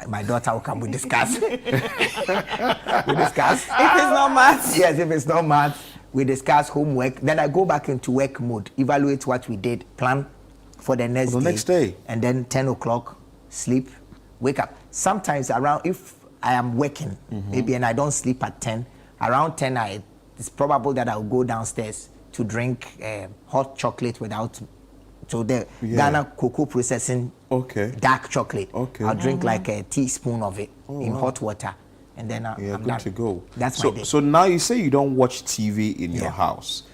my daughter will come, we discuss. We discuss. If it's not maths. Yes, if it's not maths. We discuss homework, then I go back into work mode, evaluate what we did, plan for the next day. And then 10 o'clock, sleep, wake up. Sometimes around, if I am working, maybe, and I don't sleep at 10, around 10, it's probable that I'll go downstairs to drink hot chocolate without, so the Ghana cocoa processing dark chocolate. I'll drink like a teaspoon of it in hot water. And then I'm good to go. That's my day. So now you say you don't watch TV in your house,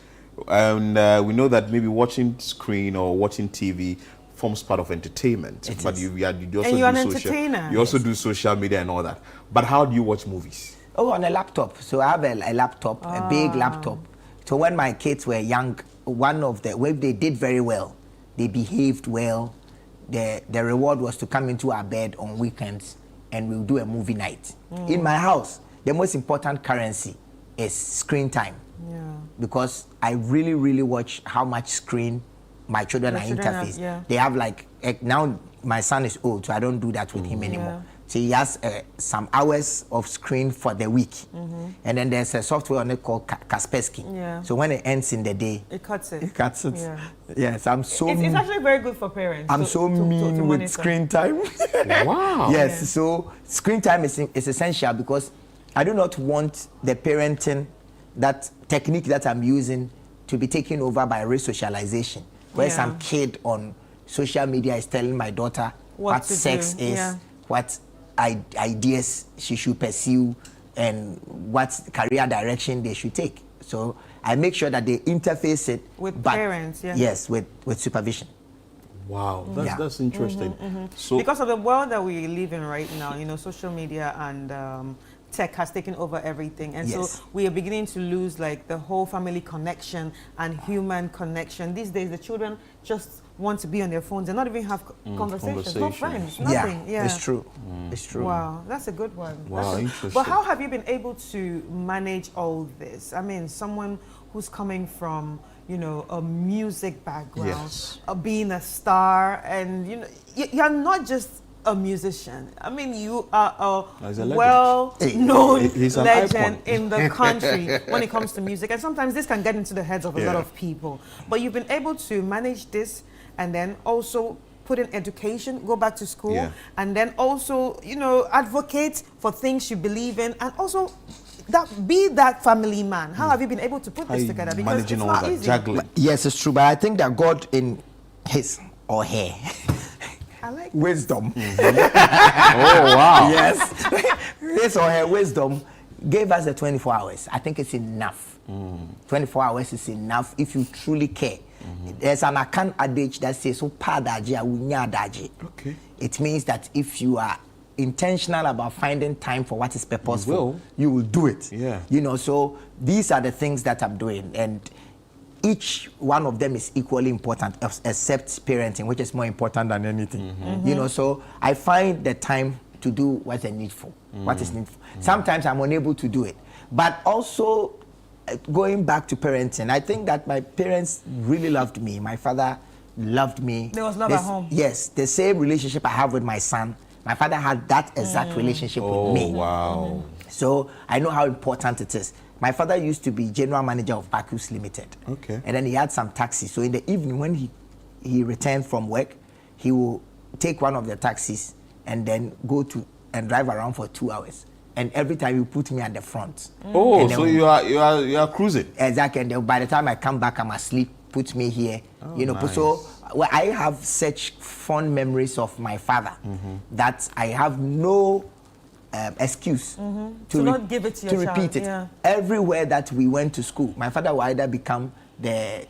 and we know that maybe watching screen or watching TV forms part of entertainment. But you also you're an do social. entertainer. You also do social media and all that. But how do you watch movies? Oh, on a laptop. So I have a laptop, a big laptop. So when my kids were young, they did very well. They behaved well. The reward was to come into our bed on weekends, and we'll do a movie night. In my house, the most important currency is screen time. Because I really, really watch how much screen my children are interface. They have now my son is old, so I don't do that with him anymore. So he has some hours of screen for the week. And then there's a software on it called Kaspersky. So when it ends in the day, it cuts it. Yes, I'm so it's actually very good for parents. I'm so mean with screen time. Wow. Yes, so screen time is essential, because I do not want the parenting, that technique that I'm using, to be taken over by resocialization, where some kid on social media is telling my daughter what sex is, what ideas she should pursue, and what career direction they should take. So I make sure that they interface it with parents. Yeah. Yes, with supervision. Wow, that's interesting. So because of the world that we live in right now, you know, social media and tech has taken over everything, and so we are beginning to lose like the whole family connection and human connection. These days, the children just want to be on their phones and not even have conversations, no friends, nothing. Yeah, it's true. It's true. Wow, that's a good one. Wow, interesting. But how have you been able to manage all this? I mean, someone who's coming from, you know, a music background, being a star, and you know, you're not just a musician. I mean, you are a well-known legend in the country when it comes to music. And sometimes this can get into the heads of a lot of people. But you've been able to manage this and then also put in education, go back to school, and then also, you know, advocate for things you believe in, and also be that family man. How have you been able to put this together? Because managing it's all not that, easy. juggling. Yes, it's true. But I think that God in his or her I like wisdom. Oh, wow. Yes. His or her wisdom gave us the 24 hours. I think it's enough. 24 hours is enough if you truly care. There's an Akan adage that says, okay. It means that if you are intentional about finding time for what is purposeful, you will do it. Yeah. You know, so these are the things that I'm doing, and each one of them is equally important, except parenting, which is more important than anything. You know, so I find the time to do what is needful. Sometimes I'm unable to do it, but also going back to parenting, I think that my parents really loved me. My father loved me. There was love at home. Yes, the same relationship I have with my son, my father had that exact relationship with me. Wow. So I know how important it is. My father used to be general manager of Bacchus Limited. Okay. And then he had some taxis. So in the evening when he returned from work, he will take one of the taxis and then go to and drive around for 2 hours. And every time you put me at the front. Oh, so you are cruising. Exactly. And then by the time I come back, I'm asleep. Put me here. You know. Nice. So I have such fond memories of my father that I have no excuse to not give it to your child. Repeat it. Yeah. Everywhere that we went to school, my father would either become the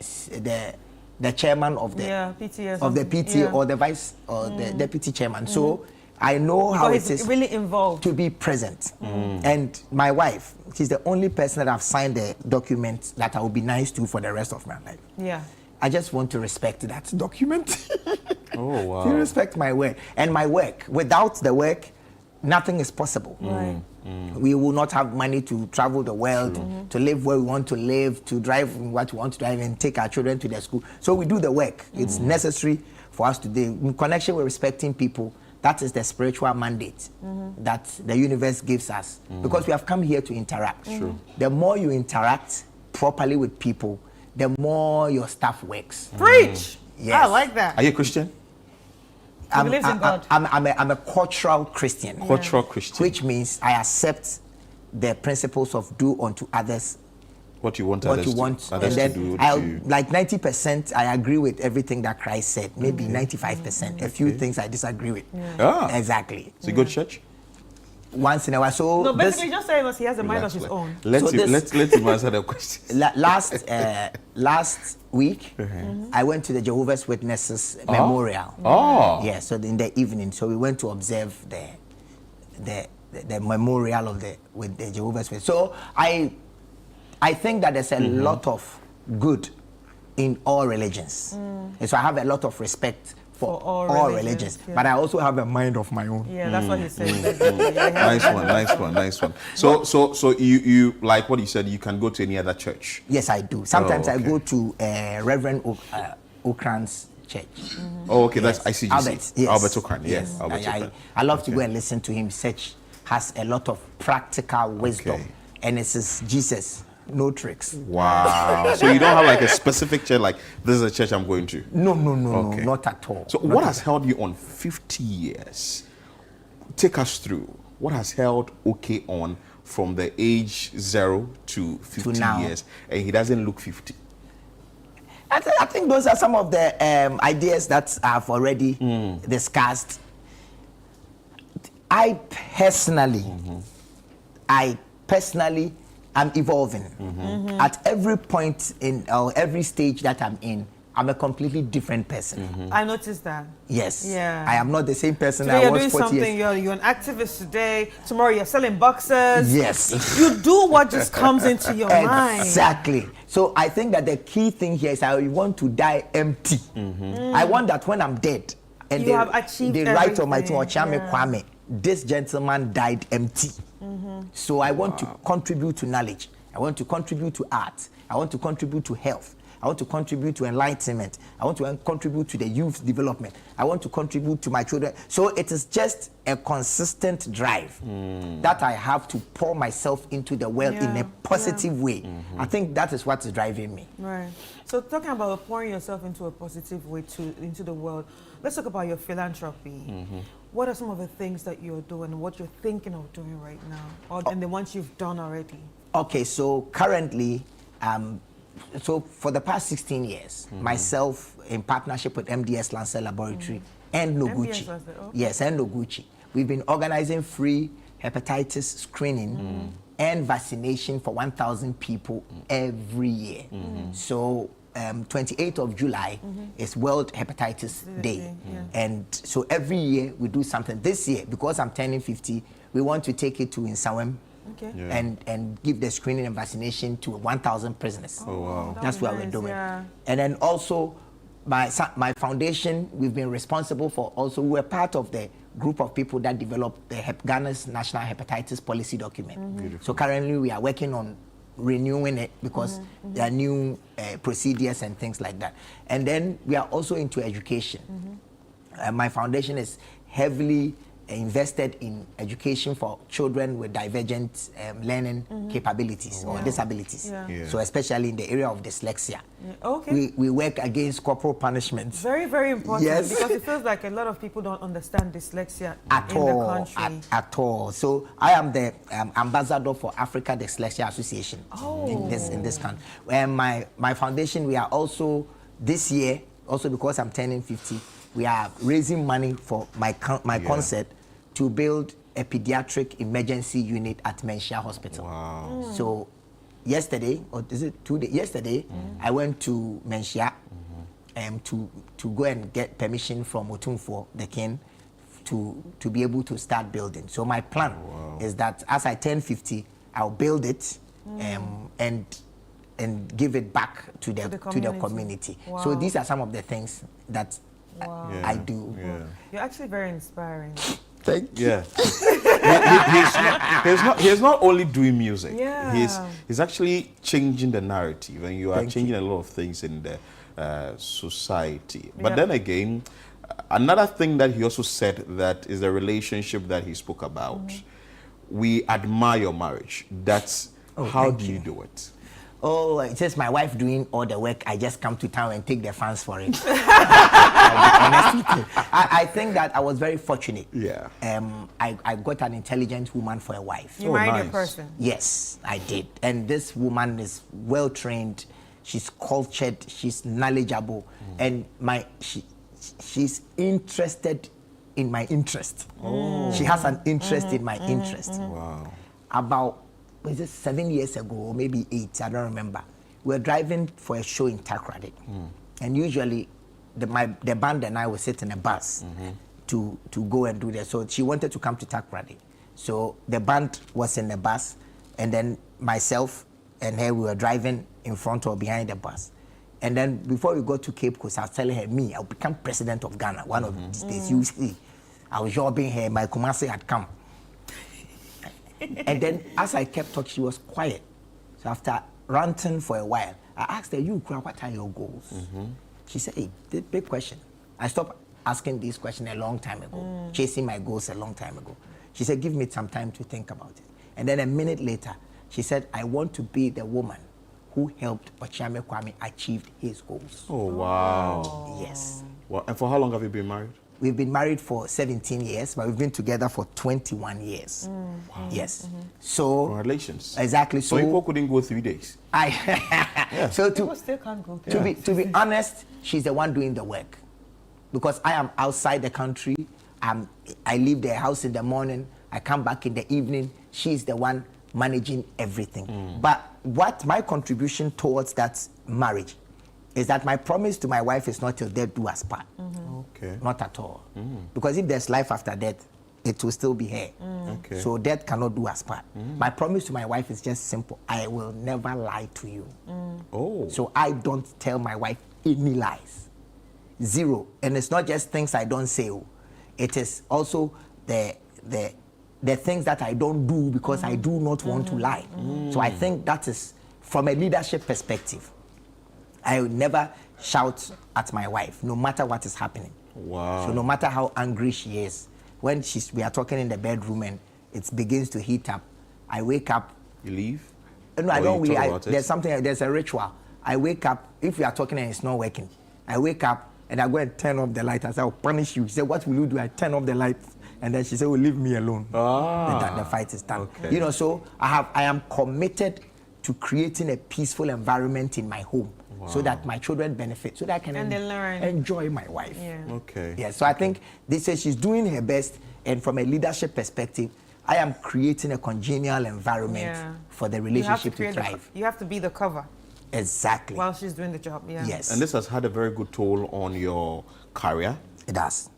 chairman of the PTA or the vice or the deputy chairman. So I know how it is really involved to be present. And my wife, she's the only person that I've signed the document that I will be nice to for the rest of my life. Yeah. I just want to respect that document. Oh, wow. To respect my work. And my work, without the work, nothing is possible. Right. We will not have money to travel the world, to live where we want to live, to drive what we want to drive, and take our children to their school. So we do the work. It's necessary for us to do. In connection with respecting people, that is the spiritual mandate that the universe gives us. Because we have come here to interact. The more you interact properly with people, the more your stuff works. Preach! Yes. I like that. Are you a Christian? He believes in God. I'm a cultural Christian. Cultural Christian. Which means I accept the principles of do unto others what you want what others you want. to, others and to then do I'll, to you. like 90% I agree with everything that Christ said. Maybe 95%. A few things I disagree with. Exactly. It's a good church. Once in a while. So no, basically just say he has a mind of his own. Let's him answer the question. Last week, I went to the Jehovah's Witnesses memorial. Oh. Yeah, so in the evening, so we went to observe the memorial with the Jehovah's Witnesses. So I think that there's a lot of good in all religions. And so I have a lot of respect for all religions. Yeah. But I also have a mind of my own. Yeah, that's what he said. Nice one. So you like what you said, you can go to any other church? Yes, I do. Sometimes I go to Reverend Okran's church. Oh, okay, that's ICGC. Albert, yes. Albert Okran, yes. Albert Okran. I love to go and listen to him. Such has a lot of practical wisdom. And it says Jesus. No tricks. Wow. So you don't have like a specific church, like this is a church I'm going to? No, not at all. So what has held you on 50 years? Take us through. What has held OK on from the age 0 to 50 years? And he doesn't look 50. I think those are some of the ideas that I've already discussed. I personally personally, I'm evolving. At every point in every stage that I'm in, I'm a completely different person. I noticed that. Yes. Yeah. I am not the same person Today I you're was doing 40 something. years. You're an activist today. Tomorrow you're selling boxes. Yes. You do what just comes into your mind. Exactly. So I think that the key thing here is I want to die empty. I want that when I'm dead and You have achieved they write on my tomb, everything. Ochame Kwame, this gentleman died empty. So I want to contribute to knowledge. I want to contribute to art. I want to contribute to health. I want to contribute to enlightenment. I want to contribute to the youth development. I want to contribute to my children. So it is just a consistent drive that I have to pour myself into the world in a positive way. I think that is what is driving me. Right. So talking about pouring yourself into a positive way into the world, let's talk about your philanthropy. What are some of the things that you're doing, what you're thinking of doing right now, and the ones you've done already? Okay, so currently, so for the past 16 years, myself in partnership with MDS Lancer Laboratory and Noguchi, yes, and Noguchi, we've been organizing free hepatitis screening and vaccination for 1,000 people every year. So 28th of July is World Hepatitis Day. And so every year we do something. This year, because I'm turning 50, we want to take it to Insawam. And give the screening and vaccination to 1,000 prisoners. Oh, wow. That's what we're doing. And then also, my foundation, we've been responsible for also, we're part of the group of people that developed the Ghana's National Hepatitis Policy Document. So currently we are working on renewing it because there are new procedures and things like that. And then we are also into education. My foundation is heavily invested in education for children with divergent learning capabilities or disabilities. So especially in the area of dyslexia. We work against corporal punishment. Very, very important. Yes. Because it feels like a lot of people don't understand dyslexia at in all, the country. at all. So I am the ambassador for Africa Dyslexia Association in this country. And my foundation, we are also this year, also because I'm turning 50, we are raising money for my concert to build a pediatric emergency unit at Menchia Hospital. Wow. So yesterday, or is it 2 days? Yesterday, I went to Menchia to go and get permission from Otumfuo, the king, to be able to start building. So my plan is that as I turn 50, I'll build it and give it back to the community. Wow. So these are some of the things that I do. You're actually very inspiring. Thank you. He's not only doing music. Yeah. He's actually changing the narrative, and you are changing a lot of things in the society. But then again, another thing that he also said that is the relationship that he spoke about. We admire your marriage. That's how do you do it? Oh, it's just my wife doing all the work. I just come to town and take the fans for it. I think that I was very fortunate. I got an intelligent woman for a wife. You married a person? Yes, I did. And this woman is well trained. She's cultured. She's knowledgeable, and she's interested in my interest. She has an interest in my interest. Wow. About, was it 7 years ago, or maybe 8, I don't remember. We were driving for a show in Takoradi. And usually, the band and I would sit in a bus to go and do that. So she wanted to come to Takoradi. So the band was in the bus, and then myself and her, we were driving in front or behind the bus. And then before we got to Cape Coast, I was telling her, I'll become president of Ghana one of these days. You see, I was jobbing her, my Kumasi had come. And then as I kept talking, she was quiet. So after ranting for a while, I asked her, what are your goals? She said, hey, big question. I stopped asking this question a long time ago, chasing my goals a long time ago. She said, give me some time to think about it. And then a minute later, she said, I want to be the woman who helped Ochame Kwame achieve his goals. Oh, wow. Yes. Well, and for how long have you been married? We've been married for 17 years, but we've been together for 21 years. Wow. Yes. So congratulations. Exactly. So people couldn't go 3 days. So people still can't go. To be honest, she's the one doing the work, because I am outside the country. I leave the house in the morning. I come back in the evening. She's the one managing everything. But what my contribution towards that marriage is that my promise to my wife is not till death do us part. Okay. Not at all. Because if there's life after death, it will still be here. Okay. So death cannot do us part. My promise to my wife is just simple. I will never lie to you. Oh. So I don't tell my wife any lies. Zero. And it's not just things I don't say. It is also the things that I don't do because I do not want to lie. So I think that is, from a leadership perspective, I will never shout at my wife, no matter what is happening. Wow. So no matter how angry she is, when we are talking in the bedroom and it begins to heat up, I wake up. You leave? No, I Or don't. you talk about it? There's a ritual. I wake up, if we are talking and it's not working, I wake up and I go and turn off the light. I say, I'll punish you. She said, what will you do? I turn off the light. And then she said, well, leave me alone. The fight is done. Okay. You know, so I am committed to creating a peaceful environment in my home so that my children benefit, so that I can And they learn. enjoy my wife. Yeah. Okay. Yeah, so I think this says she's doing her best, and from a leadership perspective, I am creating a congenial environment for the relationship to thrive. You have to be the cover Exactly. while she's doing the job. Yeah. Yes. And this has had a very good toll on your career. It does.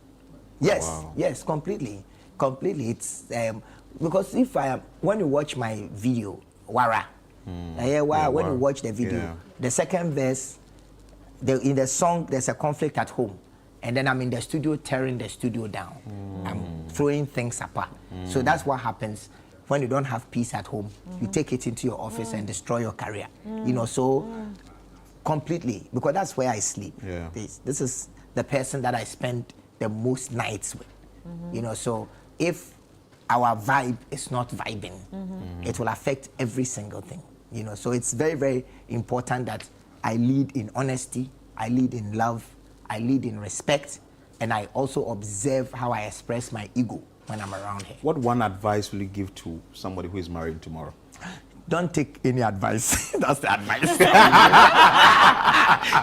Yes, Wow. yes, completely. It's because when you watch my video, Wara, when you watch the video, the second verse, in the song, there's a conflict at home. And then I'm in the studio tearing the studio down. I'm throwing things apart. So that's what happens when you don't have peace at home. You take it into your office and destroy your career. You know, so completely, because that's where I sleep. Yeah. This is the person that I spend the most nights with. You know, so if our vibe is not vibing, it will affect every single thing. You know, so it's very, very important that I lead in honesty, I lead in love, I lead in respect, and I also observe how I express my ego when I'm around her. What one advice will you give to somebody who is married tomorrow? Don't take any advice. That's the advice.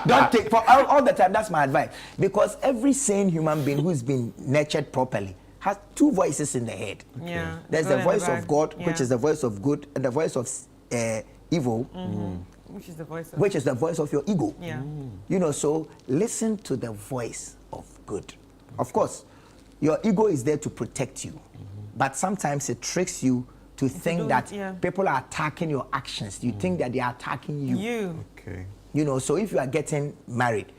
Don't take, for all the time, that's my advice. Because every sane human being who's been nurtured properly has two voices in the head. Yeah. There's Good the and voice bad. of God, Yeah. which is the voice of good, and the voice of evil, Which is the voice of which is the voice of your ego. Yeah. You know, so listen to the voice of good. Of course, your ego is there to protect you, but sometimes it tricks you to think that people are attacking your actions. You think that they are attacking you. Okay. You know, so if you are getting married,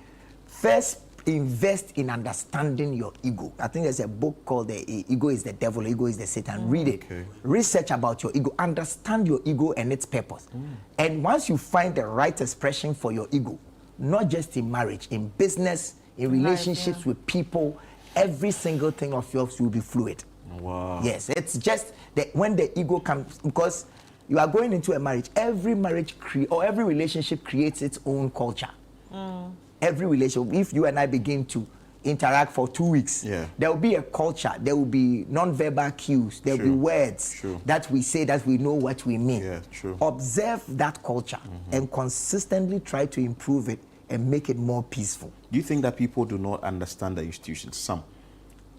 first invest in understanding your ego. I think there's a book called The Ego is the Devil, Ego is the Satan. Read it. Okay. Research about your ego. Understand your ego and its purpose. And once you find the right expression for your ego, not just in marriage, in business, in relationships with people, every single thing of yours will be fluid. Wow. Yes, it's just that when the ego comes, because you are going into a marriage, every marriage or every relationship creates its own culture. Every relationship, if you and I begin to interact for 2 weeks, there will be a culture, there will be non-verbal cues, there will be words that we say that we know what we mean. Yeah, true. Observe that culture and consistently try to improve it and make it more peaceful. Do you think that people do not understand the institutions? Some.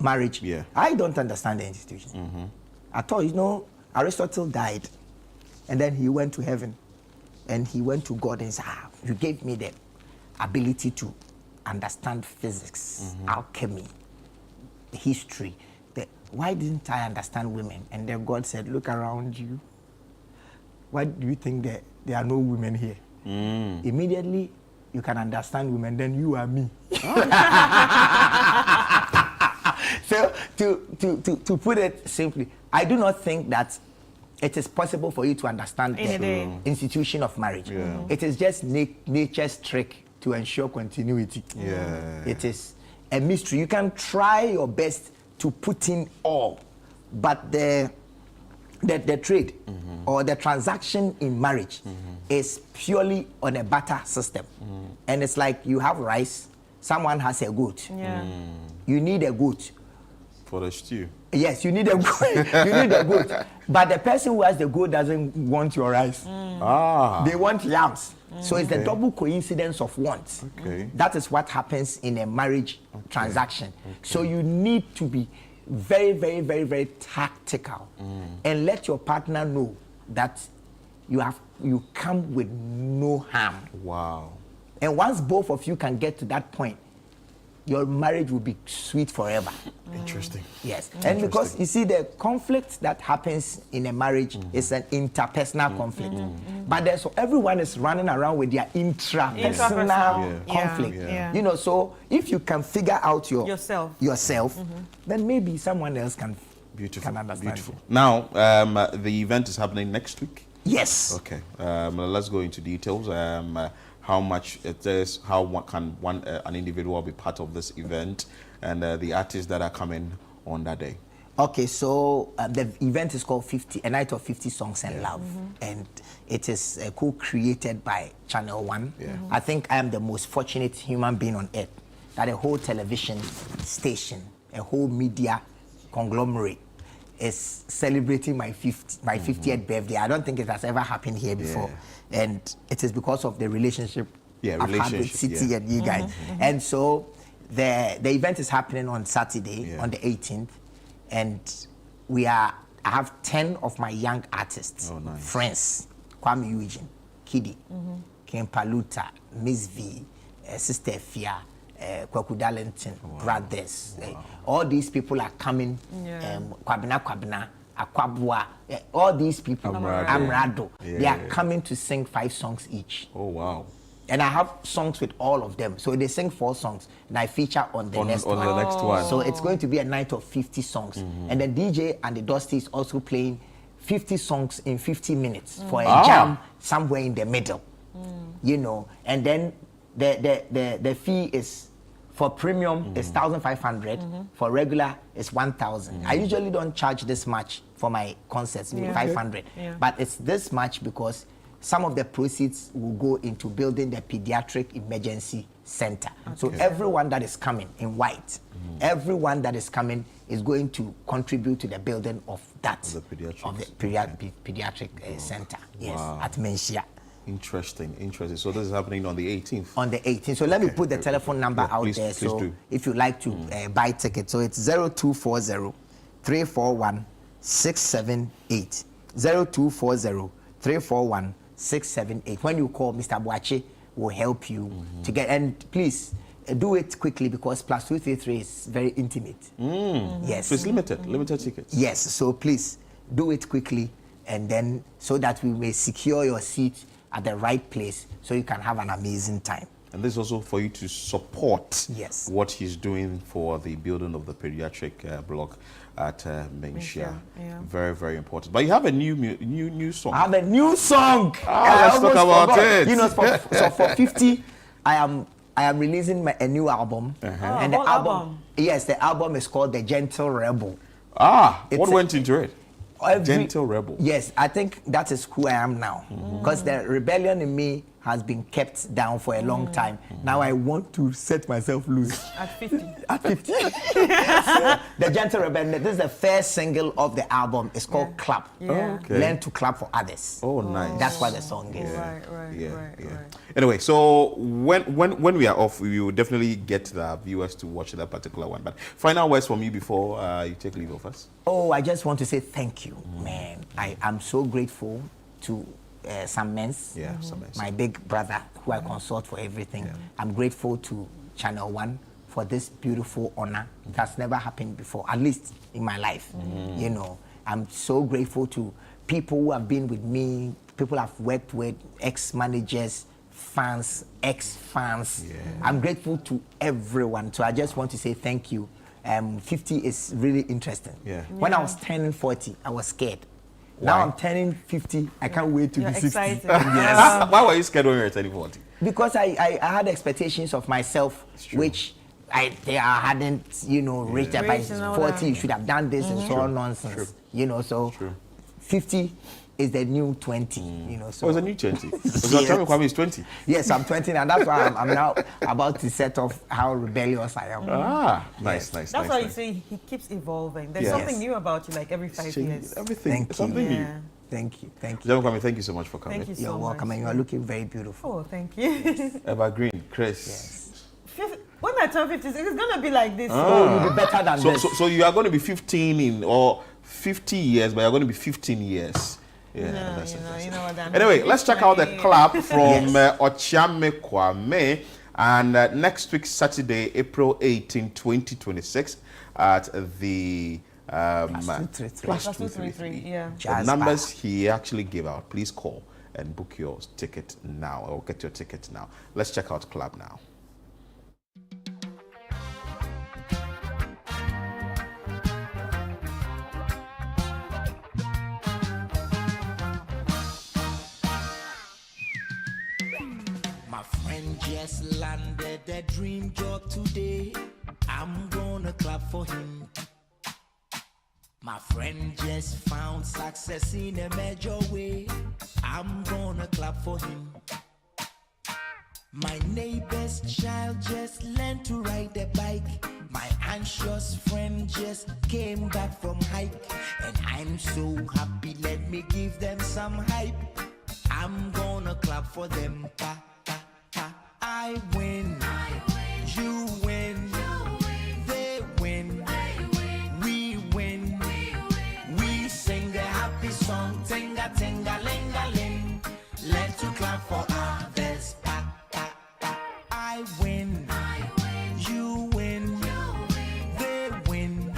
Marriage. Yeah. I don't understand the institution at all. You know, Aristotle died, and then he went to heaven, and he went to God and said, you gave me the ability to understand physics, alchemy, history. Why didn't I understand women? And then God said, look around you. Why do you think that there are no women here? Immediately, you can understand women, then you are me. So to put it simply, I do not think that it is possible for you to understand the institution of marriage. It is just nature's trick to ensure continuity. It is a mystery. You can try your best to put in all, but the trade or the transaction in marriage is purely on a barter system. And it's like you have rice, someone has a goat. You need a goat. For the stew. Yes, you need a goat. You need a goat. But the person who has the goat doesn't want your rice. They want yams. So it's the double coincidence of wants. That is what happens in a marriage transaction. So you need to be very, very, very, very tactical and let your partner know that you come with no harm. Wow. And once both of you can get to that point, your marriage will be sweet forever. Interesting. Yes. And because you see, the conflict that happens in a marriage is an interpersonal conflict. But there's everyone is running around with their intrapersonal conflict. Yeah. You know, so if you can figure out yourself, then maybe someone else can understand. Beautiful. Now, the event is happening next week. Yes. Okay. Let's go into details. How much it is, how can an individual be part of this event, and the artists that are coming on that day. Okay, so the event is called A Night of 50 Songs and Love, and it is co-created by Channel One. I think I am the most fortunate human being on earth that a whole television station, a whole media conglomerate is celebrating my 50th birthday. I don't think it has ever happened here before. And it is because of the relationship I've had with City and you guys. And so the event is happening on Saturday, on the 18th. And I have 10 of my young artists, friends, Kwame Eugene, Kidi, Kim Paluta, Miss V, Sister Fia, Kwaku Darlington, brothers. All these people are coming. Kwabena, Akwabua, all these people, Amrado, they are coming to sing 5 songs each. Oh, wow. And I have songs with all of them. So they sing 4 songs, and I feature on the next one. The next one. So it's going to be a night of 50 songs. And the DJ and the Dusty is also playing 50 songs in 50 minutes for a jam somewhere in the middle. You know, and then the fee is, for premium is 1,500. For regular is 1,000. I usually don't charge this much for my concerts, 500. But it's this much because some of the proceeds will go into building the pediatric emergency center. So everyone that is coming in white, everyone that is coming is going to contribute to the building of that, of the pediatric center. Yes, at Menchia. Interesting. So this is happening on the 18th. On the 18th. So let me put the telephone number out there. So do. If you like to buy tickets, so it's 0240 341 678. 0240 341 678. When you call, Mr. Boache will help you to get. And please do it quickly because plus 233 is very intimate. Yes. So it's limited tickets. Yes. So please do it quickly, and then so that we may secure your seat at the right place so you can have an amazing time. And this is also for you to support yes. what he's doing for the building of the pediatric block at Menchia. Yeah. Very, very important. But you have a new song. I have a new song. Let's talk about it. You know, so for 50, I am releasing a new album. And the album? Yes, the album is called The Gentle Rebel. What went into it? Gentle Rebel. Yes, I think that is who I am now. Because the rebellion in me has been kept down for a long time. Now I want to set myself loose. At 50. At 50. So, The Gentle Rebel, this is the first single of the album. It's called Clap. Learn to clap for others. Oh, nice. That's what the song is. Right. Anyway, so when we are off, we will definitely get the viewers to watch that particular one. But final words from you before you take leave of us. Oh, I just want to say thank you, man. I'm so grateful to Sam Mens, my big brother, who I consult for everything. I'm grateful to Channel One for this beautiful honor. It has never happened before, at least in my life. You know, I'm so grateful to people who have been with me, people I've worked with, ex-managers, fans, ex-fans. I'm grateful to everyone. So I just want to say thank you. 50 is really interesting. When I was turning 40, I was scared. Now I'm turning 50. I can't wait to be 60. Excited. Yes. Why were you scared when you were turning 40? Because I had expectations of myself, which I hadn't, reached. By 40, you should have done this and so on nonsense. So 50 is the new 20. So it's a new 20. So you're telling Kwame is 20. Yes, I'm 20, and that's why I'm now about to set off how rebellious I am. Nice. That's why you say he keeps evolving. There's something new about you, like every 5 years. Everything. Something new. Thank you. Kwame, thank you so much for coming. Thank you so You're welcome, and you are looking very beautiful. Oh, thank you. Evergreen, Chris. Yes. When I turn 50, it's going to be like this. Oh, you'll be better than this. So you are going to be 15 or 50 years, but you're going to be 15 years. Yeah, that's you know what that Anyway, means. let's check out the clap from Yes. Ochiame Kwame. And next week, Saturday, April 18, 2026, at the Plus 233, yeah. The numbers he actually gave out. Please call and book your ticket now, or get your ticket now. Let's check out Club now. My friend just landed a dream job today. I'm gonna clap for him. My friend just found success in a major way. I'm gonna clap for him. My neighbor's child just learned to ride a bike. My anxious friend just came back from hike. And I'm so happy, let me give them some hype. I'm gonna clap for them. Pa, pa, pa. I win. You win. They win. We win. We sing a happy song. Tinga, tinga, linga, ling. Let's to clap for others. Pa, pa, pa. I win. You win. They win.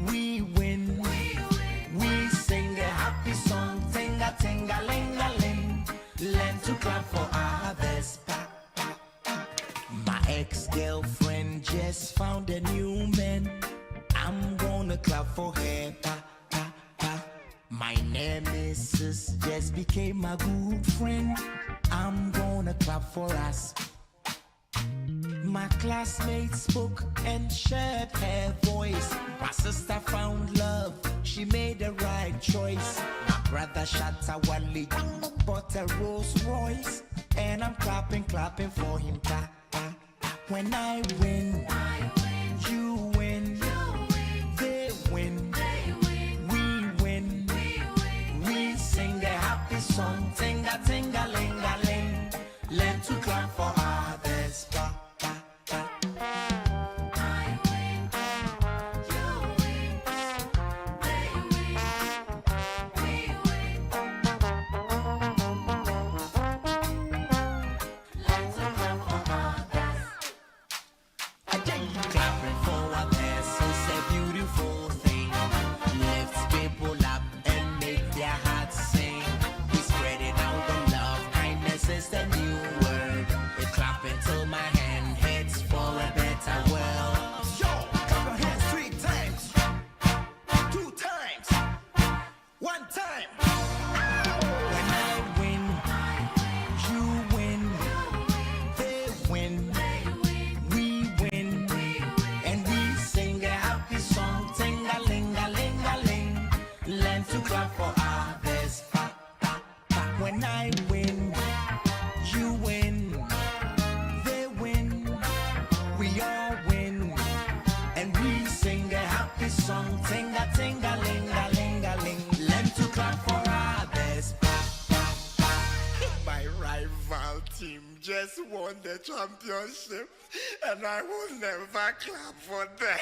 We win. We sing a happy song. Tinga, tinga, linga, ling. Learn to clap for others. Pa, pa, pa. My ex-girlfriend just found a new man. I'm gonna clap for her. Pa, pa, pa. My nemesis just became a good friend. I'm gonna clap for us. My classmates spoke and shared her voice. My sister found love, she made the right choice. My brother Shatawale bought a Rolls Royce. And I'm clapping, clapping for him. Pa, pa, pa. When I win, you win. They win. We win. We sing a happy song. Tinga, tinga, linga, ling. Learn to clap for others. Pa, pa, pa. Clapping for others is a beautiful thing. Lifts people up and make their hearts sing. We spreading out the love, kindness is the new word. It's clapping till my hand hits for a better world. Yo, clap your hands 3 times, 2 times, 1 time. When I win, you win, they win. We win, and we sing a happy song. Ting-a-ling-a-ling-a-ling. Learn to clap for others. Pa, pa, pa. When I win, you win, they win, we all win, and we sing a happy song. Ting-a-ting-a-ling-a-ling-a-ling. Learn to clap for others. Pa, pa, pa. My rival team just won the championship, and I will never clap for them.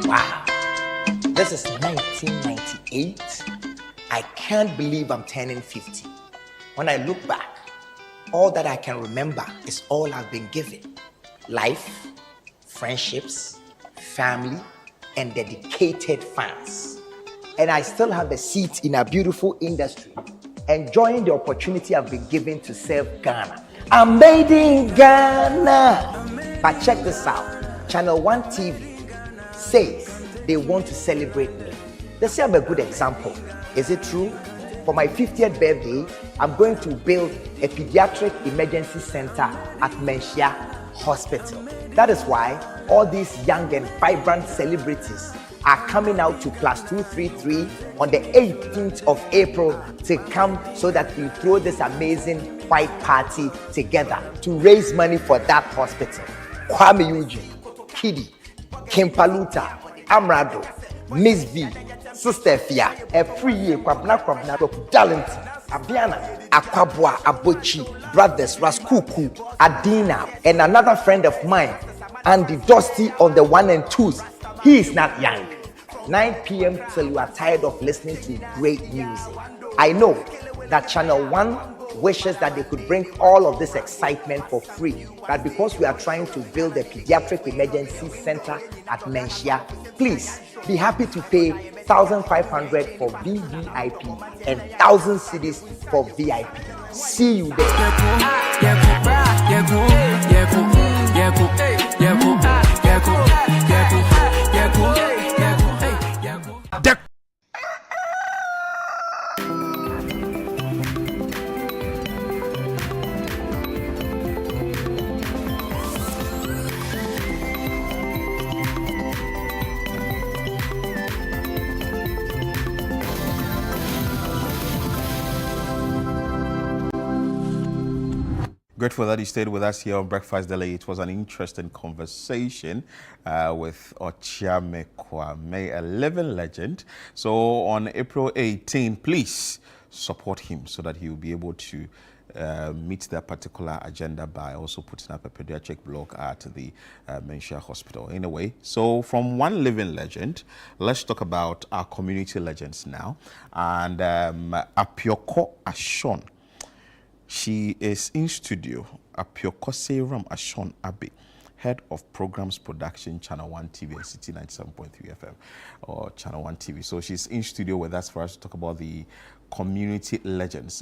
Wow. This is 1998. I can't believe I'm turning 50. When I look back, all that I can remember is all I've been given. Life, friendships, family, and dedicated fans. And I still have a seat in a beautiful industry, enjoying the opportunity I've been given to serve Ghana. I'm made in Ghana. But check this out. Channel 1 TV says they want to celebrate me. They say I'm a good example. Is it true? For my 50th birthday, I'm going to build a pediatric emergency center at Menchia hospital. That is why all these young and vibrant celebrities are coming out to Plus 233 on the 18th of April to come so that we throw this amazing white party together to raise money for that hospital. Kwame Eugene, Kidi, Kimpaluta, Amrado, Miss V, Sister Fia, a free year, Kwabna, Talent, Abiana, Akwabwa, Abochi, Brothers, Raskuku, Adina, and another friend of mine, Andy Dusty on the 1 and 2s. He is not young. 9 p.m. till you are tired of listening to great music. I know that Channel 1 wishes that they could bring all of this excitement for free, but because we are trying to build a pediatric emergency center at Menchia, please be happy to pay 1,500 for VVIP and 1,000 cedis for VIP. See you there. Grateful that you stayed with us here on Breakfast Daily. It was an interesting conversation with Ochiame Kwame, a living legend. So on April 18, please support him so that he will be able to meet that particular agenda by also putting up a pediatric block at the Menchia Hospital. Anyway, so from one living legend, let's talk about our community legends now. And Apioko Ashon. She is in studio, Apioko Seram Ashon Abe, Head of Programs Production, Channel 1 TV and City 97.3 FM, or Channel 1 TV. So she's in studio with us for us to talk about the community legends.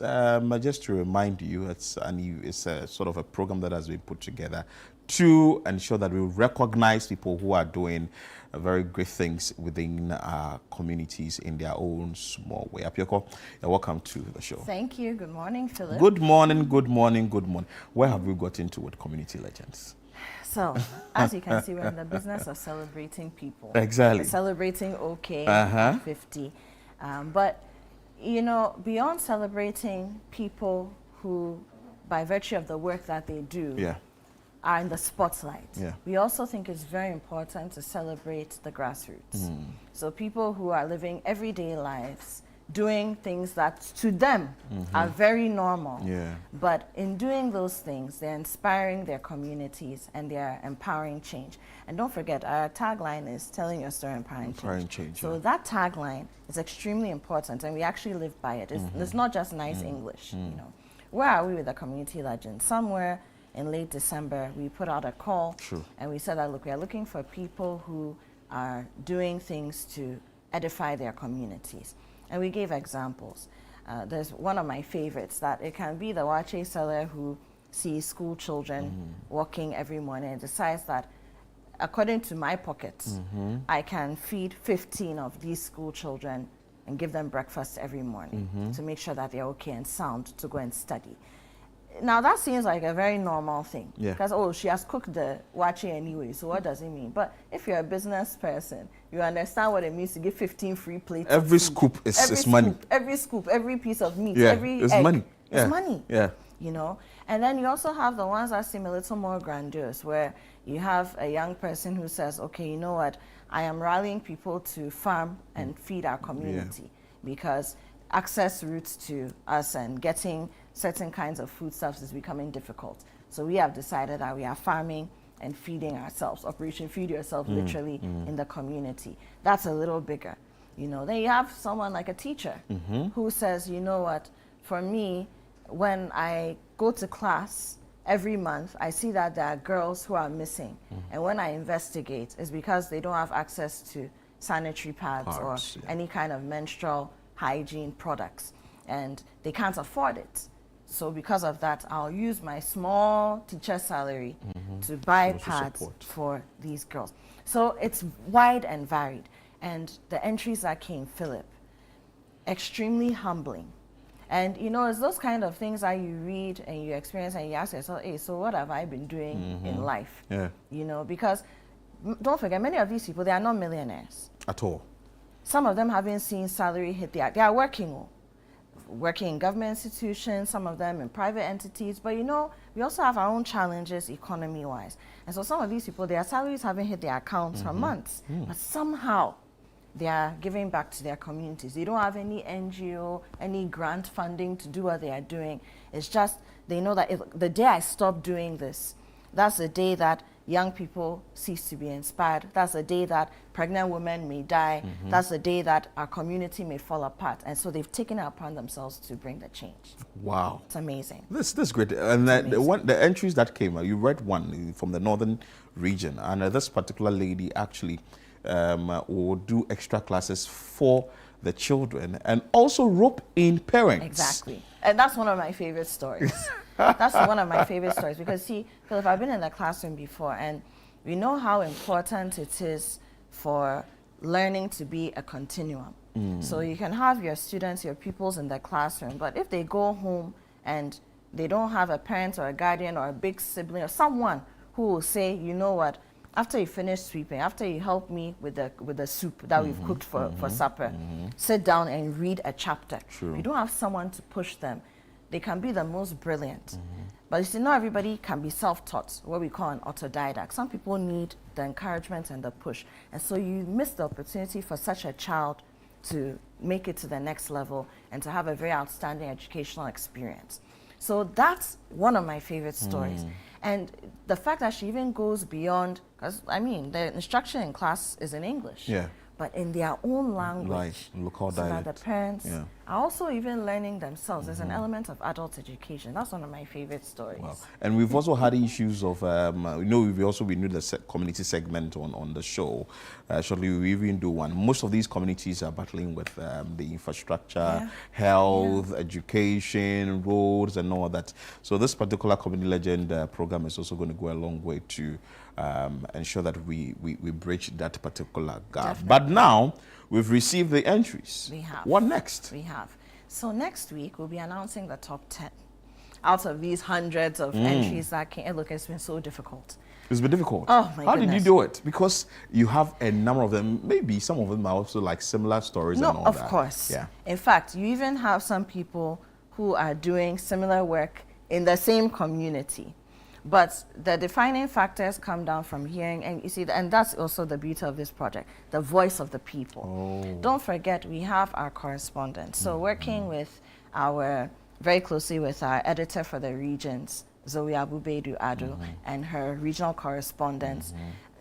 Just to remind you, it's a sort of a program that has been put together to ensure that we recognize people who are doing very great things within our communities in their own small way. Apioko, welcome to the show. Thank you. Good morning, Philip. Good morning, good morning, good morning. Where have we got into with community legends? So, as you can see, we're in the business of celebrating people. Exactly. We're celebrating at 50. But, you know, beyond celebrating people who, by virtue of the work that they do, are in the spotlight. We also think it's very important to celebrate the grassroots. So people who are living everyday lives, doing things that to them are very normal. But in doing those things, they're inspiring their communities and they're empowering change. And don't forget, our tagline is telling your story, empowering change. So that tagline is extremely important and we actually live by it. It's not just nice English, you know. Where are we with the community legend? Somewhere in late December, we put out a call and we said that, look, we are looking for people who are doing things to edify their communities. And we gave examples. There's one of my favorites that it can be the wache seller who sees school children walking every morning and decides that, according to my pockets, I can feed 15 of these school children and give them breakfast every morning to make sure that they're okay and sound to go and study. Now that seems like a very normal thing because she has cooked the wache anyway, so what does it mean? But if you're a business person, you understand what it means to give 15 free plates. Every scoop is money. Every scoop, every piece of meat, every it's egg, money. It's money. You know, and then you also have the ones that seem a little more grandiose, where you have a young person who says, okay, you know what, I am rallying people to farm and feed our community because access routes to us and getting certain kinds of foodstuffs is becoming difficult. So we have decided that we are farming and feeding ourselves, Operation Feed Yourself, literally in the community. That's a little bigger. You know, then you have someone like a teacher who says, you know what, for me, when I go to class every month, I see that there are girls who are missing. And when I investigate, it's because they don't have access to sanitary pads or any kind of menstrual hygiene products. And they can't afford it. So because of that, I'll use my small teacher salary to buy pads for these girls. So it's wide and varied. And the entries that came, Philip, extremely humbling. And you know, it's those kind of things that you read and you experience and you ask yourself, hey, so what have I been doing in life? Yeah. You know, because don't forget, many of these people, they are not millionaires. At all. Some of them haven't seen salary hit they are working in government institutions, some of them in private entities. But you know, we also have our own challenges economy-wise. And so some of these people, their salaries haven't hit their accounts for months. But somehow, they are giving back to their communities. They don't have any NGO, any grant funding to do what they are doing. It's just, they know that if the day I stop doing this, that's the day that young people cease to be inspired. That's the day that pregnant women may die. That's the day that our community may fall apart. And so they've taken it upon themselves to bring the change. Wow. It's amazing. This is great. And the entries that came out, you read one from the northern region, and this particular lady actually will do extra classes for the children and also rope in parents. Exactly. And that's one of my favorite stories. That's one of my favorite stories because, see, Philip, I've been in the classroom before, and we know how important it is for learning to be a continuum. So you can have your students, your pupils in the classroom, but if they go home and they don't have a parent or a guardian or a big sibling or someone who will say, you know what, after you finish sweeping, after you help me with the soup that we've cooked for supper, sit down and read a chapter. True. You don't have someone to push them. They can be the most brilliant. But you see, not everybody can be self-taught, what we call an autodidact. Some people need the encouragement and the push. And so you miss the opportunity for such a child to make it to the next level and to have a very outstanding educational experience. So that's one of my favorite stories. And the fact that she even goes beyond, because I mean, the instruction in class is in English. Yeah. But in their own language, Like local so dialect. that the parents Yeah. are also even learning themselves. There's an element of adult education. That's one of my favorite stories. Wow. And we've also had issues of, you know, we've also renewed the community segment on the show. Shortly, we even do one. Most of these communities are battling with the infrastructure, health, education, roads, and all that. So this particular Community Legend program is also going to go a long way to ensure that we bridge that particular gap. Definitely. But now, we've received the entries. We have. What next? We have. So next week, we'll be announcing the top 10 out of these hundreds of entries that came. Look, it's been so difficult. It's been difficult. Oh, my How did you goodness. do it? Because you have a number of them. Maybe some of them are also like similar stories and all of that. course. Yeah. In fact, you even have some people who are doing similar work in the same community. But the defining factors come down from hearing, and you see, and that's also the beauty of this project, the voice of the people. Don't forget, we have our correspondents. So working with very closely with our editor for the regions, Zoe Abubedu Ado, and her regional correspondents,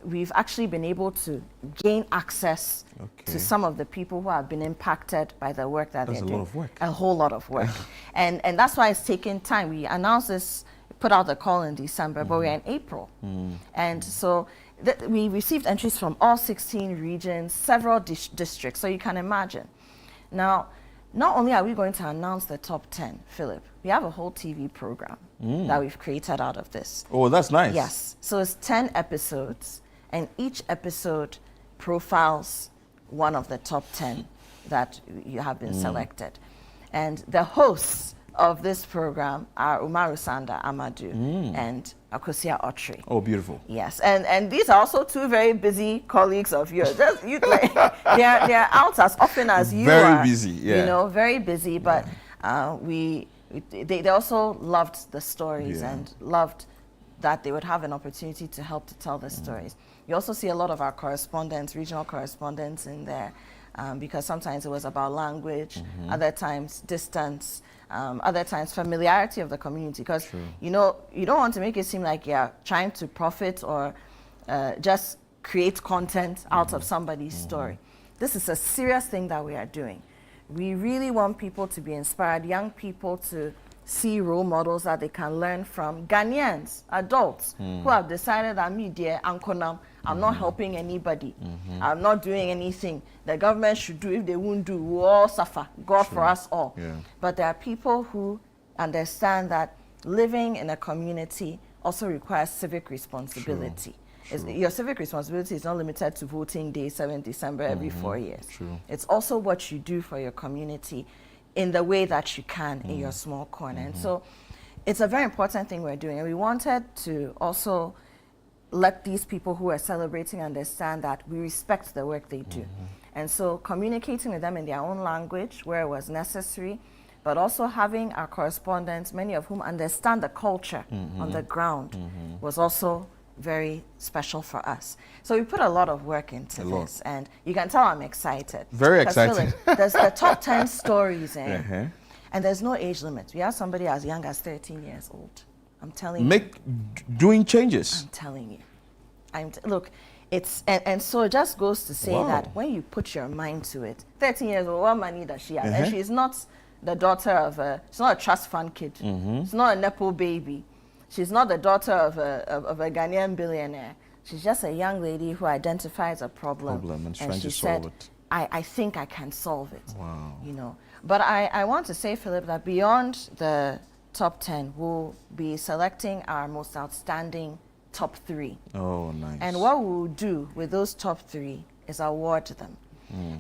we've actually been able to gain access to some of the people who have been impacted by the work that they're doing. That's a lot of work. A whole lot of work. and that's why it's taken time. We announced this, put out the call in December, but we're in April. And so we received entries from all 16 regions, several districts, so you can imagine. Now, not only are we going to announce the top 10, Philip, we have a whole TV program that we've created out of this. Oh, that's nice. Yes. So it's 10 episodes, and each episode profiles one of the top 10 that you have been selected. And the hosts of this program are Umaru Sanda Amadu and Akosia Otri. Oh, beautiful. Yes, and these are also two very busy colleagues of yours. They're out as often as you are. Very busy, yeah. You know, very busy, but they also loved the stories and loved that they would have an opportunity to help to tell the stories. You also see a lot of our correspondents, regional correspondents in there, because sometimes it was about language, other times distance, other times familiarity of the community, because you know, you don't want to make it seem like you're trying to profit or just create content out of somebody's story. This is a serious thing that we are doing. We really want people to be inspired, young people to see role models that they can learn from, Ghanaians, adults who have decided that me, dear, I'm not helping anybody. I'm not doing anything. The government should do. If they won't do, we'll all suffer. God for us all. But there are people who understand that living in a community also requires civic responsibility. Your civic responsibility is not limited to voting day, 7th December, every 4 years. It's also what you do for your community. in the way that you can in your small corner. And so it's a very important thing we're doing. And we wanted to also let these people who are celebrating understand that we respect the work they do. And so communicating with them in their own language where it was necessary, but also having our correspondents, many of whom understand the culture on the ground, was also very special for us. So we put a lot of work into this, and you can tell I'm excited. Very excited. There's the top 10 stories, and there's no age limit. We have somebody as young as 13 years old. I'm telling you. Doing changes. I'm telling you. Look, it's, and so it just goes to say that when you put your mind to it, 13 years old, what money does she have? And she's not the daughter of she's not a trust fund kid. She's not a Nepo baby. She's not the daughter of a Ghanaian billionaire. She's just a young lady who identifies a problem and she trying to said, solve it. I think I can solve it. Wow. You know. But I want to say, Philip, that beyond the top 10, we'll be selecting our most outstanding top 3. Oh, nice. And what we'll do with those top 3 is award them.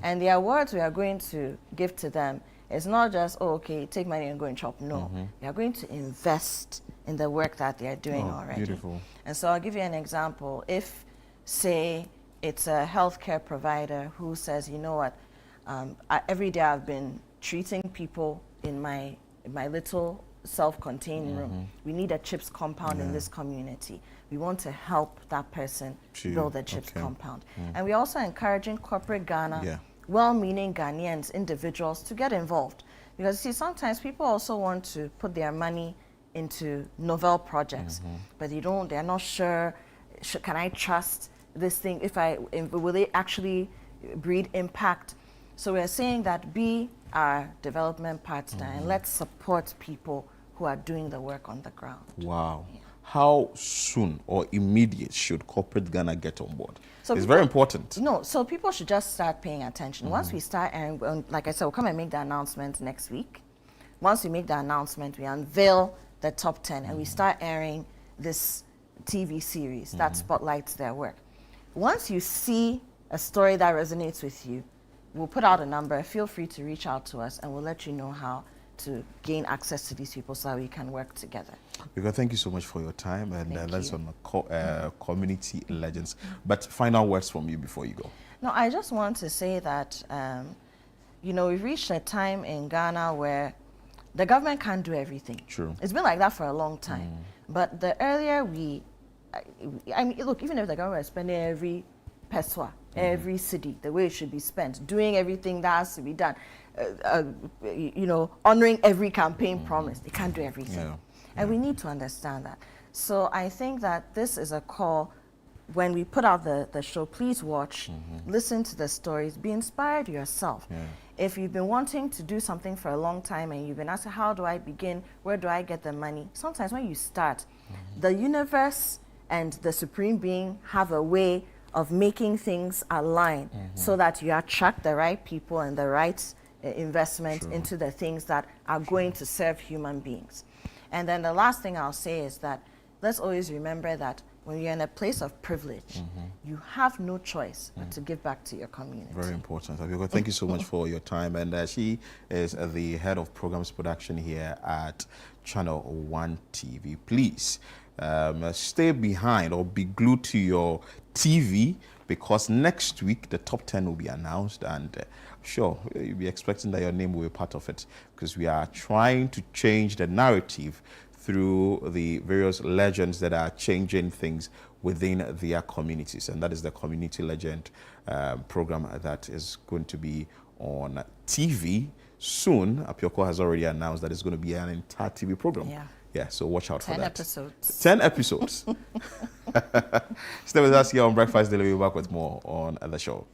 And the awards we are going to give to them is not just, oh, okay, take money and go and shop. No, we are going to invest in the work that they are doing already. Beautiful. And so I'll give you an example. If, say, it's a healthcare provider who says, you know what, every day I've been treating people in my little self-contained room. We need a CHIPS compound in this community. We want to help that person build a CHIPS compound. And we're also encouraging corporate Ghana, well-meaning Ghanaians, individuals, to get involved. Because, see, sometimes people also want to put their money into novel projects, but they're not sure, can I trust this thing, will it actually breed impact? So we're saying that be our development partner and let's support people who are doing the work on the ground. Wow. Yeah. How soon or immediate should corporate Ghana get on board? So it's very important. No, so people should just start paying attention. Once we start, and like I said, we'll come and make the announcement next week. Once we make the announcement, we unveil the top 10 and we start airing this TV series that spotlights their work. Once you see a story that resonates with you, we'll put out a number. Feel free to reach out to us and we'll let you know how to gain access to these people so that we can work together. Because thank you so much for your time, and that's on community legends. But final words from you before you go. No, I just want to say that, you know, we've reached a time in Ghana where the government can't do everything. True. It's been like that for a long time. But the earlier I mean, look, even if the government is spending every peswa, every city, the way it should be spent, doing everything that has to be done, you know, honoring every campaign promise, they can't do everything. And we need to understand that. So I think that this is a call. When we put out the show, please watch, listen to the stories, be inspired yourself. If you've been wanting to do something for a long time and you've been asking, how do I begin? Where do I get the money? Sometimes when you start, the universe and the Supreme Being have a way of making things align so that you attract the right people and the right investment into the things that are going to serve human beings. And then the last thing I'll say is that let's always remember that when you're in a place of privilege, you have no choice but to give back to your community. Very important. Thank you so much for your time. And she is the head of programs production here at Channel 1 TV. Please stay behind or be glued to your TV, because next week the top 10 will be announced, and sure, you'll be expecting that your name will be part of it, because we are trying to change the narrative through the various legends that are changing things within their communities. And that is the Community Legend program that is going to be on TV soon. Apioko has already announced that it's going to be an entire TV program. Yeah, so watch out for that. 10 episodes. 10 episodes. Stay with us here on Breakfast Daily. We'll be back with more on the show.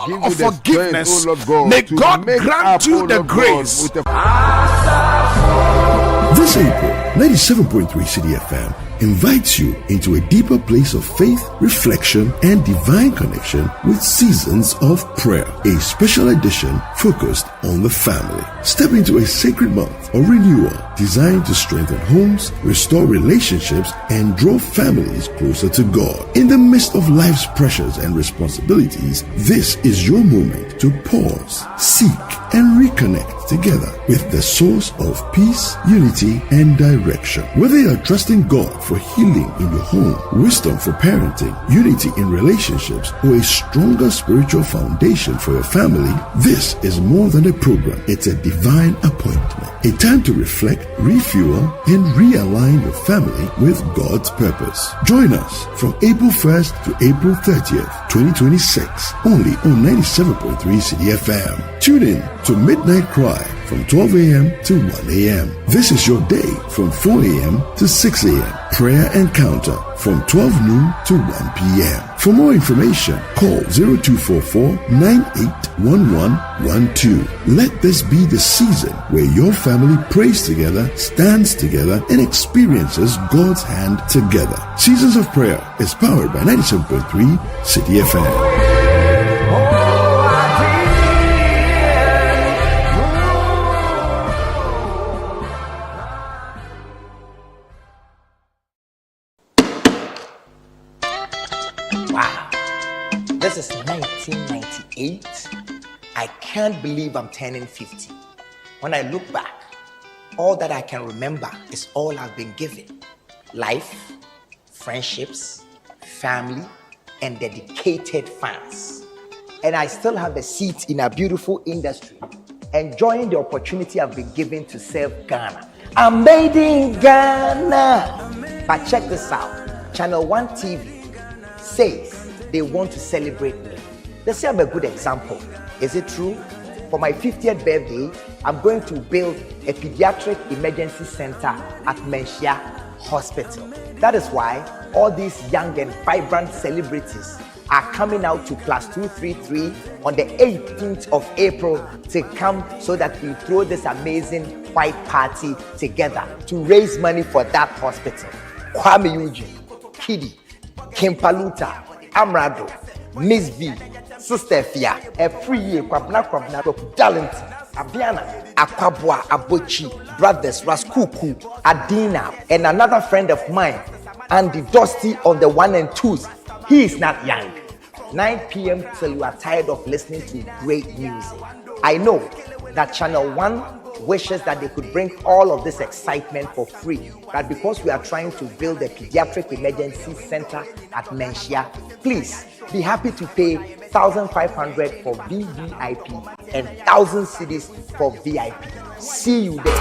Of forgiveness. May God grant you the grace. This April, 97.3 CDFM invites you into a deeper place of faith, reflection, and divine connection with Seasons of Prayer, a special edition focused on the family. Step into a sacred month of renewal designed to strengthen homes, restore relationships, and draw families closer to God. In the midst of life's pressures and responsibilities, this is your moment to pause, seek, and reconnect together with the source of peace, unity, and direction. Whether you are trusting God for healing in your home, wisdom for parenting, unity in relationships, or a stronger spiritual foundation for your family, this is more than a program. It's a divine appointment. A time to reflect, refuel, and realign your family with God's purpose. Join us from April 1st to April 30th, 2026, only on 97.3 CDFM. Tune in to Midnight Cry from 12 a.m. to 1 a.m. This is your day from 4 a.m. to 6 a.m. Prayer Encounter from 12 noon to 1 p.m. For more information, call 0244-981112. Let this be the season where your family prays together, stands together, and experiences God's hand together. Seasons of Prayer is powered by 97.3 City FM. This is 1998. I can't believe I'm turning 50. When I look back, all that I can remember is all I've been given. Life, friendships, family, and dedicated fans. And I still have a seat in a beautiful industry, enjoying the opportunity I've been given to serve Ghana. I'm made in Ghana. But check this out. Channel 1 TV says they want to celebrate me. Let's say I'm a good example. Is it true? For my 50th birthday, I'm going to build a pediatric emergency center at Menchia Hospital. That is why all these young and vibrant celebrities are coming out to Plus 233 on the 18th of April to come so that we throw this amazing white party together to raise money for that hospital. Kwame Eugene, Kidi, Kimpaluta, Amrado, Miss V, Sister Fia, a free year, Kwabna, Talent, Abiana, Akwabwa, Abochi, Brothers, Raskuku, Adina, and another friend of mine, Andy Dusty on the 1 and 2s. He is not young. 9 p.m. till you are tired of listening to great music. I know that Channel 1 wishes that they could bring all of this excitement for free, but because we are trying to build a pediatric emergency center at Menchia, please be happy to pay 1,500 for VVIP and 1,000 cedis for VIP. See you there.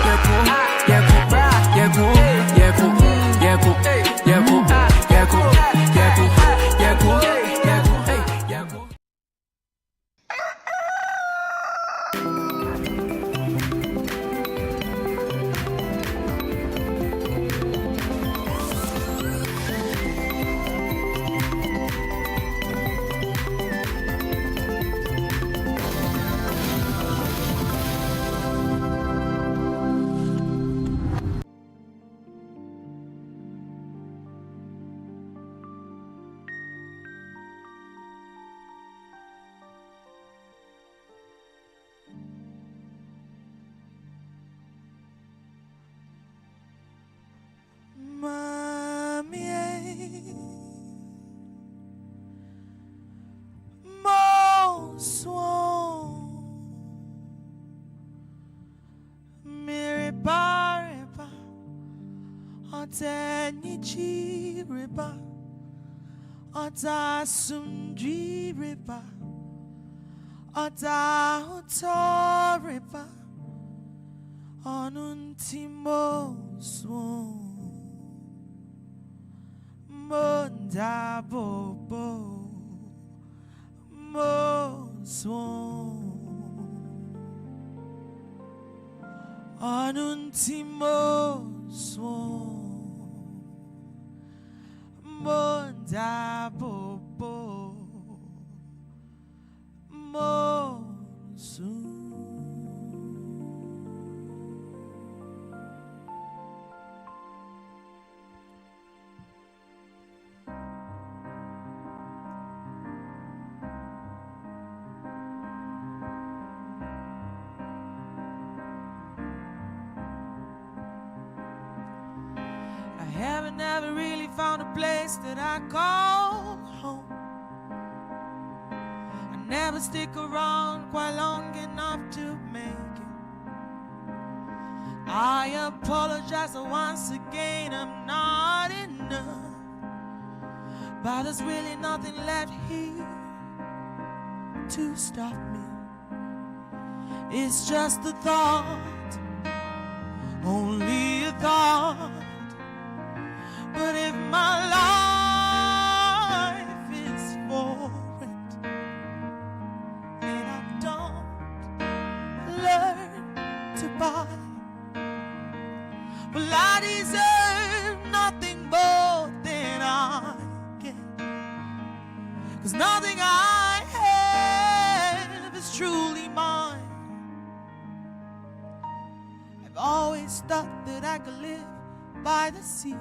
Ota sundri riba, ota hoto riba, onuntimo swo, monda bobo, mo swo, onuntimo swo. Monda bobo mosu. never really found a place that I call home. I never stick around quite long enough to make it. I apologize once again, I'm not enough. But there's really nothing left here to stop me. It's just a thought, only a thought. But if my life is for it, and I don't learn to buy, well, I deserve nothing more than I get. 'Cause nothing I have is truly mine. I've always thought that I could live by the sea,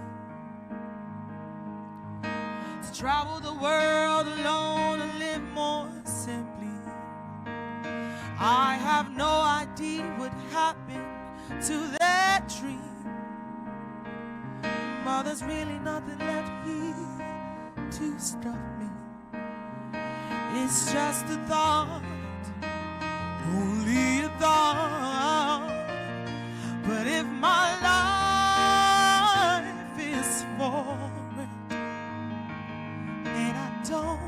to travel the world alone and live more simply. I have no idea what happened to that dream, but there's really nothing left here to stop me. It's just a thought, only a thought. But if my life is for it, and I don't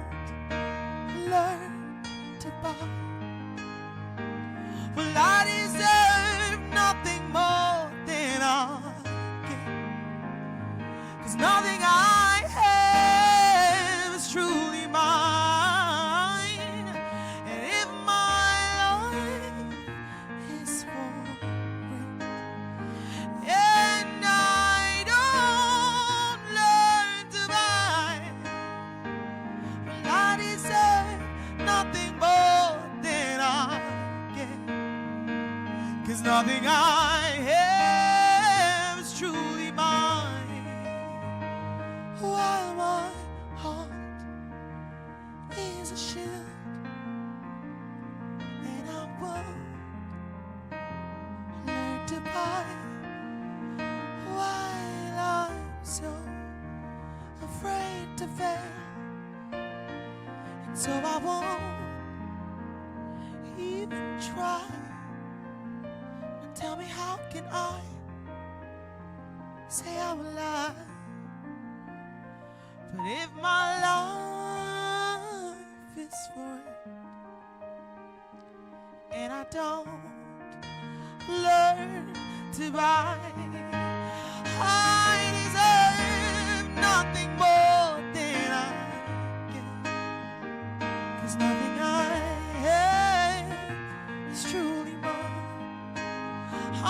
learn to buy, well, I deserve nothing more than I get. 'Cause nothing I have is truly mine. And if my life is for it, and I don't learn to buy, well, I deserve nothing more than I get. 'Cause nothing I have is truly mine. While my heart is a shield, and I won't learn to buy, while I'm so afraid to fail, and so I won't even try. And tell me, how can I say I will lie? But if my life is for it, and I don't learn to buy, I deserve nothing more than I get. 'Cause nothing I have is truly mine. I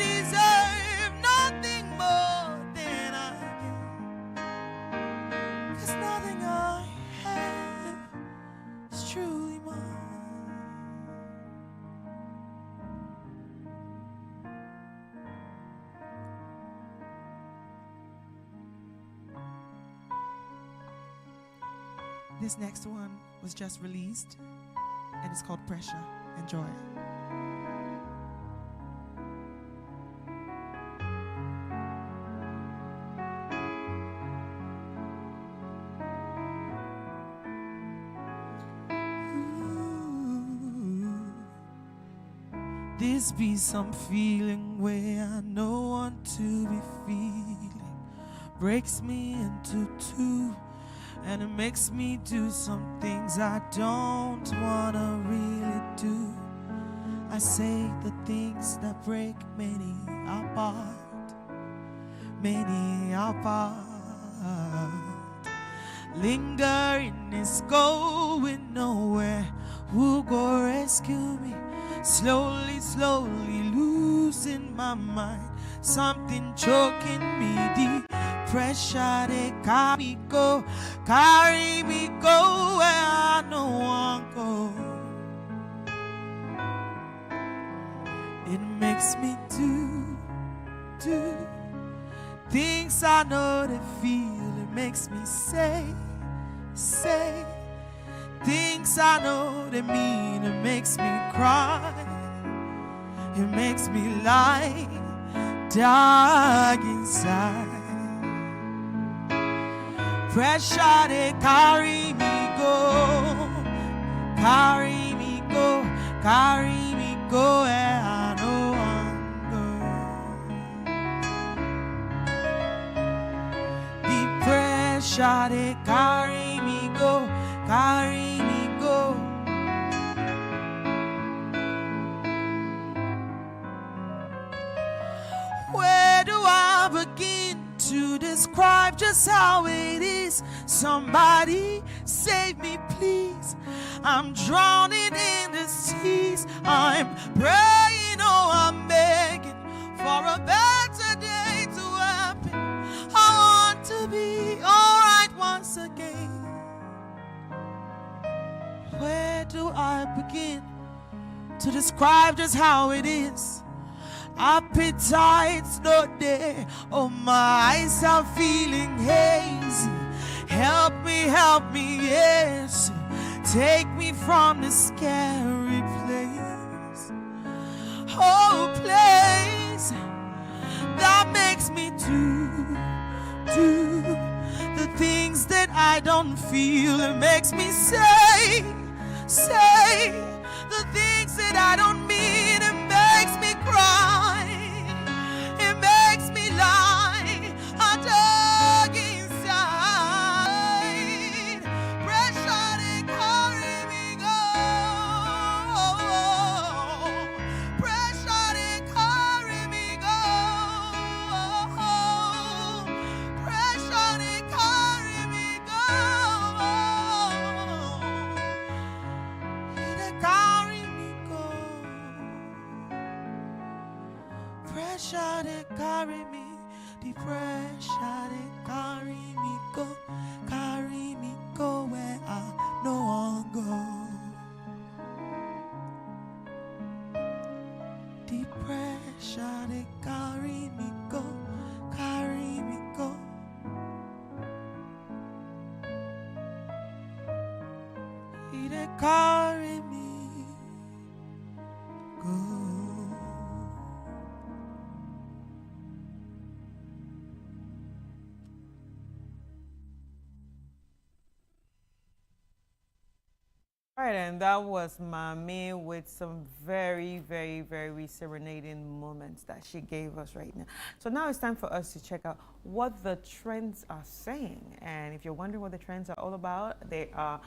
deserve nothing more than I get. 'Cause nothing I have is truly mine. This next one was just released, and it's called Pressure. Enjoy. This be some feeling where I know want to be feeling, breaks me into two, and it makes me do some things I don't wanna really do. I say the things that break many apart, many apart. Lingering is going nowhere. Who go rescue me? Slowly, slowly losing my mind. Something choking me deep. Pressure they carry me go where I don't want go. It makes me do things I know they feel. It makes me say things I know they mean. It makes me cry. It makes me lie, dark inside. Pressure they carry me go, carry me go, carry me go where I know I'm go. The pressure they carry me go, carry me go. Where do I begin to describe just how it is? Somebody save me, please. I'm drowning in the seas. I'm praying, oh, I'm begging for a better day to happen. I want to be alright once again. Where do I begin to describe just how it is? Appetite's not there. Oh, my eyes are feeling hazy. Help me, yes. Take me from this scary place. Oh, place that makes me do the things that I don't feel. It makes me say the things that I don't mean. It makes me cry. It makes me lie. I dug inside. Pressure they carry me go. Pressure they carry me go. Pressure they carry me go. They carry me go. Pressure they carry me. The pressure they carry me go where I no one go. The pressure they carry me go, carry me go. They carry me go. All right, and that was Mami with some very, very, very serenading moments that she gave us right now. So now it's time for us to check out what the trends are saying. And if you're wondering what the trends are all about, they are,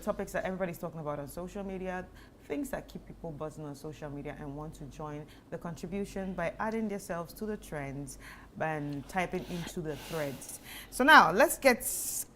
topics that everybody's talking about on social media, things that keep people buzzing on social media and want to join the contribution by adding themselves to the trends and typing into the threads. So now let's get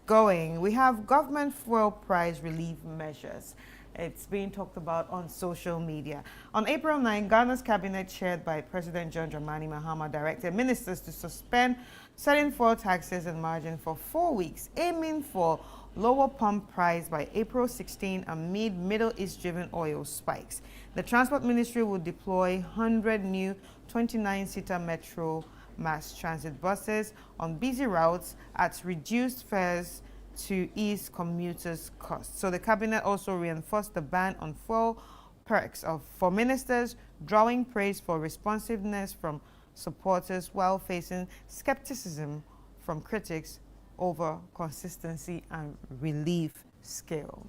going. We have government fuel price relief measures. It's being talked about on social media. On April 9, Ghana's cabinet, chaired by President John Dramani Mahama, directed ministers to suspend selling fuel taxes and margin for 4 weeks, aiming for lower pump price by April 16 amid Middle East-driven oil spikes. The Transport Ministry will deploy 100 new 29-seater Metro mass transit buses on busy routes at reduced fares to ease commuters' costs. So the cabinet also reinforced the ban on fuel perks for ministers, drawing praise for responsiveness from supporters while facing skepticism from critics over consistency and relief scale.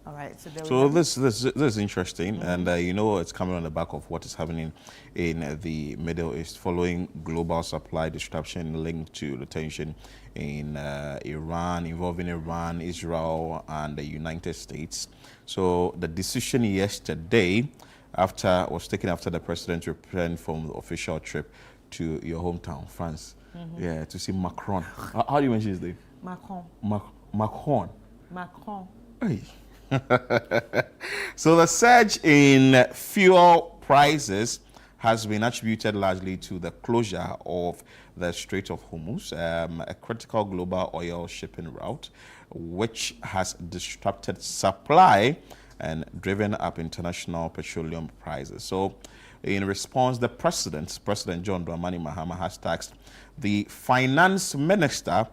All right, so this is interesting, and it's coming on the back of what is happening in the Middle East following global supply disruption linked to the tension in Iran, involving Iran, Israel, and the United States. So the decision yesterday was taken after the president returned from the official trip to your hometown, France. Yeah, to see Macron. How do you mention his name? Macron. Macron. Macron. Hey. So the surge in fuel prices has been attributed largely to the closure of the Strait of Hormuz, a critical global oil shipping route, which has disrupted supply and driven up international petroleum prices. So in response, the President John Dramani Mahama has tasked the Finance Minister,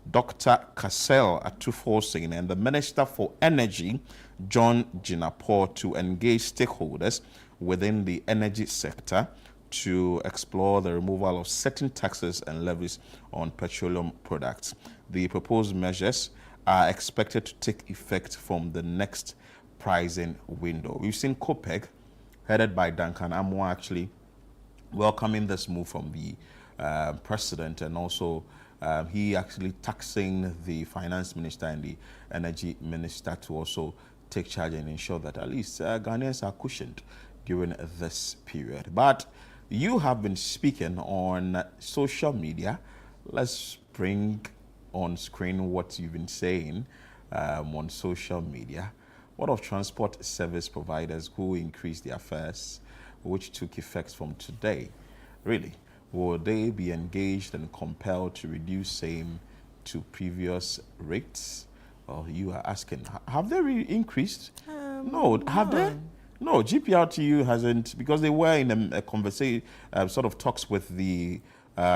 Dr. Kassel Atufo-Singh, and the Minister for Energy, John Jinapor, to engage stakeholders within the energy sector to explore the removal of certain taxes and levies on petroleum products. The proposed measures are expected to take effect from the next pricing window. We've seen COPEC, headed by Duncan Amwa, actually welcoming this move from the president, and also he actually taxing the finance minister and the energy minister to also take charge and ensure that at least Ghanaians are cushioned during this period. But you have been speaking on social media. Let's bring on screen what you've been saying on social media. What of transport service providers who increased their fares, which took effect from today? Really, will they be engaged and compelled to reduce same to previous rates? Well, you are asking, have they really increased? No, have they? No, GPRTU hasn't, because they were in a conversation, sort of talks with the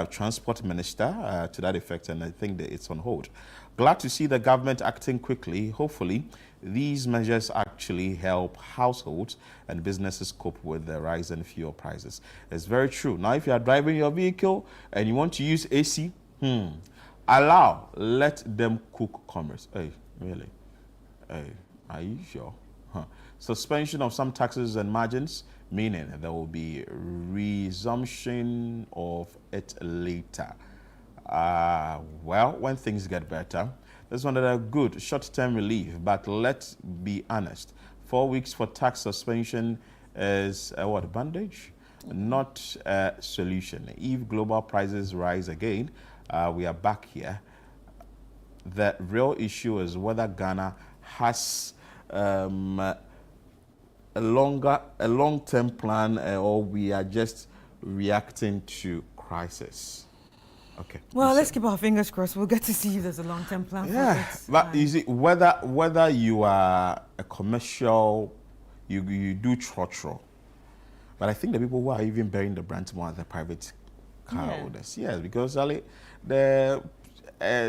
transport minister to that effect, and I think that it's on hold. Glad to see the government acting quickly. Hopefully, these measures actually help households and businesses cope with the rise in fuel prices. It's very true. Now, if you are driving your vehicle and you want to use AC, let them cook commerce. Hey, really? Hey, are you sure? Suspension of some taxes and margins, meaning there will be resumption of it later. Well, when things get better, this one that are good short-term relief, but let's be honest, 4 weeks for tax suspension is what, bandage? Not a solution. If global prices rise again, we are back here. The real issue is whether Ghana has a long-term plan, or we are just reacting to crisis. Okay. Well, let's keep our fingers crossed. We'll get to see if there's a long-term plan for it. But you see, whether you are a commercial, you do trotro. But I think the people who are even bearing the brunt more are the private car owners. Yes, because the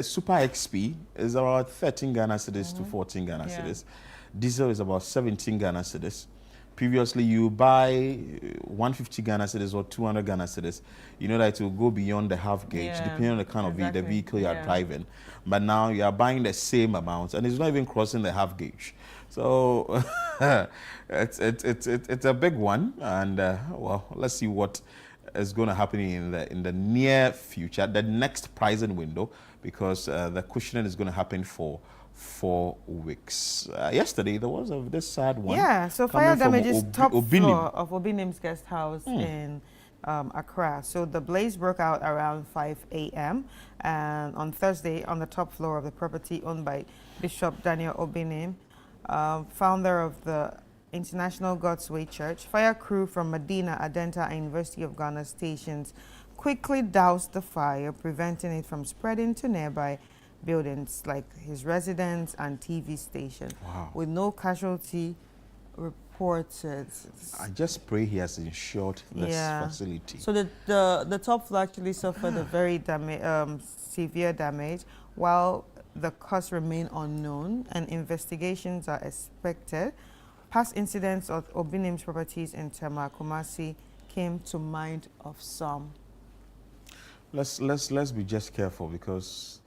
Super XP is about 13 Ghana cedis to 14 Ghana cedis. Diesel is about 17 Ghana cedis. Previously, you buy 150 Ghana cedis or 200 Ghana cedis. You know that it will go beyond the half gauge, depending on the kind of the vehicle you are driving. But now you are buying the same amount, and it's not even crossing the half gauge. So it's a big one, and well, let's see what is going to happen in the near future, the next pricing window, because the cushioning is going to happen for 4 weeks. Yesterday, there was this sad one. Yeah, so fire damages top floor of Obinim's guest house in Accra. So the blaze broke out around 5 a.m. and on Thursday on the top floor of the property owned by Bishop Daniel Obinim, founder of the International God's Way Church. Fire crew from Medina, Adenta, and University of Ghana stations quickly doused the fire, preventing it from spreading to nearby buildings like his residence and TV station. Wow. With no casualty reported. I just pray he has insured this facility. So the top floor actually suffered a very severe damage, while the cause remain unknown and investigations are expected. Past incidents of Obinim's properties in Tema, Kumasi came to mind of some. Let's be just careful, because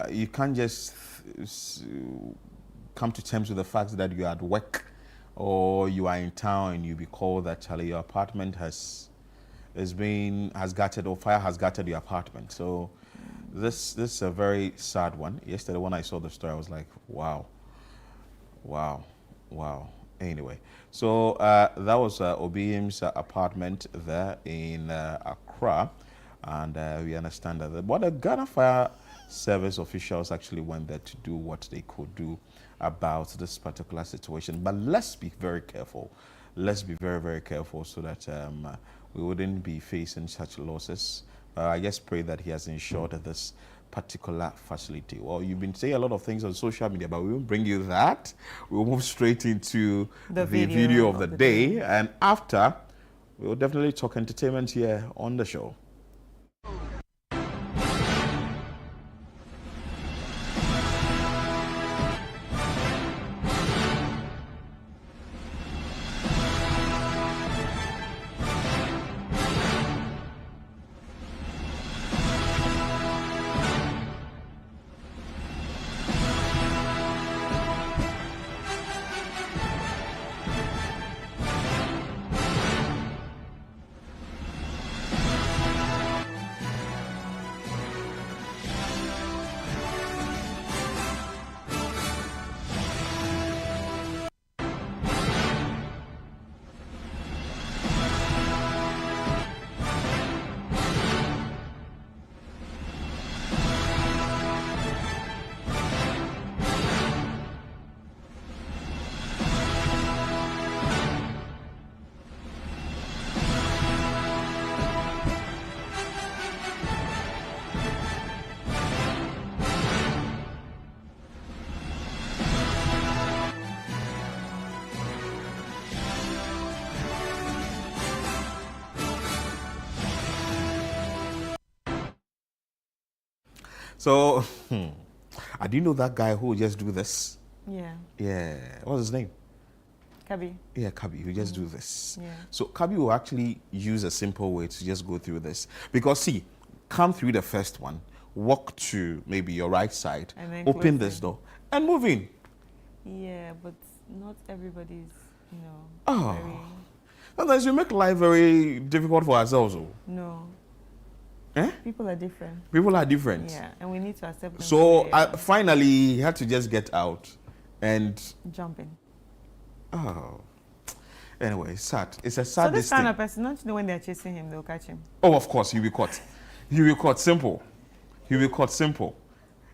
you can't just come to terms with the fact that you're at work or you are in town and you be called that your apartment has gutted, or fire has gutted your apartment. So this is a very sad one. Yesterday when I saw the story, I was like, wow. Anyway, so that was Obiim's apartment there in Accra, and we understand that. But the Ghana Fire Service officials actually went there to do what they could do about this particular situation. But let's be very careful. Let's be very, very careful so that we wouldn't be facing such losses. I just pray that he has insured this particular facility. Well, you've been saying a lot of things on social media, but we won't bring you that. We'll move straight into the video of the day. And after, we'll definitely talk entertainment here on the show. So, I do know that guy who will just do this. Yeah. Yeah. What's his name? Kabi. Yeah, Kabi. You just do this. Yeah. So Kabi will actually use a simple way to just go through this. Because see, come through the first one, walk to maybe your right side, And then open close this it. door, and move in. Yeah, but not everybody's, Oh. very... Sometimes we make life very difficult for ourselves. Oh. No. Eh? People are different. People are different. Yeah, and we need to accept them. So finally, he had to just get out and jumping. Oh. Anyway, sad. It's a So sad this thing. kind of person, don't you know when they're chasing him, they'll catch him? Oh, of course, he'll be caught. He'll be caught. Simple. He'll be caught. Simple.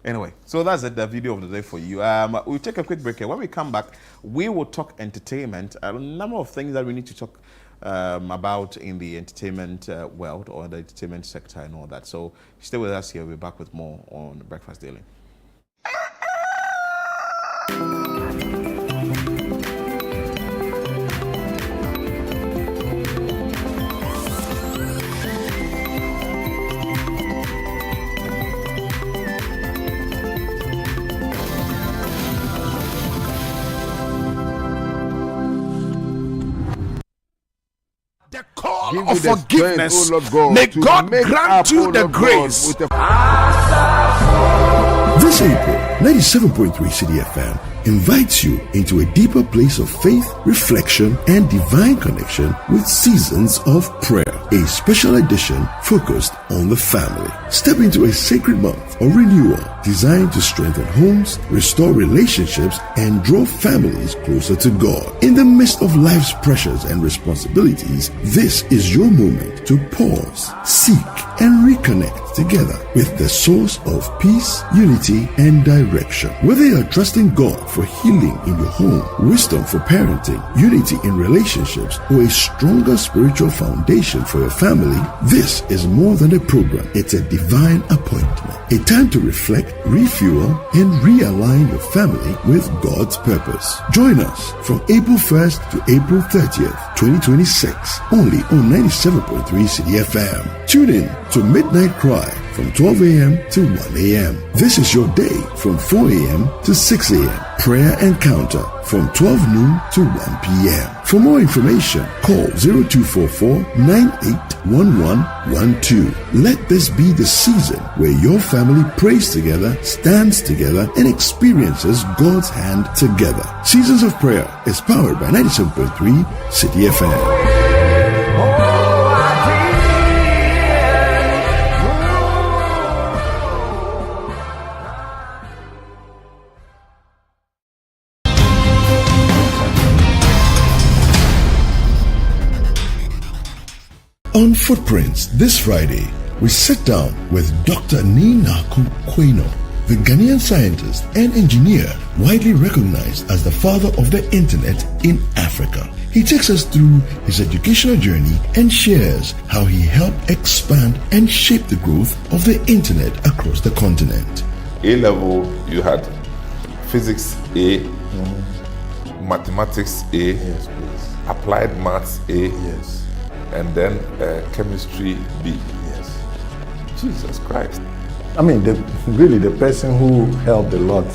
Anyway, so that's it, the video of the day for you. We'll take a quick break here. When we come back, we will talk entertainment. A number of things that we need to talk about in the entertainment world or the entertainment sector and all that. So stay with us here. We'll be back with more on Breakfast Daily. Of forgiveness. May God grant you the grace. This April, 97.3 City FM invites you into a deeper place of faith, reflection, and divine connection with Seasons of Prayer, a special edition focused on the family. Step into a sacred month of renewal designed to strengthen homes, restore relationships, and draw families closer to God. In the midst of life's pressures and responsibilities, this is your moment to pause, seek, and reconnect together with the source of peace, unity, and direction. Whether you're trusting God for healing in your home, wisdom for parenting, unity in relationships, or a stronger spiritual foundation for your family, this is more than a program. It's a divine appointment. A time to reflect, refuel, and realign your family with God's purpose. Join us from April 1st to April 30th, 2026, only on 97.3 City FM. Tune in to Midnight Cry from 12 a.m. to 1 a.m. This is your day from 4 a.m. to 6 a.m. Prayer Encounter from 12 noon to 1 p.m. For more information, call 0244-981112. Let this be the season where your family prays together, stands together, and experiences God's hand together. Seasons of Prayer is powered by 97.3 City FM. On Footprints this Friday, we sit down with Dr. Ninaku Kweno, the Ghanaian scientist and engineer widely recognized as the father of the internet in Africa. He takes us through his educational journey and shares how he helped expand and shape the growth of the internet across the continent. A level, you had physics A, mathematics A, yes, please. Applied maths A, yes, and then chemistry B. Yes. Jesus Christ. I mean, really the person who helped a lot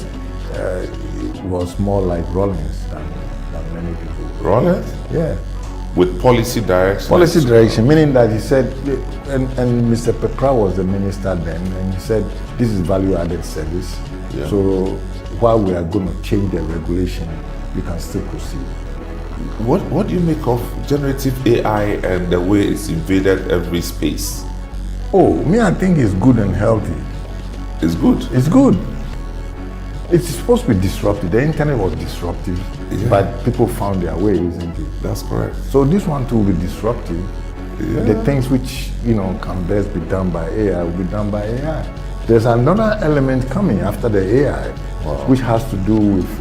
was more like Rollins than many people. Rollins? Yeah. With policy direction? Policy direction, meaning that he said, and Mr. Pepra was the minister then, and he said, this is value-added service. Yeah. So while we are going to change the regulation, we can still proceed. What do you make of generative AI and the way it's invaded every space? Oh, me, I think it's good and healthy. It's good? It's good. It's supposed to be disruptive. The internet was disruptive, but people found their way, isn't it? That's correct. So this one too will be disruptive. Yeah. The things which, can best be done by AI will be done by AI. There's another element coming after the AI, which has to do with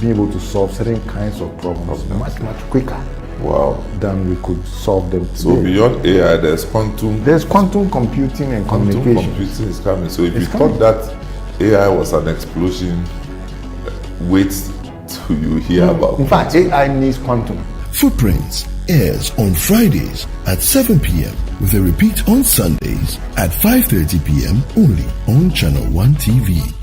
being able to solve certain kinds of problems much quicker. Wow. Than we could solve them today. So beyond AI, there's quantum. There's quantum computing and communication. Quantum computing is coming. So if you thought that AI was an explosion, wait till you hear about it. In fact, AI needs quantum. Footprints airs on Fridays at 7 p.m. with a repeat on Sundays at 5:30 p.m. only on Channel 1 TV.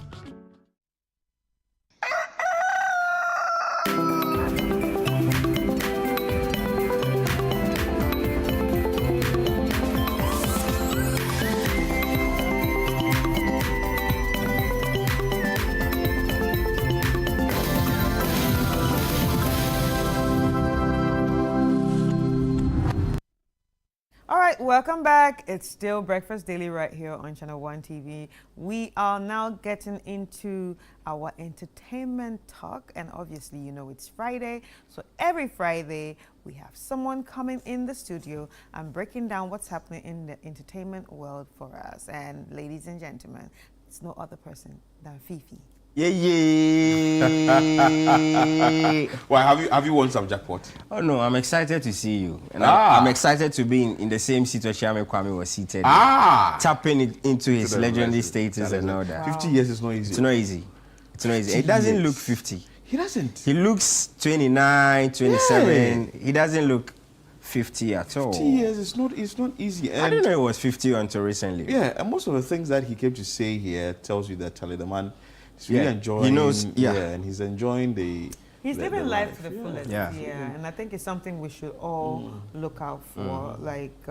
Welcome back. It's still Breakfast Daily right here on Channel 1 TV. We are now getting into our entertainment talk, and obviously, you know, it's Friday. So every Friday, we have someone coming in the studio and breaking down what's happening in the entertainment world for us. And ladies and gentlemen, it's no other person than Fifi. Well, have you won some jackpot? Oh no, I'm excited to see you, and I'm excited to be in the same seat where Chiame Kwame was seated, tapping it into his legendary status and all that. 50 years is not easy. It's not easy. It's not easy. It doesn't look 50. He doesn't. He looks 29, 27. He doesn't look 50 at all. 50 years is not easy. And I didn't know it was 50 until recently. Yeah, and most of the things that he came to say here tells you that the man is really enjoying. He knows. And he's enjoying the. He's living life to the fullest. Yeah. And I think it's something we should all look out for. Like,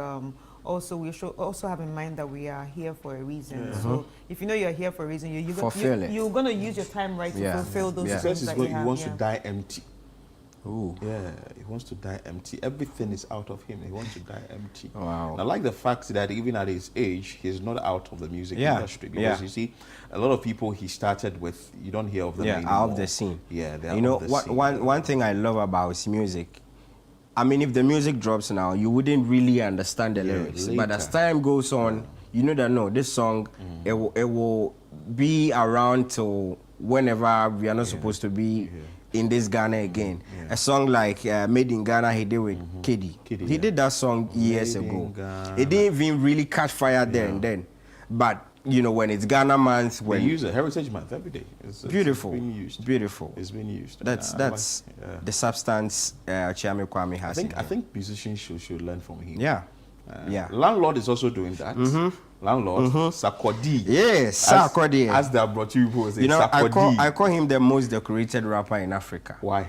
also we should also have in mind that we are here for a reason. So if you know you're here for a reason, you're going to use your time right to fulfill those things that you have. He wants to die empty. Ooh. Yeah, he wants to die empty. Everything is out of him. He wants to die empty. Wow. And I like the fact that even at his age, he's not out of the music industry. Because you see, a lot of people he started with, you don't hear of them anymore. Out of the scene. Yeah, they're you know, one thing I love about his music, I mean, if the music drops now, you wouldn't really understand the lyrics. But as time goes on, you know that, no, this song, it will be around till whenever we are not supposed to be in this Ghana again. A song like Made in Ghana he did with Kiddy. He did that song years ago. It didn't even really catch fire there and then. But, you know, when it's Ghana month, when they use it, Heritage Month every day. It's beautiful. It's being used. Beautiful. It's being used. That's the substance Chiame Kwame has. I think musicians should learn from him. Yeah. Landlord is also doing that. Landlord, Sarkodie. Yes, Sarkodie. As they brought you people, you know, I call him the most decorated rapper in Africa. Why?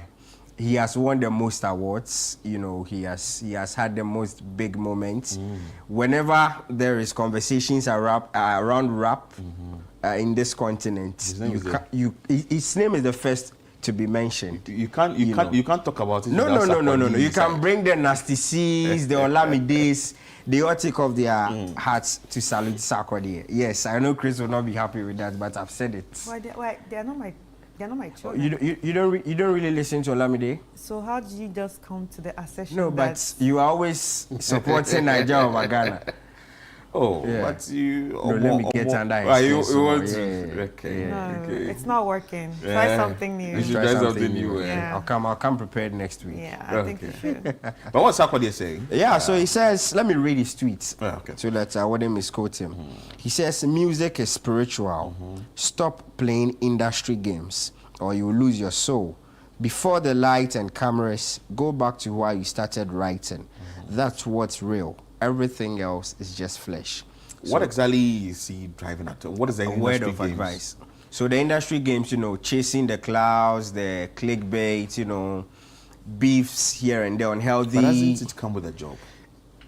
He has won the most awards. You know, he has had the most big moments. Whenever there is conversations around rap in this continent, his name is the first to be mentioned. You can't talk about it. No. You can bring the Nasty C's, the Olamides, the Otic of their hearts to salute Sarkodie. Yes, I know Chris will not be happy with that, but I've said it. Why they're not my children. You don't really listen to Olamide? So how did you just come to the assertion? No, but you are always supporting Nigeria over Ghana. But you... let me get under his it's not working. Try something new. You should try something new. I'll come prepared next week. Yeah, I think you should. But what's Sarkodie saying? Yeah, so he says, let me read his tweets so that I wouldn't misquote him. He says, music is spiritual. Stop playing industry games or you'll lose your soul. Before the light and cameras, go back to why you started writing. That's what's real. Everything else is just flesh. What exactly is he driving at? What is the industry word of games? advice? So the industry games, you know, chasing the clouds, the clickbait, you know, beefs here and there, unhealthy. But doesn't it come with a job?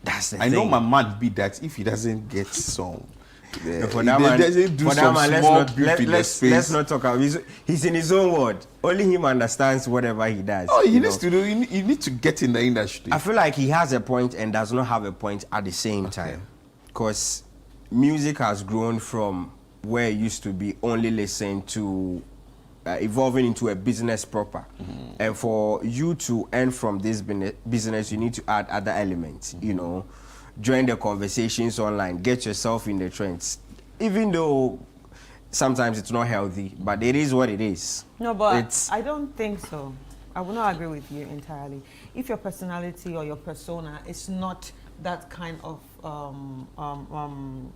That's the thing. I know my man be that if he doesn't get some. For that man, let's not talk about it. He's in his own world. Only him understands whatever he does. He needs to do. You need to get in the industry. I feel like he has a point and does not have a point at the same time, because music has grown from where it used to be only listened to evolving into a business proper. And for you to earn from this business, you need to add other elements. You know. Join the conversations online, get yourself in the trends. Even though sometimes it's not healthy, but it is what it is. No, but I don't think so. I will not agree with you entirely. If your personality or your persona is not that kind of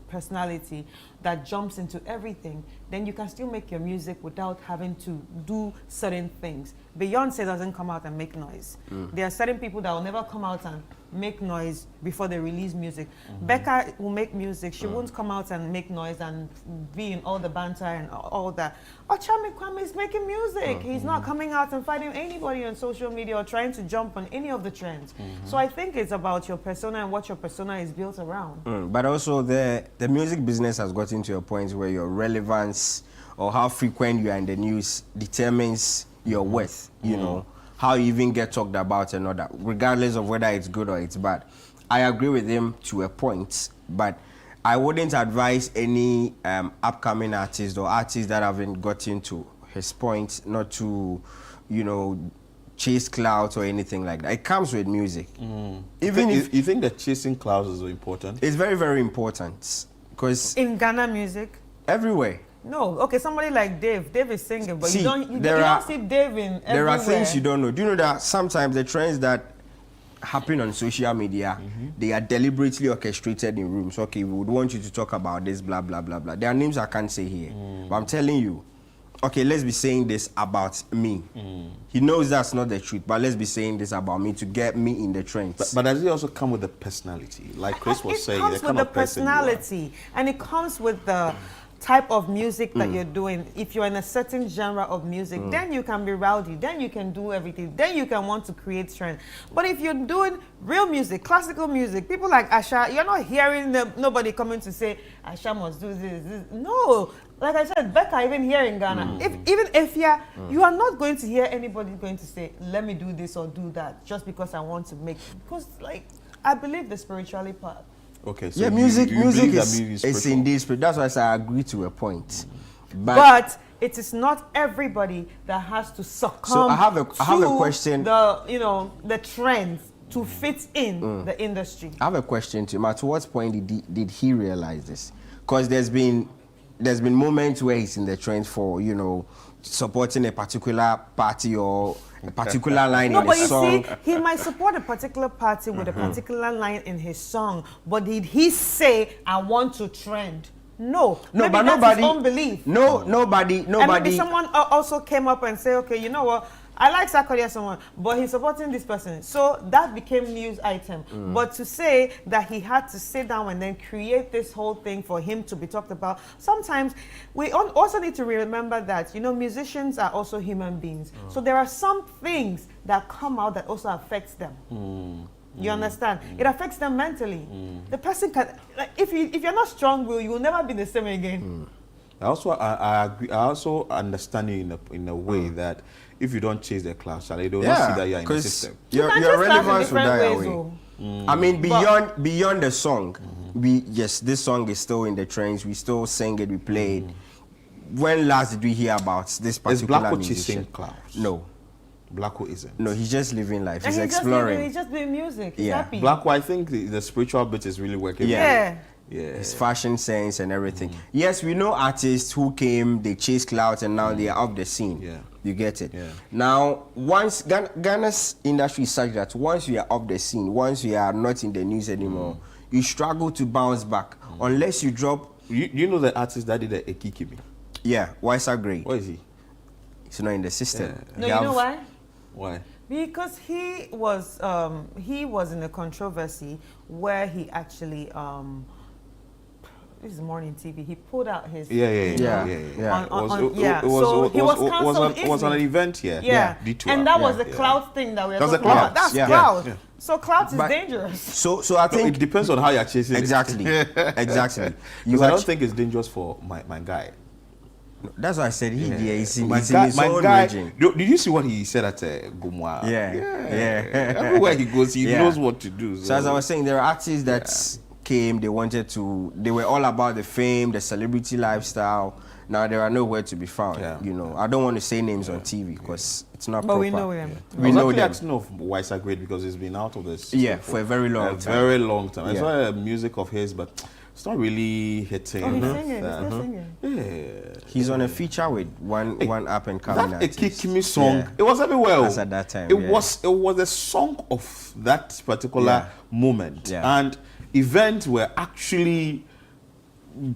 personality that jumps into everything, then you can still make your music without having to do certain things. Beyonce doesn't come out and make noise. There are certain people that will never come out and make noise before they release music. Becca will make music. She won't come out and make noise and be in all the banter and all that. Ochami Kwame is making music. He's not coming out and fighting anybody on social media or trying to jump on any of the trends. So I think it's about your persona and what your persona is built around. But also the music business has gotten to a point where your relevance or how frequent you are in the news determines your worth, you know, how you even get talked about and all that, regardless of whether it's good or it's bad. I agree with him to a point, but I wouldn't advise any upcoming artist or artists that haven't gotten to his point not to, you know, chase clouds or anything like that. It comes with music. Even if you think that chasing clouds is important? It's very, very important. Because in Ghana music? Everywhere. No, okay, somebody like Dave. Dave is singing, but See, you don't see Dave in everywhere. There are things you don't know. Do you know that sometimes the trends that happen on social media, they are deliberately orchestrated in rooms? Okay, we would want you to talk about this, blah, blah, blah, blah. There are names I can't say here. But I'm telling you, okay, let's be saying this about me. He knows that's not the truth, but let's be saying this about me to get me in the trends. But does it also come with the personality? Like Chris was saying, it comes with the personality, and it comes with the type of music that you're doing. If you're in a certain genre of music, then you can be rowdy, then you can do everything, then you can want to create trend. But if you're doing real music, classical music, people like Asha, you're not hearing nobody coming to say, Asha must do this. No. Like I said, Becca, even here in Ghana, even if you are not going to hear anybody going to say, let me do this or do that, just because I want to make, because like, I believe the spirituality part. Okay, so yeah, music is indeed spirit. That's why I say I agree to a point. But it is not everybody that has to succumb so I have a question. The trends to fit in the industry. I have a question to him. At what point did he realize this? Because there's been moments where he's in the trend for, you know, supporting a particular party or a particular line in his song. No, but you see, he might support a particular party with a particular line in his song, but did he say, I want to trend? No. No, maybe but that's nobody. His own belief. Nobody. And maybe someone also came up and said, okay, you know what? I like Sarkodie someone, but he's supporting this person. So that became news item. But to say that he had to sit down and then create this whole thing for him to be talked about, sometimes we also need to remember that, you know, musicians are also human beings. So there are some things that come out that also affects them. You understand? It affects them mentally. The person can, like, if you're not strong-willed, you will never be the same again. I agree. I also understand you in a way that if you don't chase the class, they don't see that you're in the system. Your relevance will die away. I mean, beyond the song, this song is still in the trends. We still sing it. We play it. When last did we hear about this particular musician? Is Blacko chasing clouds? No. Blacko isn't. No, he's just living life. He's exploring. He's just doing music. He's happy. Blacko, I think the spiritual bit is really working. Yeah. His fashion sense and everything. Yes, we know artists who came, they chased clouds, and now they are off the scene. Yeah. You get it? Yeah. Now, once Ghana's industry is such that once you are off the scene, once you are not in the news anymore, you struggle to bounce back unless you drop. You know the artist that did the Ekikimi? Yeah, Wisa Gray. Where is he? He's not in the system. Yeah. No, you know why? Why? Because he was in a controversy where he actually this is Morning TV. He pulled out his So he was cancelled. It was an event here. Yeah. And that was the cloud thing that we were talking about. That's cloud. Yeah. So cloud is dangerous. So I think it depends on how you're chasing exactly. Exactly. Because I don't think it's dangerous for my guy. No, that's why I said he's in his own region. Did you see what he said at Gumwa? Yeah. Everywhere he goes, he knows what to do. So as I was saying, there are artists that came, they were all about the fame, the celebrity lifestyle. Now they are nowhere to be found. You know, I don't want to say names on TV because it's not proper. But we know them. We know them. Asking of Wisa Gray because he's been out of the system for a very long time. Very long time. I saw music of his, but it's not really hitting. Oh, he's singing. He's still singing. Yeah. He's on a feature with one up and coming artist. That Ekikimi song, it was everywhere. That's at that time. It was a song of that particular moment, and events were actually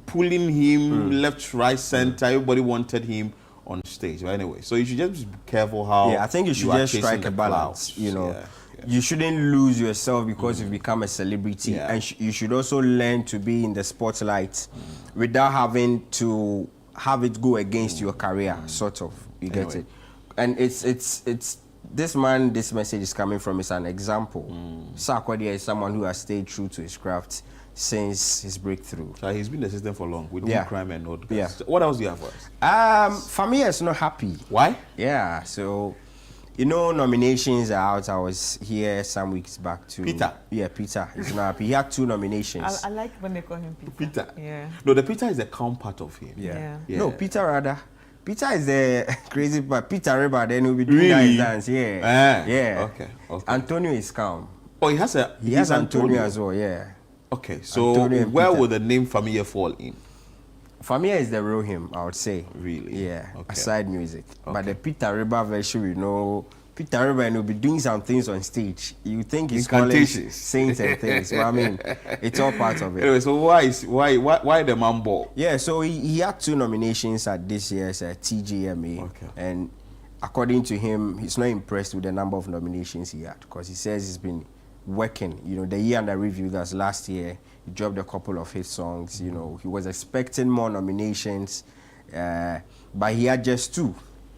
pulling him left, right, center. Everybody wanted him on stage. But anyway, so you should just be careful how. Yeah, I think you should just strike a balance. Clouds. You know, you shouldn't lose yourself because you've become a celebrity, and you should also learn to be in the spotlight without having to have it go against your career. Sort of, you get it. And it's this man. This message is coming from is an example. Sarkodie is someone who has stayed true to his craft since his breakthrough. So he's been the system for long with crime and all. Yeah. What else do you have for us? Famia is not happy. Why? Yeah. So, you know, nominations are out. I was here some weeks back too. Peter. Yeah, Peter. He's not happy. He had 2 nominations. I like when they call him Peter. Peter. Yeah. No, the Peter is the calm part of him. Yeah. No, Peter rather. Peter is the crazy part. Peter Reba then will be doing Really? that dance. Yeah. Yeah. Okay. Antonio is calm. Oh, he has Antonio as well. Yeah. Okay, so Antonio and where Peter. would the name Famia fall in? Famia is the real him, I would say. Really? Yeah. Aside music. But the Peter Reba version, you know, Peter Reba will be doing some things on stage. You think he's calling Incantations. saints and things. But I mean, it's all part of it. Anyway, so why the Mambo? Yeah, so he had 2 nominations at this year's TGMA. Okay. And according to him, he's not impressed with the number of nominations he had because he says he's been working. You know, the year under review, that's last year, he dropped a couple of hit songs. You know, he was expecting more nominations, but he had just 2,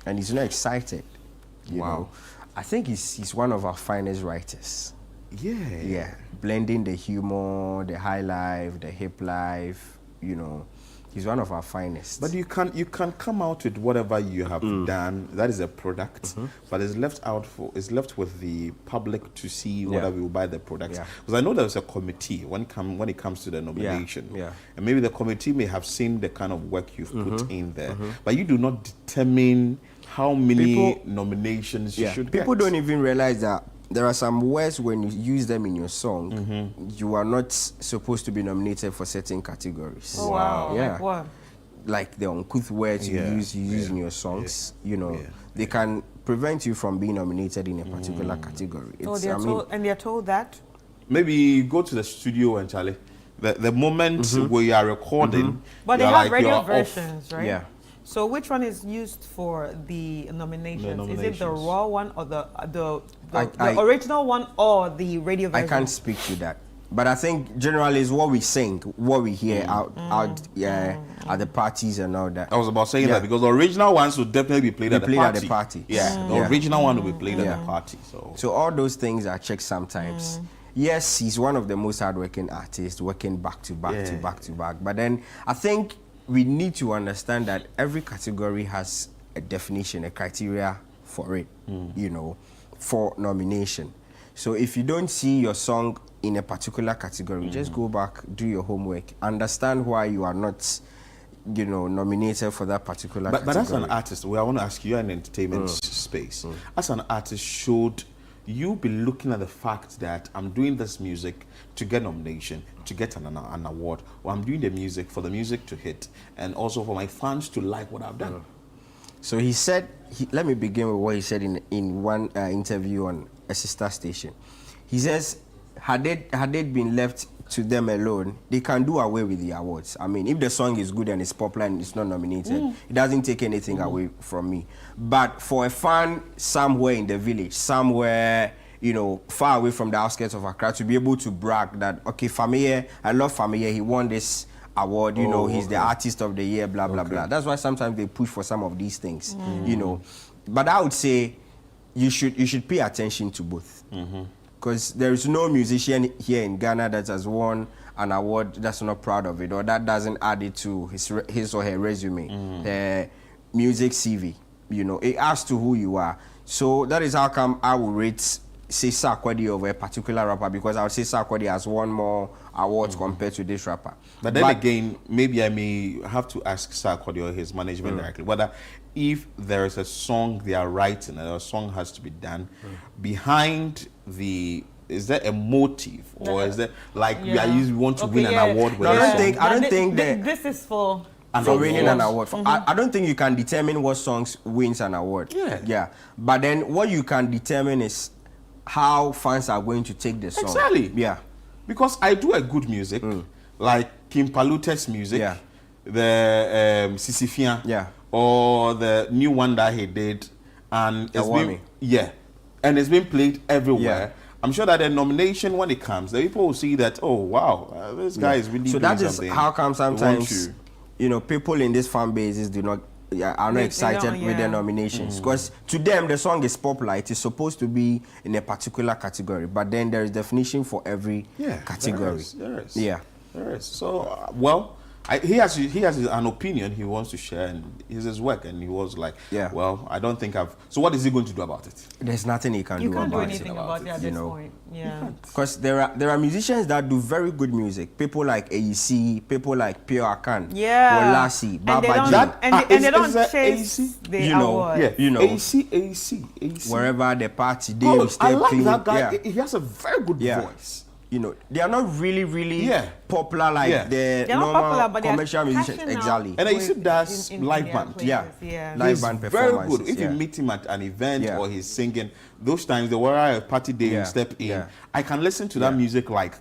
and he's not excited. You know, I think he's one of our finest writers. Yeah, blending the humor, the high life, the hip life. You know, he's one of our finest. But you can come out with whatever you have done. That is a product, but it's left with the public to see whether we will buy the products. Because I know there's a committee when it comes to the nomination. And maybe the committee may have seen the kind of work you've put in there, but you do not determine how many nominations you should get. People don't even realize that there are some words when you use them in your song, you are not supposed to be nominated for certain categories. Oh, wow. Yeah. Like what? Like the uncouth words you use in your songs, you know, they can prevent you from being nominated in a particular category. And they're told that? Maybe go to the studio and Charlie. The moment where you are recording, but they have radio versions, right? Yeah. So which one is used for the nominations? Is it the raw one or the original one or the radio version? I can't speak to that. But I think generally is what we sing, what we hear out at the parties and all that. I was about saying that because the original ones would definitely be played at the party. Yeah, the original one will be played at the party. So all those things are checked sometimes. Yes, he's one of the most hardworking artists, working back to back. But then I think we need to understand that every category has a definition, a criteria for it, you know, for nomination. So if you don't see your song in a particular category, just go back, do your homework, understand why you are not, you know, nominated for that particular category. But as an artist, I want to ask you, an entertainment space. As an artist, should you be looking at the fact that I'm doing this music to get nomination, to get an award, or I'm doing the music for the music to hit, and also for my fans to like what I've done? So he said, let me begin with what he said in one interview on a sister station. He says, had it been left to them alone, they can do away with the awards. I mean, if the song is good and it's popular and it's not nominated, it doesn't take anything away from me. But for a fan somewhere in the village, somewhere, you know, far away from the outskirts of Accra, to be able to brag that, okay, Famia, I love Famia, he won this award, you know, he's the artist of the year, blah, blah, blah. That's why sometimes they push for some of these things, you know. But I would say you should pay attention to both. Because there is no musician here in Ghana that has won an award that's not proud of it, or that doesn't add it to his or her resume, the music CV. You know, it adds to who you are. So that is how come I will rate, say, Sarkodie over a particular rapper, because I would say Sarkodie has won more awards compared to this rapper. But then again, maybe I may have to ask Sarkodie or his management directly whether if there is a song they are writing and a song has to be done, behind is there a motive, or is there like we want to win an award? No, I don't think that this is for winning an award. I don't think you can determine what songs wins an award. But then what you can determine is how fans are going to take the song. Exactly. because I do a good music, like Kim Palute's music, the Sisifia, or the new one that he did, and it's been, and it's been played everywhere. I'm sure that the nomination, when it comes, the people will see that, oh wow, this guy is really so doing that is something. how come sometimes people in this fan bases are not excited with the nominations, because to them the song is popular. It is supposed to be in a particular category, but then there is definition for every category. There is. There is. So well, he has an opinion he wants to share, and it's his work, and he was like, well, I don't think I've. So what is he going to do about it? There's nothing he can do about it. You can't do anything about it at this point. Yeah. Because there are musicians that do very good music. People like AEC, people like Pio Akan, Wolasi, Babaji. And they don't chase the award. AEC. Wherever the party, they I like clean. that guy. He has a very good voice. They are not really popular like the normal commercial musicians. Exactly. And he does live band. Live band performances. Very good. If you meet him at an event or he's singing, those times the where a party day you step in, I can listen to that music like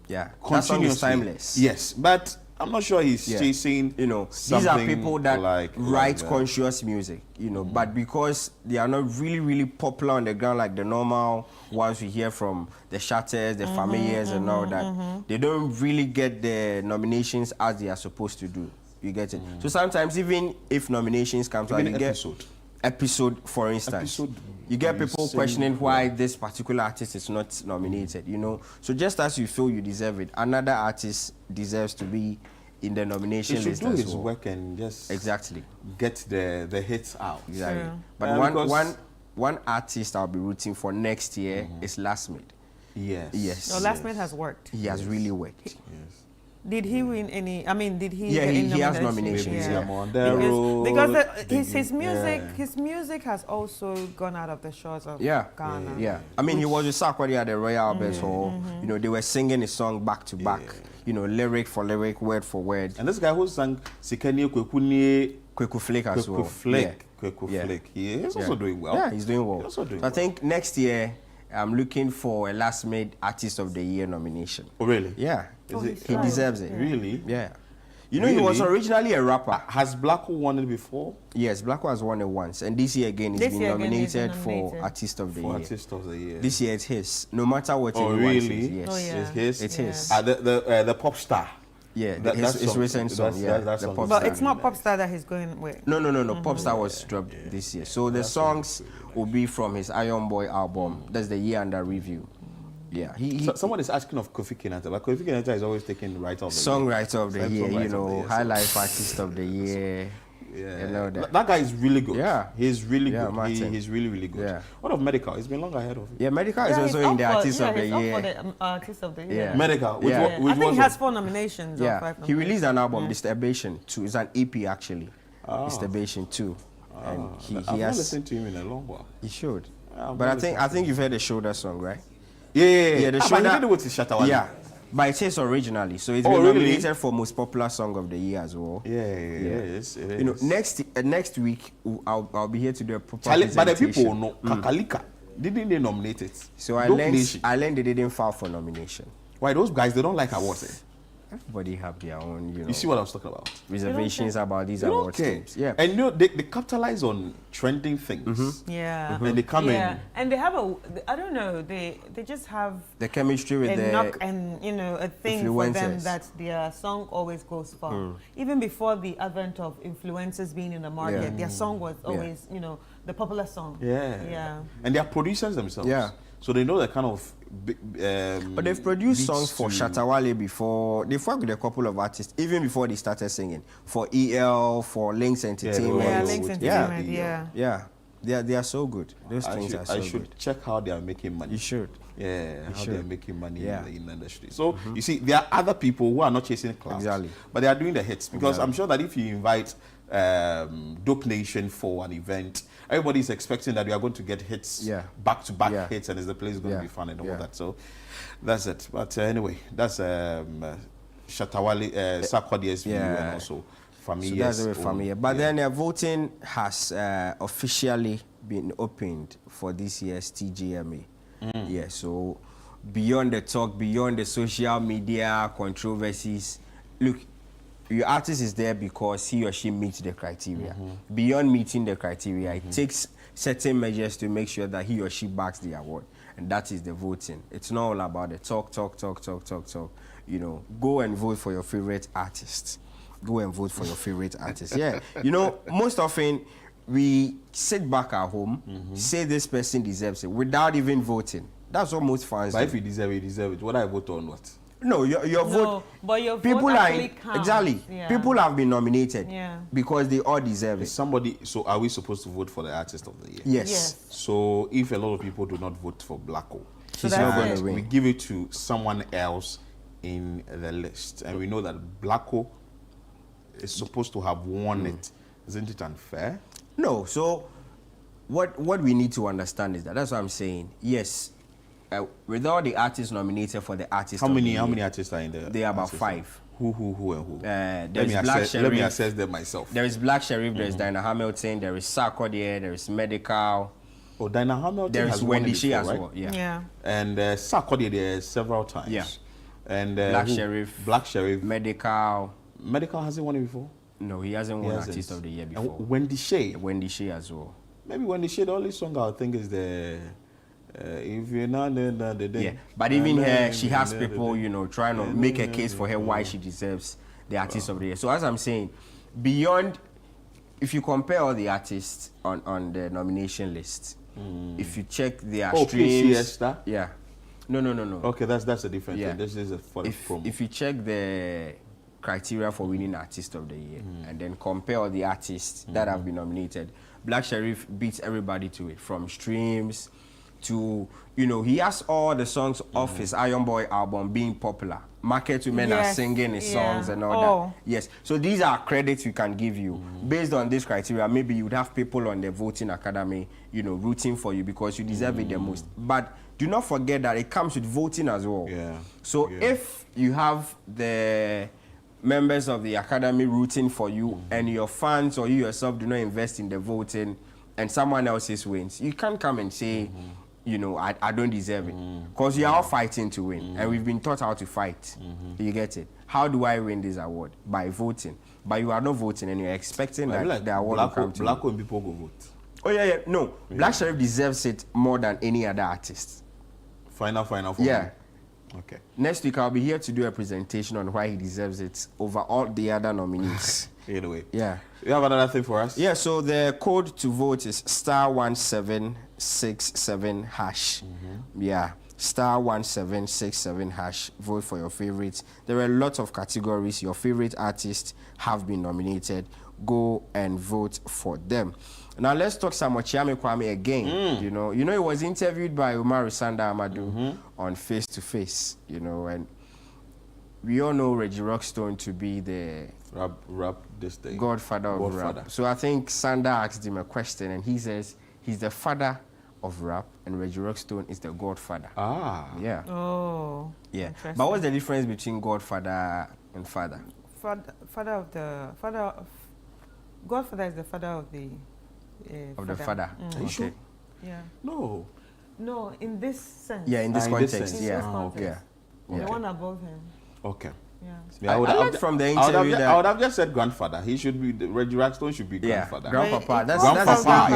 that song is timeless. Yes, but I'm not sure he's chasing. These are people that write conscious music. But because they are not really popular on the ground like the normal ones we hear from the Shatters, the Familiars, and all that, they don't really get the nominations as they are supposed to do. You get it? So sometimes even if nominations come out, you get episode, for instance. You get people questioning why this particular artist is not nominated, So just as you feel you deserve it, another artist deserves to be in the nomination list as well. He should do his work and just get the hits out. Exactly. But one artist I'll be rooting for next year is Last Made. Yes. No, Last Made has worked. He has really worked. Did he win any? I mean, did he? Yeah, get he has nominations. Because his music has also gone out of the shores of Ghana. Yeah. I mean, he was with Sarkodie at the Royal Albert Hall. They were singing his song back to back. Lyric for lyric, word for word. And this guy who sang Sikeni Kweku Flake as well. Kweku Flake. He's also doing well. Yeah, he's doing well. I think next year I'm looking for a Last Made Artist of the Year nomination. Oh, really? Yeah. He deserves it. Really? Yeah. He was originally a rapper. Has Blacko won it before? Yes, Blacko has won it once. And this year again, he's been nominated for Artist of the Year. Artist of the Year. This year it's his. No matter what really? Yes. Oh, yeah. It's his? It's his. The pop star. Yeah, his recent song. That's the pop but star. it's not Popstar that he's going with. No. Popstar was dropped this year. So the songs will be from his Iron Boy album. That's the year under review. Yeah. Someone is asking of Kofi Kinata, but Kofi Kinata is always taking Writer of the Year. Songwriter of the Year, Highlife Artist of the Year. Yeah. That guy is really good. Yeah. He's really good. Martin. He's really good. Yeah. What of Medical? He's been long ahead of him. Yeah, Medical is also in the Artist of the Year. For the Artist of the Year. Yeah. Medical. Which I think he has 4 nominations or 5 nominations. He released an album, Disturbation 2. It's an EP actually. Disturbation 2. And I've not listened to him in a long while. He should. But I think you've heard the Shoulder song, right? Yeah. The Shoulder. But he did it with his Shatawale. Yeah. But it's his originally, so it's been nominated for most popular song of the year as well. Yeah. It is. Next week I'll be here to do a proper presentation. But the people know Kakalika. Didn't they nominate it? So I learned they didn't file for nomination. Why those guys? They don't like awards. Everybody have their own, You see what I was talking about? Reservations about these awards games. Yeah. And they capitalize on trending things. Yeah. And they come in. And they have I don't know, they just have the chemistry with the knock and a thing for them that their song always goes far. Even before the advent of influencers being in the market, their song was always, the popular song. Yeah. And they are producers themselves. Yeah. So they know the kind of but they've produced songs for Shatawale before. They've worked with a couple of artists even before they started singing. For EL, for Links Entertainment. Yeah, Links Entertainment, yeah. They are so good. Those things are so good. I should check how they are making money. You should. Yeah, how they are making money in the industry. So you see, there are other people who are not chasing clouds, but they are doing the hits. Because I'm sure that if you invite Dope Nation for an event, everybody is expecting that we are going to get hits, back-to-back hits, and the place is going to be fun and all that. So that's it. But anyway, that's Shatawale, Sarkodie's view, and also Familia's. So that's Familia. But then voting has officially been opened for this year's TGMA. Yeah, so beyond the talk, beyond the social media controversies. Look, your artist is there because he or she meets the criteria. Beyond meeting the criteria, it takes certain measures to make sure that he or she backs the award. And that is the voting. It's not all about the talk. You know, go and vote for your favorite artist. Go and vote for your favorite artist. Yeah. You know, most often we sit back at home, say this person deserves it without even voting. That's what most fans do. But if you deserve it, you deserve it. Whether I vote or not. No, your vote. But your people vote are actually counts. exactly. Yeah. People have been nominated Yeah. because they all deserve it. Somebody. So, are we supposed to vote for the artist of the year? Yes. So, if a lot of people do not vote for Blacko, She's not going to win. We give it to someone else in the list, and we know that Blacko is supposed to have won it. Isn't it unfair? No. So, what we need to understand is that's what I'm saying. Yes. With all the artists nominated for the artist How of many the year, artists are in there? there are about 5. Who and who? Let me assess them myself. There is Black Sheriff, there is Dinah Hamilton, there is Sarkodie, there is Medical. Oh, Dinah Hamilton there has is won it Wendy Shea before, as right? well. Yeah. And Sarkodie there several times. Yeah. And Black Sheriff, Medical hasn't won it before. No, he hasn't won Artist of the Year before. And Wendy Shea as well. Maybe Wendy Shea, the only song I think is the if you're not the day. Yeah, but even her, she has people, you know, trying to make a case for her why she deserves the Artist of the Year. So as I'm saying, beyond, if you compare all the artists on the nomination list, if you check their streams, yeah, no. Okay, that's a different thing. This is for the promo. If you check the criteria for winning Artist of the Year and then compare all the artists that have been nominated, Black Sheriff beats everybody to it, from streams to, you know, he has all the songs off his Iron Boy album being popular. Market women are singing his songs and all that. Yes. So these are credits we can give you. Based on this criteria, maybe you would have people on the voting academy, you know, rooting for you because you deserve it the most. But do not forget that it comes with voting as well. Yeah. So if you have the members of the academy rooting for you and your fans or you yourself do not invest in the voting and someone else's wins, you can't come and say, you know, I don't deserve it. Because you are all fighting to win. And we've been taught how to fight. You get it? How do I win this award? By voting. But you are not voting and you're expecting that like the award will come to you. Blacko and people go vote. Oh, yeah. No. Black Sheriff deserves it more than any other artist. Final for yeah. me. Okay. Next week, I'll be here to do a presentation on why he deserves it over all the other nominees. Anyway. Yeah. You have another thing for us? Yeah, so the code to vote is *1767#. Yeah, *1767#. Vote for your favorites. There are lots of categories. Your favorite artists have been nominated. Go and vote for them. Now let's talk some Chiame Kwame again. You know, he was interviewed by Umaru Sanda Amadou on Face to Face. You know, and we all know Reggie Rockstone to be the rap this thing. Godfather of rap. So I think Sanda asked him a question, and he says he's the father of rap, and Reggie Rockstone is the godfather. Yeah. Oh. Yeah. But what's the difference between godfather and father? Godfather is the father of the. The father. Are you sure? Yeah. No, in this sense. Yeah, in this context. In this context. The one above him. Okay. Yeah. I learned from the interview I would have just said grandfather. He should be Reggie Rockstone should be grandfather. Grandpapa. That's grandpapa.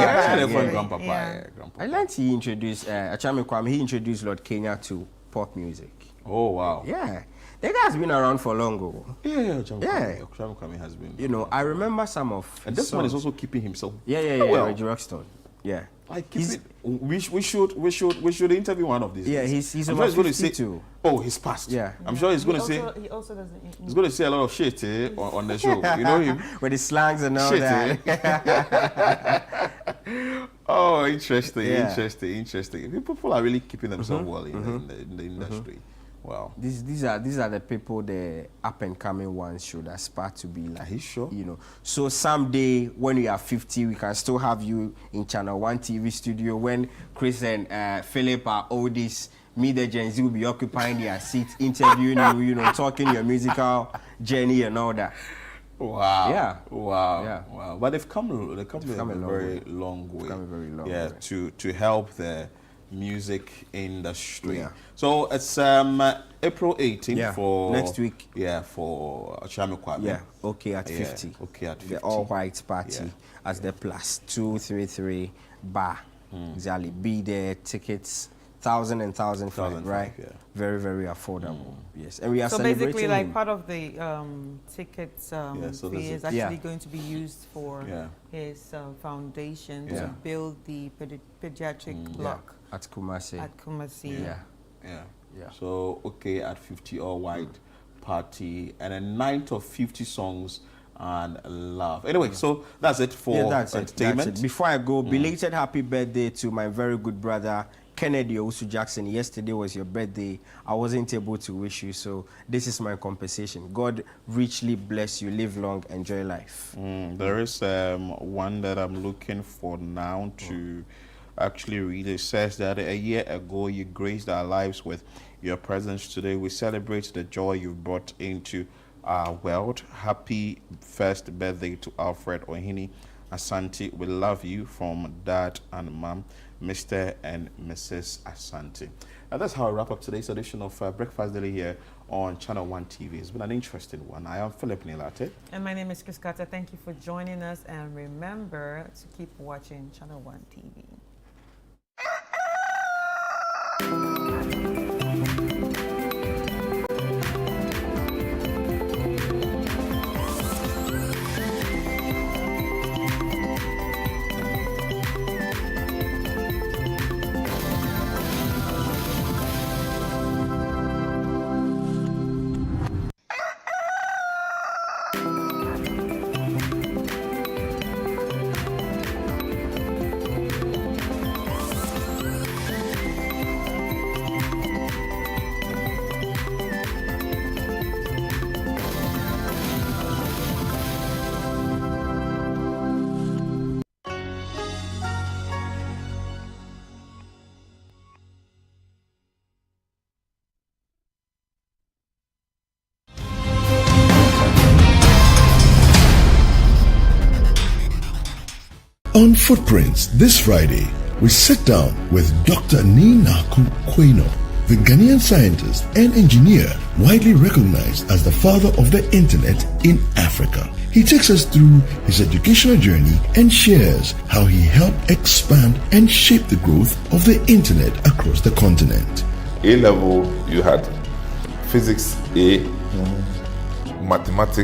Grandpapa. Yeah. I learned he introduced Achame Kwame. He introduced Lord Kenya to pop music. Oh wow. Yeah. The guy has been around for long ago. Yeah. Achame Kwame has been. You know, I remember some of. And this one is also keeping himself. Yeah. Reggie Rockstone. Yeah. We should interview one of these. Yeah, days. he's over 52. Oh, he's passed. Yeah. I'm sure he's going to say. He also doesn't. He's going to say a lot of shit on the show. You know him with his slangs and all that. Oh, interesting. People are really keeping themselves well in the industry. Wow. These are the people the up and coming ones should aspire to be like. Are you sure? You know. So someday when you are 50, we can still have you in Channel 1 TV studio. When Chris and Philip are oldies, me the Gen Z will be occupying their seats, interviewing you, you know, talking your musical journey and all that. Wow. Yeah. Wow. But they've come a very long way. Yeah, to help the music industry. So it's April 18th for next week. For Chamekwa. Okay at 50. Okay at 50. The all white party as the plus 233 bar. Exactly. Be there, tickets 1,000 and 1,005, right? Very, very affordable. Yes, and we are celebrating. So basically, like part of the tickets fee is actually going to be used for his foundation to build the pediatric block at Kumasi. So okay at 50 all white party and a night of 50 songs and love. Anyway, so that's it for entertainment. That's it. Before I go, belated happy birthday to my very good brother Kennedy Owusu Jackson. Yesterday was your birthday. I wasn't able to wish you, so this is my compensation. God richly bless you. Live long, enjoy life. There is one that I'm looking for now to actually read. It says that a year ago you graced our lives with your presence. Today we celebrate the joy you've brought into our world. Happy first birthday to Alfred Ohini Asante. We love you from Dad and Mom, Mr. and Mrs. Asante. And that's how I wrap up today's edition of Breakfast Daily here on Channel 1 TV. It's been an interesting one. I am Philip Nilate. And my name is Chris Carter. Thank you for joining us. And remember to keep watching Channel 1 TV. On Footprints this Friday, we sit down with Dr. Ninaku Kweno, the Ghanaian scientist and engineer widely recognized as the father of the internet in Africa. He takes us through his educational journey and shares how he helped expand and shape the growth of the internet across the continent. A level, you had physics A, mathematics